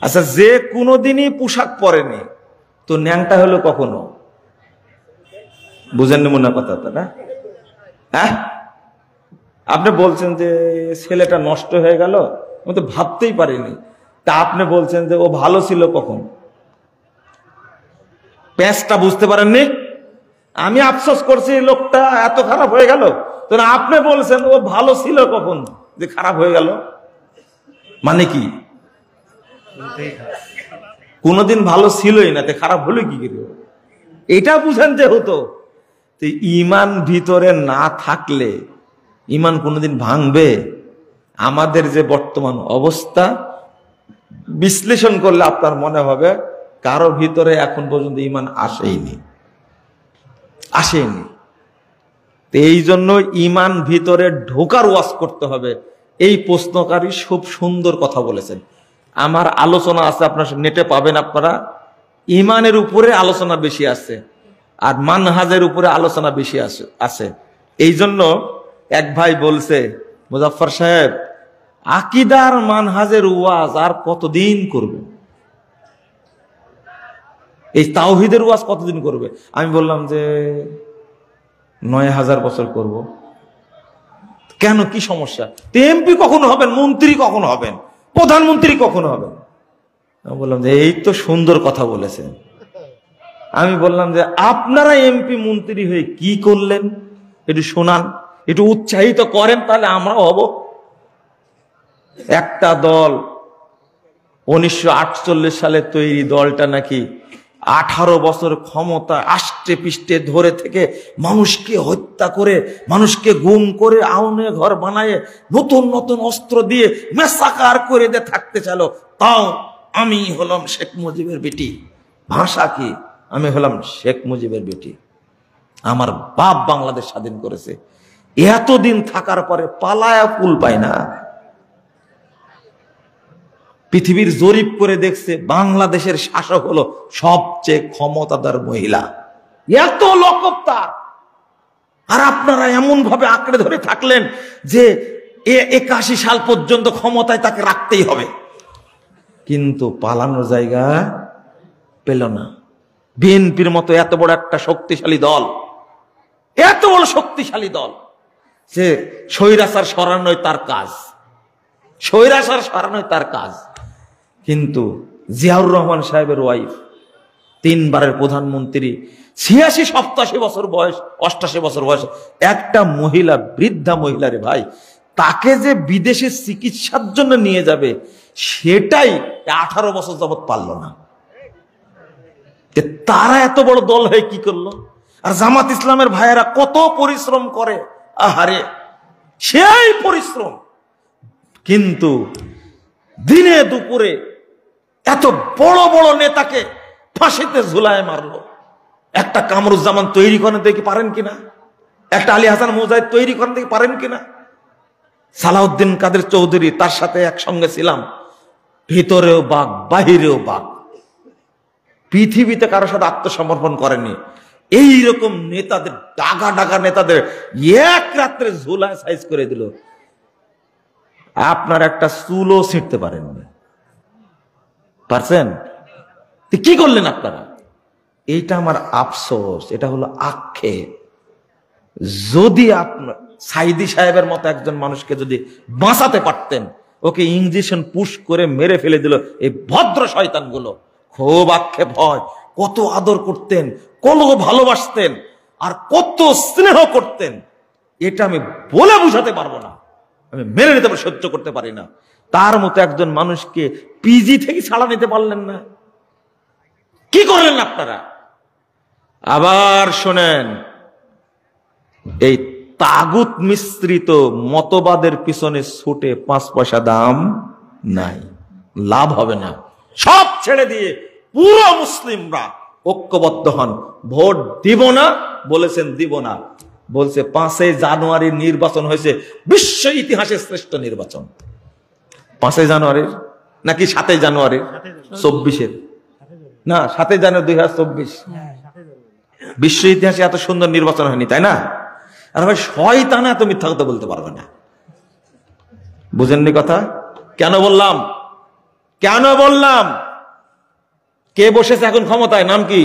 আচ্ছা, যে কোনোদিনই পোশাক পরেনি তো ন্যাংটা হলো কখনো? বুঝেননি মনে কথাটা না? হ্যাঁ, আপনি বলছেন যে ছেলেটা নষ্ট হয়ে গেল, আমি তো ভাবতেই পারিনি। তা আপনি বলছেন যে ও ভালো ছিল কখন? প্যাঁচটা বুঝতে পারেননি? আমি আফসোস করছি লোকটা এত খারাপ হয়ে গেল, তো আপনি বলছেন ও ভালো ছিল কখন যে খারাপ হয়ে গেল? মানে কি? কোনদিন ভালো ছিলই না, তে খারাপ হলো কি করে? এটা বুঝেন যে হতো। ঈমান ভিতরে না থাকলে ঈমান কোনদিন ভাঙবে? আমাদের যে বর্তমান অবস্থা বিশ্লেষণ করলে আপনার মনে হবে কারো ভিতরে এখন পর্যন্ত ঈমান আসেনি। এই জন্য ঈমান ভিতরে ঢোকার ওয়াজ করতে হবে। এই প্রশ্নকারী খুব সুন্দর কথা বলেছেন। আমার আলোচনা আছে, আপনার নেটে পাবেন আপনারা। ঈমানের উপরে আলোচনা বেশি আছে আর মানহাজের উপরে আলোচনা বেশি আছে। এই জন্য এক ভাই বলছে, মুজাফফর সাহেব, আকীদার মানহাজের ওয়াজ আর কতদিন করবে? এই তাওহীদের ওয়াজ কতদিন করবে? আমি বললাম যে 9000 বছর করব। কেন, কি সমস্যা? এমপি কখন হবেন, মন্ত্রী কখন হবেন, প্রধানমন্ত্রী কখন হবেন? আমি বললাম যে এই তো সুন্দর কথা বলেছেন। আমি বললাম যে আপনারা এমপি মন্ত্রী হয়ে কি করলেন একটু শোনান, একটু উৎসাহিত করেন, তাহলে আমরাও হব। একটা দল 1948 সালে তৈরি দলটা নাকি 18 বছর ক্ষমতা আষ্টে পৃষ্ঠে ধরে থেকে মানুষকে হত্যা করে, মানুষকে গুম করে, আউনে ঘর বানায়, নতুন নতুন অস্ত্র দিয়ে মেসাকার করে দিয়ে থাকতে চালো। তাও আমি হলাম শেখ মুজিবের বেটি। ভাষা কি? আমি হলাম শেখ মুজিবের বেটি, আমার বাপ বাংলাদেশ স্বাধীন করেছে। এতদিন থাকার পরে পালায়া কুল পায় না। পৃথিবীর জরিপ করে দেখছে বাংলাদেশের শাসক হলো সবচেয়ে ক্ষমতাধর মহিলা। এত লকব তার। আর আপনারা এমন ভাবে আঁকড়ে ধরে থাকলেন যে 81 সাল পর্যন্ত ক্ষমতায় তাকে রাখতেই হবে, কিন্তু পালানোর জায়গা পেল না। বিএনপির মতো এত বড় একটা শক্তিশালী দল, এত বড় শক্তিশালী দল, যে স্বৈরাচার সরানোই তার কাজ, স্বৈরাচার সরানোই তার কাজ। কিন্তু জিয়াউর রহমান সাহেবের ওয়াইফ, 3 বারের প্রধানমন্ত্রী, 86-87 বছর বয়স, 88 বছর বয়স, একটা মহিলা, বৃদ্ধা মহিলা রে ভাই, তাকে যে বিদেশে চিকিৎসার জন্য নিয়ে যাবে সেটাই 18 বছর যাবৎ পারল না। তারা এত বড় দল হয়ে কি করলো? আর জামাত ইসলামের ভাইয়েরা কত পরিশ্রম করে, আহারে সেই পরিশ্রম, কিন্তু দিনে দুপুরে এত বড় বড় নেতাকে ফাঁসিতে ঝুলায় মারলো। একটা কামরুজ্জামান তৈরি করেন দেখি পারেন কিনা, একটা আলী হাসান মুজাহিদ তৈরি করেন দেখি পারেন কিনা। সালাউদ্দিন কাদের চৌধুরী, তার সাথে একসঙ্গে ছিলাম, ভিতরেও বাঘ বাহিরেও বাঘ, পৃথিবীতে কারোর সাথে আত্মসমর্পণ করেনি। এইরকম নেতাদের, ডাগা ডাগা নেতাদের এক রাত্রে ঝোলায় সাইজ করে দিল, আপনার একটা চুলও ছিঁড়তে পারেননি। পারছেন? কি করলেন আপনারা? এইটা আমার আফসোস, এটা হলো আক্ষেপ। যদি আপনার সাইদি সাহেবের মতো একজন মানুষকে যদি বাঁচাতে পারতেন, ওকে ইঞ্জেকশন পুশ করে মেরে ফেলে দিল এই ভদ্র শয়তানগুলো, খুব আক্ষেপ হয়। কত আদর করতেন, কত ভালোবাসতেন, আর কত স্নেহ করতেন, এটা আমি বলে বুঝাতে পারবো না। আমি মেনে নিতে পারি, সহ্য করতে পারি না। তার মতো একজন মানুষকে পিজি থেকে ছাড়া নিতে পারলেন না, কি করলেন আপনারা? আবার শোনেন, এই তাগুত মিশ্রিত মতবাদের পিছনে ছুটে 5 পয়সা দাম নাই, লাভ হবে না। সব ছেড়ে দিয়ে পুরো মুসলিমরা ঐক্যবদ্ধ হন। ভোট দিব না বলেছেন, দিব না বলছে। 5 জানুয়ারির নির্বাচন হয়েছে বিশ্ব ইতিহাসের শ্রেষ্ঠ নির্বাচন। 5 জানুয়ারির নাকি 7 জানুয়ারির? 24-এর না, 7 জানুয়ারি 2024। বিশ্ব ইতিহাসে এত সুন্দর নির্বাচন হয়নি, তাই না? আর ভাই শয়তান এত মিথ্যা কথা বলতে পারবে না। বুঝেননি কথা? কেন বললাম? কেন বললাম? কে বসেছে এখন ক্ষমতায়? নাম কি?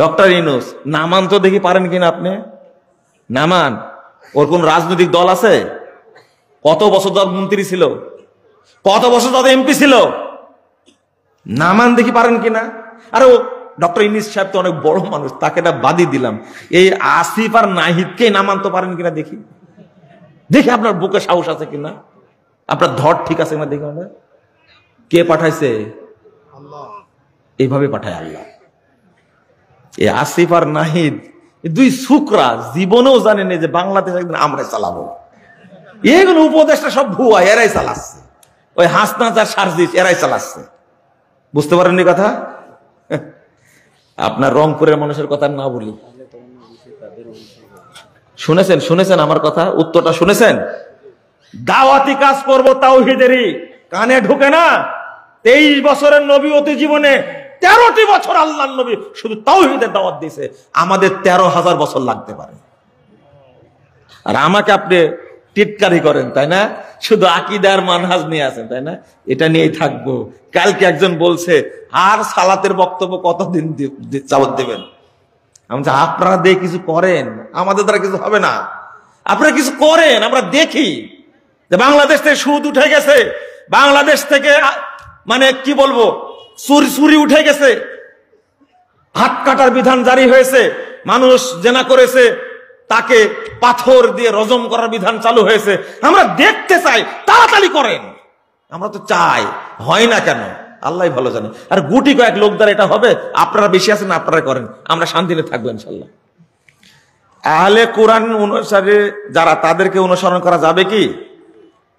ডক্টর ইউনূস। নামান তো দেখি পারেন কিনা আপনি? নামান। ওর কোন রাজনৈতিক দল আছে? কত বছর ধর মন্ত্রী ছিল, কত বছর ধর এমপি ছিল? নামান দেখি পারেন কিনা? আরে ও ডক্টর ইউনূস সাহেব তো অনেক বড় মানুষ, তাকে এটা বাদই দিলাম। এই আসিফ আর নাহিদকে নামান তো পারেন কিনা দেখি, দেখি আপনার বুকে সাহস আছে কিনা, আপনার ধর ঠিক আছে কিনা দেখি। আমরা কে পাঠাইছে? এইভাবে পাঠায় আল্লাহ। এই আসিফ আর নাহিদ দুই শুকরা জীবনেও জানেন যে বাংলাদেশ একদিন আমরা চালাবো। এগুলো উপদেশটা সব ভুয়া, এরাই চালাচ্ছে। ওই হাসনাত আর সার্জিস এরাই চালাচ্ছে। বুঝতে পারেননি কথা? আপনার রংপুরের মানুষের কথা না বলি, শুনেছেন? শুনেছেন আমার কথা? উত্তরটা শুনেছেন? দাওয়াতি কাজ করবো তাওহীদেরই, কানে ঢুকে না। 23 বছরের নবীওতি জীবনে 13টি বছর আল্লাহর নবী শুধু তাওহীদের দাওয়াত দিয়েছে। আমাদের 13,000 বছর লাগতে পারে। আর আমাকে আপনি টিটকারি করেন, তাই না? শুধু আকীদার মানহাজ নিয়ে আছেন, তাই না? এটা নিয়েই থাকবো। কালকে একজন বলছে, আর সালাতের বক্তব্য কতদিন চাওয়াত দেবেন? আমি বলছি, আপনারা দিয়ে কিছু করেন, আমাদের দ্বারা কিছু হবে না। আপনারা কিছু করেন, আমরা দেখি যে বাংলাদেশ থেকে সুদ উঠে গেছে, বাংলাদেশ থেকে মানে কি বলবো, চুরি উঠে গেছে, হাত কাটার বিধান জারি হয়েছে, মানুষ জেনা করেছে তাকে পাথর দিয়ে রজম করার বিধান চালু হয়েছে। আমরা দেখতে চাই, তাড়াতাড়ি করেন। আমরা তো চাই, হয় না কেন আল্লাহ ভালো জানে। আর গুটি কয়েক লোক দ্বারা এটা হবে? আপনারা বেশি আছেন, আপনারা করেন, আমরা শান্তিতে থাকবো ইনশাল্লাহ। আহলে কোরআন অনুসারে যারা, তাদেরকে অনুসরণ করা যাবে কি?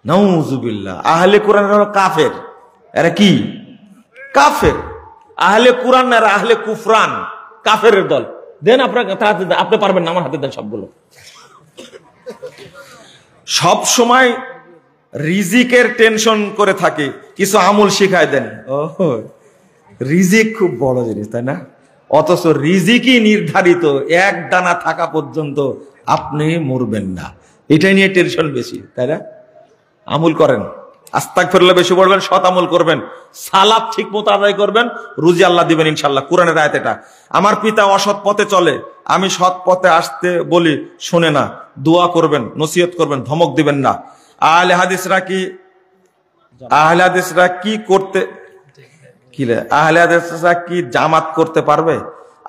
নাউজুবিল্লাহ। আহলে কোরআন হলো কাফের। এরা কি? কাফের। আহলে কোরআন আর আহলে কুফরান কাফেরের দল। দেন আপনার, আপনি পারবেন না, আমার হাতে দেন সবগুলো। সব সময় রিজিকের টেনশন করে থাকে, কিছু আমল শিখায় দেন। ও, রিজিক খুব বড় জিনিস, তাই না? অথচ রিজিকই নির্ধারিত, এক দানা থাকা পর্যন্ত আপনি মরবেন না, এটাই নিয়ে টেনশন বেশি, তাই না? আমল করেন, আস্তাগফিরুল্লাহ বেশি পড়বেন, সৎ আমল করবেন, সালাত ঠিক মতো আদায় করবেন, রুজি আল্লাহ দিবেন ইনশাল্লাহ। কোরআনের আয়াত এটা। আমার পিতা অসৎ পথে চলে, আমি সৎ পথে আসতে বলি শুনে না, দোয়া করবেন, নসিহত করবেন, ধমক দিবেন না। আহলে হাদিসরা কি করতে, আহলে হাদিসরা কি জামাত করতে পারবে?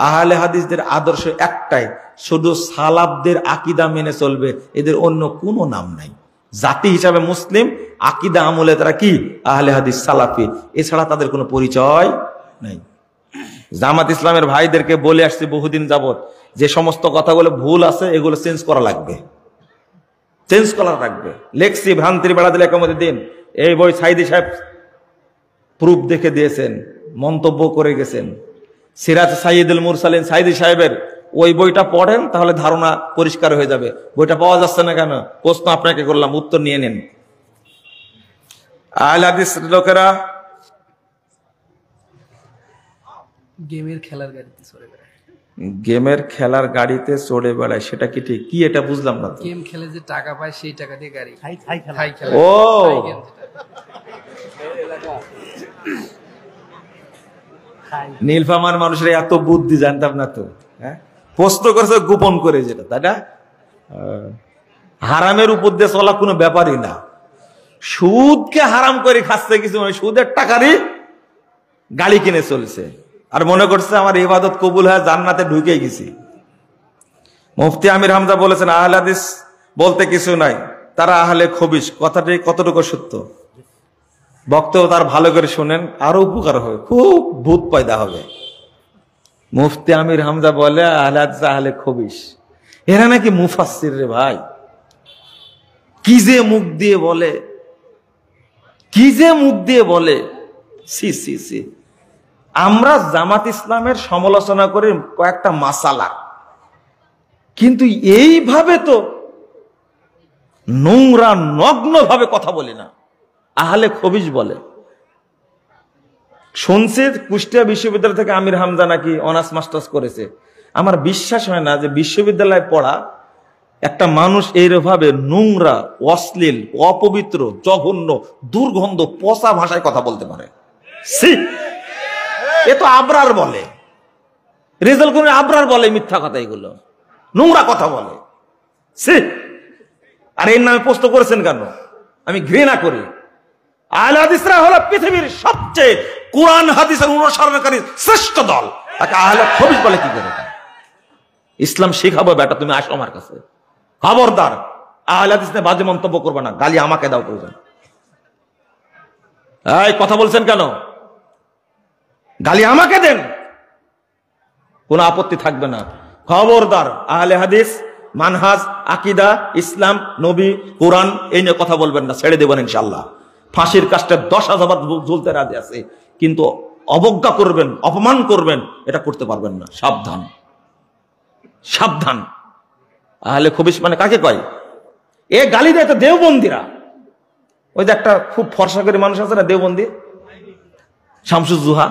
আহলে হাদিসদের আদর্শ একটাই, শুধু সালাফদের আকীদা মেনে চলবে, এদের অন্য কোনো নাম নাই। জাতি হিসাবে মুসলিম, আকীদা আমলে তারা কি? আহলে হাদিস সালাফি, এছাড়া তাদের কোনো পরিচয় নাই। জামাত ইসলামের ভাইদেরকে বলে আসছি বহুদিন যাবত, যে সমস্ত কথাগুলো ভুল আছে এগুলো চেঞ্জ করা লাগবে, চেঞ্জ করা লাগবে। লেখছি ভ্রান্তির বেড়া দিলে কেমন দিন, এই বই সাইদি সাহেব প্রুফ দেখে দিয়েছেন, মন্তব্য করে গেছেন। সিরাজ সাইয়্যিদুল মুরসালিন সাইদি সাহেবের ওই বইটা পড়েন, তাহলে ধারণা পরিষ্কার হয়ে যাবে। বইটা পাওয়া যাচ্ছে না কেন? প্রশ্ন আপনাকে করলাম, উত্তর নিয়ে নিন। আহলে হাদিস লোকেরা গেমের খেলার গাড়িতে চড়ে বেড়ায়। গেমের খেলার গাড়িতে চড়ে বেড়ায়, সেটা কি ঠিক? কি এটা বুঝলাম না। গেম খেলে যে টাকা পায় সেই টাকা দিয়ে গাড়ি খেলা। ও নীলফামার মানুষের এত বুদ্ধি জানতাম না তো। হ্যাঁ, প্রশ্ন করেছে গোপন করে, যেটা তাই না? হারামের উপর দিয়ে চলা কোনো ব্যাপারই না। সুদকে হারাম করে খাচ্ছে কিছু, সুদের টাকারই গাড়ি কিনে চলছে, আর মনে করছে আমার ইবাদত কবুল হয়ে জান্নাতে ঢুকে গেছি। মুফতি আমির হামজা বলেছেন, আহলে হাদিস বলতে কিছু নাই, তারা আহলে খবিশ। কথাটি কতটুকু সত্য? বক্তব্য তার ভালো করে শুনেন, আরো উপকার হবে, খুব ভূত পয়দা হবে। মুফতি আমির হামজা বলে আহলে হাদিস আহলে খবিশ, এরা নাকি মুফাসসির। রে ভাই, কি যে মুখ দিয়ে বলে, কি যে মুখ দিয়ে বলে, সি সি সি। আমরা জামাত ইসলামের সমালোচনা করি কয়েকটা মাসালা, কিন্তু এইভাবে তো নোংরা নগ্ন ভাবে কথা বলি না। আহলে খবিশ বলে। শুনছি কুষ্টিয়া বিশ্ববিদ্যালয় থেকে আমির হামজা নাকি অনার্স মাস্টার্স করেছে। আমার বিশ্বাস হয় না যে বিশ্ববিদ্যালয়ে পড়া একটা মানুষ এইভাবে নোংরা, অশ্লীল, অপবিত্র, জঘন্য, দুর্গন্ধ, পচা ভাষায় কথা বলতে পারে। এ তো আবরার বলে, রেজাল্ট করে আবরার বলে, মিথ্যা কথা, এগুলো নোংরা কথা বলে। আর এর নামে প্রশ্ন করেছেন কেন? আমি ঘৃণা করি। আহলে হাদিসরা হলো পৃথিবীর সবচেয়ে কোরআন হাদিসের অনুসরণকারী শ্রেষ্ঠ দল, তাকে আহলে খবিশ বলে কি করে? ইসলাম শেখাবো বেটা, তুমি আসো আমার কাছে। খবরদার, আহলে হাদিস নিয়ে বাজে মন্তব্য করবে না, গালি আমাকে দাও প্রয়োজন। এই কথা বলছেন কেন? গালি আমাকে দেন, কোনো আপত্তি থাকবে না। খবরদার, আহলে হাদিস, মানহাজ, আকিদা, ইসলাম, নবী, কোরআন এই নিয়ে কথা বলবেন না, ছেড়ে দেবেন ইনশাআল্লাহ। ফাঁসির কাস্টে 10,000 বার ঝুলতে রাজি আছে, কিন্তু অবজ্ঞা করবেন, অপমান করবেন, এটা করতে পারবেন না। সাবধান, সাবধান। আহলে খবিশ মানে কাকে কয়? এ গালি দেয় তো দেওবন্দিরা। ওই যে একটা খুব ফর্সা করে মানুষ আছে না, দেওবন্দি, শামসুজ্জোহা।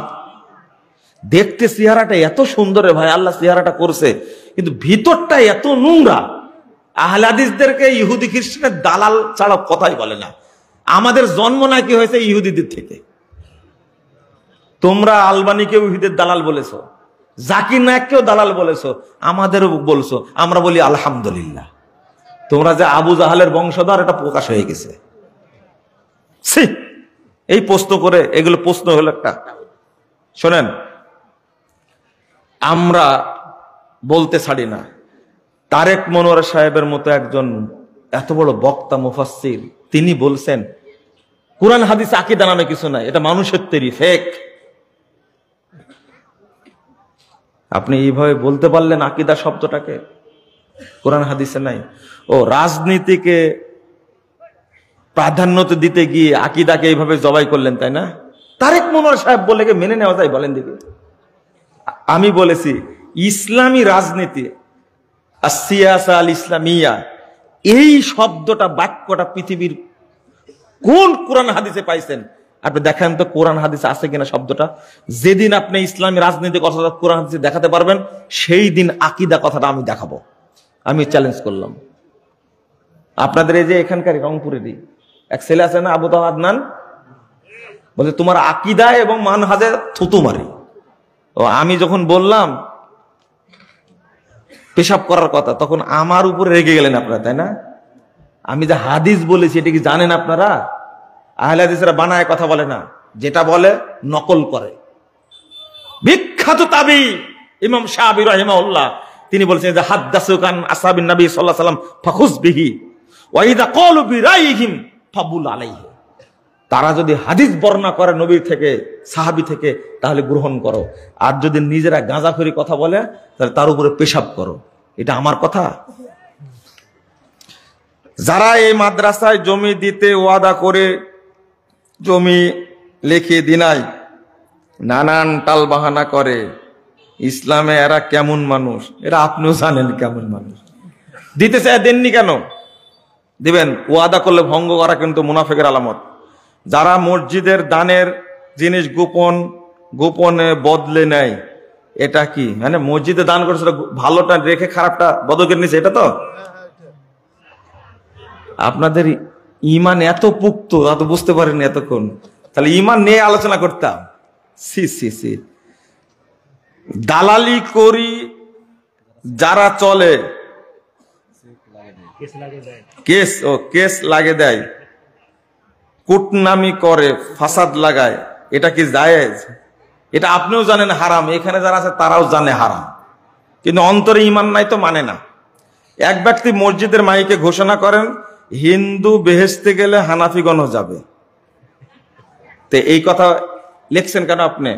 দেখতে চেহারাটা এত সুন্দর, ভাই আল্লাহ চেহারাটা করছে, কিন্তু ভিতরটা এত নোংরা। আহলে হাদিসদেরকে ইহুদি খ্রিস্টানের দালাল ছাড়া কথাই বলে না। আমাদের জন্ম নাকি হয়েছে ইহুদিদের থেকে। তোমরা আলবানিকেও ইহুদের দালাল বলেছো, জাকির নায়ককেও দালাল বলেছো, আমাদেরও বলছো। আমরা বলি আলহামদুলিল্লাহ। তোমরা যে আবু জাহালের বংশধর, এটা প্রকাশ হয়ে গেছে। এই প্রশ্ন করে, এগুলো প্রশ্ন হলো একটা। শোনেন, আমরা বলতে ছাড়ি না, তারেক মনোয়ার সাহেবের মতো একজন এত বড় বক্তা, মুফাসসির, তিনি বলছেন কোরআন হাদিস আকীদা নামে কিছু নাই, এটা মানুষের তৈরি, ফেক। আপনি এইভাবে বলতে পারলেন আকীদা শব্দটাকে? কোরআন হাদিসে নাই। ও রাজনীতিকে প্রাধান্য দিতে গিয়ে আকীদাকে এইভাবে জবাই করলেন, তাই না? তারেক মনোয়ার সাহেব বলে মেনে নেওয়া যায়? বলেন দেখি। আমি বলেছি ইসলামী রাজনীতি, আসিয়াসা আল ইসলামিয়া, এই শব্দটা, বাক্যটা পৃথিবীর কোন কোরআন হাদিসে পাইছেন? আপনি দেখেন তো কোরআন হাদিসে আছে কিনা শব্দটা। যেদিন আপনি ইসলামী রাজনীতি কথাটা কোরআন হাদিসে দেখাতে পারবেন, সেই দিন আকীদা কথাটা আমি দেখাবো। আমি চ্যালেঞ্জ করলাম। আপনাদের এই যে এখানকার রংপুরেরই এক ছেলে আছে না, আবু তাওয়া আদনান, বলছে তোমার আকীদা এবং মানহাজে থুতু মারি। ও আমি যখন বললাম পেশাব করার কথা, তখন আমার উপরে রেগে গেলেন আপনারা, তাই না? আমি যে হাদিস বলেছি এটা কি জানেন আপনারা? আহলে হাদিসরা বানায় কথা বলে না, যেটা বলে নকল করে। বিখ্যাত তাবি ইমাম শাফিঈ রাহিমাহুল্লাহ, তিনি বলেছেন যে হাদাসুকান আসহাবিন নবী সাল্লাল্লাহু আলাইহি ওয়াসাল্লাম ফাখুজ বিহি ওয়া ইযা ক্বালু বিরাইহিম ফাবুল আলাইহি। তারা যদি হাদিস বর্ণনা করে নবী থেকে, সাহাবী থেকে, তাহলে গ্রহণ করো। আর যদি নিজেরা গাঁজাখড়ি কথা বলে তাহলে তার উপরে পেশাব করো। এটা আমার কথা? যারা এই মাদ্রাসায় জমি দিতে ওয়াদা করে জমি লিখে দিনায় নানান টালবাহানা করে, ইসলামে এরা কেমন মানুষ, এরা আপনিও জানেন কেমন মানুষ। দিতে চায়, দেননি কেন? দিবেন। ওয়াদা করলে ভঙ্গ করা কিন্তু মুনাফিকের আলামত। যারা মসজিদের দানের জিনিস গোপনে বদলে নেয়, এটা কি মানে মসজিদে দান করেছে ভালোটা রেখে খারাপটা বদলের নিচে, এটা তো আপনাদের ইমান এত পুক্ত, এত বুঝতে পারেনি এতক্ষণ। তাহলে ইমান নিয়ে আলোচনা করতাম। সি সি সি দালালি করি যারা চলে, কেস লাগে দেয়, কুটনামি করে, ফাসাদ লাগায়, এটা কি জায়েজ? এটা আপনিও জানেন হারাম, এখানে যারা আছে তারাও জানে হারাম, কিন্তু অন্তরে ইমান নাই তো মানে না। এক ব্যক্তি মসজিদের মাইকে ঘোষণা করেন হিন্দু বেহেশতে গেলে হানাফিগণও যাবে। তো এই কথা লিখছেন কেন আপনি?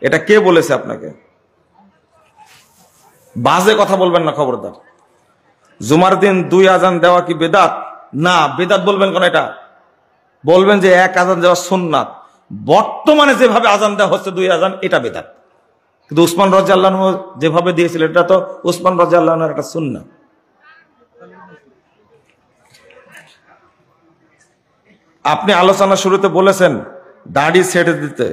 এটা কে বলেছে আপনাকে? বাজে কথা বলবেন না, খবরদার। জুমার দিন 2 আজান দেওয়া কি বেদাত? না, বেদাত বলবেন কেন? এটা বলবেন যে 1 আজান দেওয়া সুন্নাত। বর্তমানে যেভাবে আজান দেওয়া হচ্ছে 2 আজান, এটা বেদাত। কিন্তু উসমান রাদিয়াল্লাহু আনহু যেভাবে দিয়েছিলেন, এটা তো উসমান রাদিয়াল্লাহু আনহুর একটা সুন্নাহ। আপনি আলোচনা শুরুতে বলেছেন দাড়ি ছেড়ে দিতে,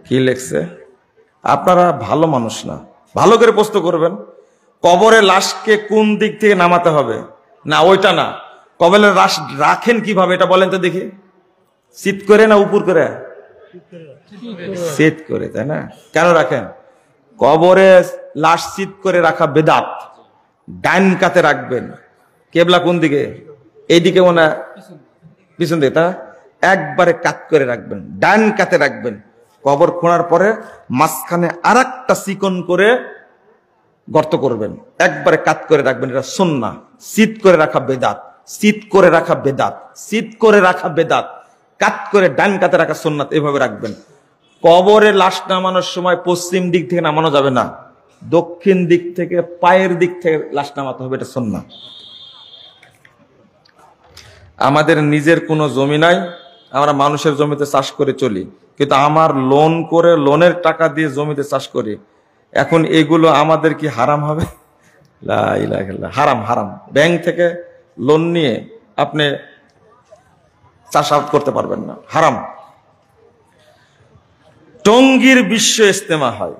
কি লেখছে? আপনারা ভালো মানুষ না, ভালো করে প্রশ্ন করবেন। কবরে লাশকে কোন দিক থেকে নামাতে হবে? না, ওইটা না। কবরে লাশ রাখেন কিভাবে এটা বলেন তো দেখি। শীত করে না উপর করে? শীত করে, তাই না? কেন রাখেন? কবরে লাশ শীত করে রাখা বেদাত। ডাইন কাতে রাখবেন। কেবলা কোন দিকে? এইদিকে মনে পিছন দিকে, তা একবারে কাত করে রাখবেন, ডান কাতে রাখবেন। কবর খোঁড়ার পরে মাঝখানে আরেকটা চিকন করে গর্ত করবেন, একবারে কাত করে রাখবেন। এটা সুন্নাহ। শীত করে রাখা বেদাত, শীত করে রাখা বেদাত, শীত করে রাখা বেদাত। কাত করে ডান কাতে রাখা সুন্নাত, এভাবে রাখবেন। কবরে লাশ নামানোর সময় পশ্চিম দিক থেকে নামানো যাবে না, দক্ষিণ দিক থেকে, পায়ের দিক থেকে লাশ নামাতে হবে, এটা সুন্নাহ। আমাদের নিজের কোনো জমি নাই, আমরা মানুষের জমিতে চাষ করে চলি, কিন্তু আমার লোন করে লোনের টাকা দিয়ে জমিতে চাষ করি। এখন এগুলো আমাদের কি হারাম হবে? লা ইলাহা ইল্লাল্লাহ, হারাম, হারাম। ব্যাংক থেকে লোন নিয়ে আপনি চাষাবাদ করতে পারবেন না, হারাম। টঙ্গীর বিশ্ব ইজতেমা হয়,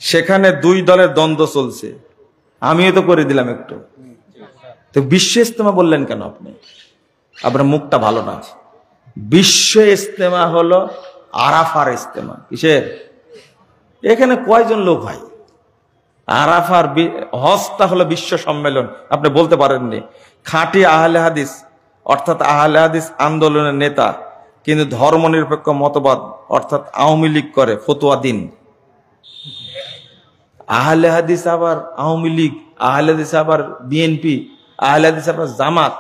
সেখানে 2 দলের দ্বন্দ্ব চলছে, আমিও তো করে দিলাম একটু। তো বিশ্ব ইজতেমা বললেন কেন আপনি? আপনার মুখটা ভালো না। বিশ্ব ইজতেমা হলো আরাফার ইজতেমা। কিসের? এখানে কয়জন লোক হয়? আরাফার হজটা হলো বিশ্ব সম্মেলন। আপনি বলতে পারেননি। খাঁটি আহলে হাদিস, অর্থাৎ আহলে হাদিস আন্দোলনের নেতা, কিন্তু ধর্মনিরপেক্ষ মতবাদ অর্থাৎ আওয়ামী লীগ করে, ফতোয়া দিন। আহলে হাদিস আবার আওয়ামী লীগ, আহলে হাদিস আবার বিএনপি, আহলে হাদিস আবার জামাত,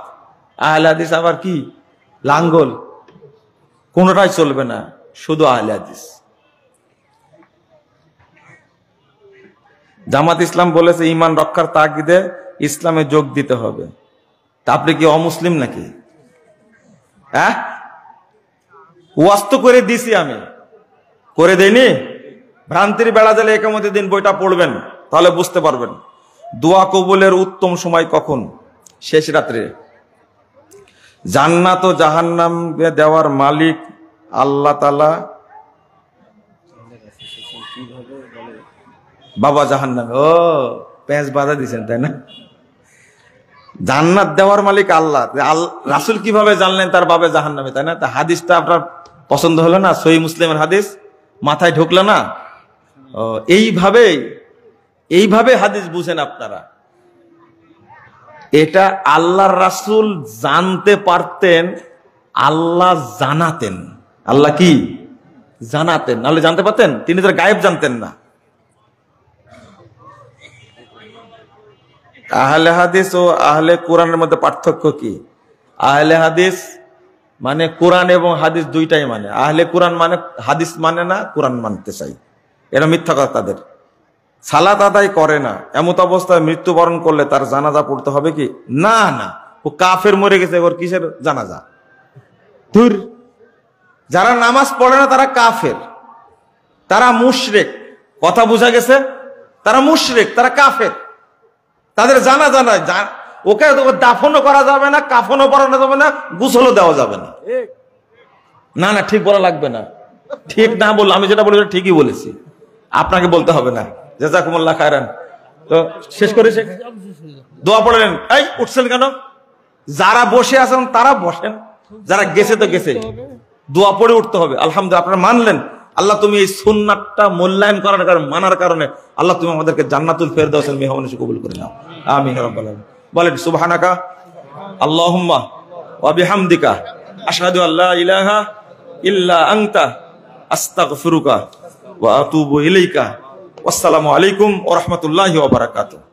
আহলে হাদিস আবার কি লাঙ্গল, কোনটাই চলবে না, শুধু আহলে হাদিস। জামাত ইসলাম বলেছে ঈমান রক্ষার তাগিদে ইসলামে যোগ দিতে হবে। তা আপনি কি অমুসলিম নাকি? হ্যাঁ, ওয়াজ তো করে দিছি, আমি করে দেইনি? ভ্রান্তির বেড়া দিলে একামতের দিন বইটা পড়বেন, তাহলে বুঝতে পারবেন। দোয়া কবুলের উত্তম সময় কখন? শেষ রাত্রে। জান্নাত ও জাহান্নাম দেওয়ার মালিক আল্লাহ তাআলা। বাবা জাহান্নামে, ও পেঁচ বাধা দিচ্ছেন, তাই না? জান্নাত দেওয়ার মালিক আল্লাহ, রাসূল কিভাবে জানলেন তার বাবা জাহান্নামে, তাই না? তা হাদিসটা আপনার পছন্দ হলো না? সহিহ মুসলিমের হাদিস মাথায় ঢুকলো না? এইভাবে হাদিস বুঝেন আপনারা। এটা আল্লাহর রাসূল জানতে পারতেন, আল্লাহ জানাতেন। আল্লাহ কি জানাতেন, নাহলে জানতে পারতেন? তিনি তার গায়েব জানতেন না। আহলে হাদিস ও আহলে কোরআনের মধ্যে পার্থক্য কি? আহলে হাদিস মানে কোরআন এবং হাদিস দুইটাই মানে। আহলে কোরআন মানে হাদিস মানে না, কোরআন মানতে চাই, এটা মিথ্যা কথা তাদের। সালাত আদায় করে না, এমত অবস্থায় মৃত্যুবরণ করলে তার জানাজা পড়তে হবে কি? না না, ও কাফের মরে গেছে, ওর কিসের জানাজা? ধুর, যারা নামাজ পড়ে না তারা কাফের, তারা মুশরিক। কথা বোঝা গেছে? তারা মুশরিক, তারা কাফের, তাদের জানাজা নাই। ওকে দাফনও করা যাবে না, কাফনও পরানো যাবে না, গোসলও দেওয়া যাবে না। না না, ঠিক বলা লাগবে না, ঠিক না বল, আমি যেটা বলি ঠিকই বলেছি, আপনাকে বলতে হবে না। জাযাকুমুল্লাহ খায়রান। তো শেষ করে দোয়া পড়লেন। এই উঠছেন কেন? যারা বসে আছেন তারা বসেন, যারা গেছে তো গেছে, দোয়া পড়ে উঠতে হবে। আলহামদুলিল্লাহ, আপনারা মানলেন। আল্লাহ তুমি এই সুন্নাতটা মূল্যায়ন করার কারণে, মানার কারণে আল্লাহ তুমি আমাদেরকে জান্নাতুল ফেরদাউসের মেহমান হিসেবে কবুল করে নাও। আমিন রাব্বাল আলামিন। বলেন সুবহানাকা আল্লাহুম্মা ওয়া বিহামদিকা আশহাদু আল্লা ইলাহা ইল্লা আনতা আস্তাগফিরুকা ওয়া আতুবু ইলাইকা। আসসালামু আলাইকুম ওয়া রাহমাতুল্লাহি ওয়া বারাকাতুহু।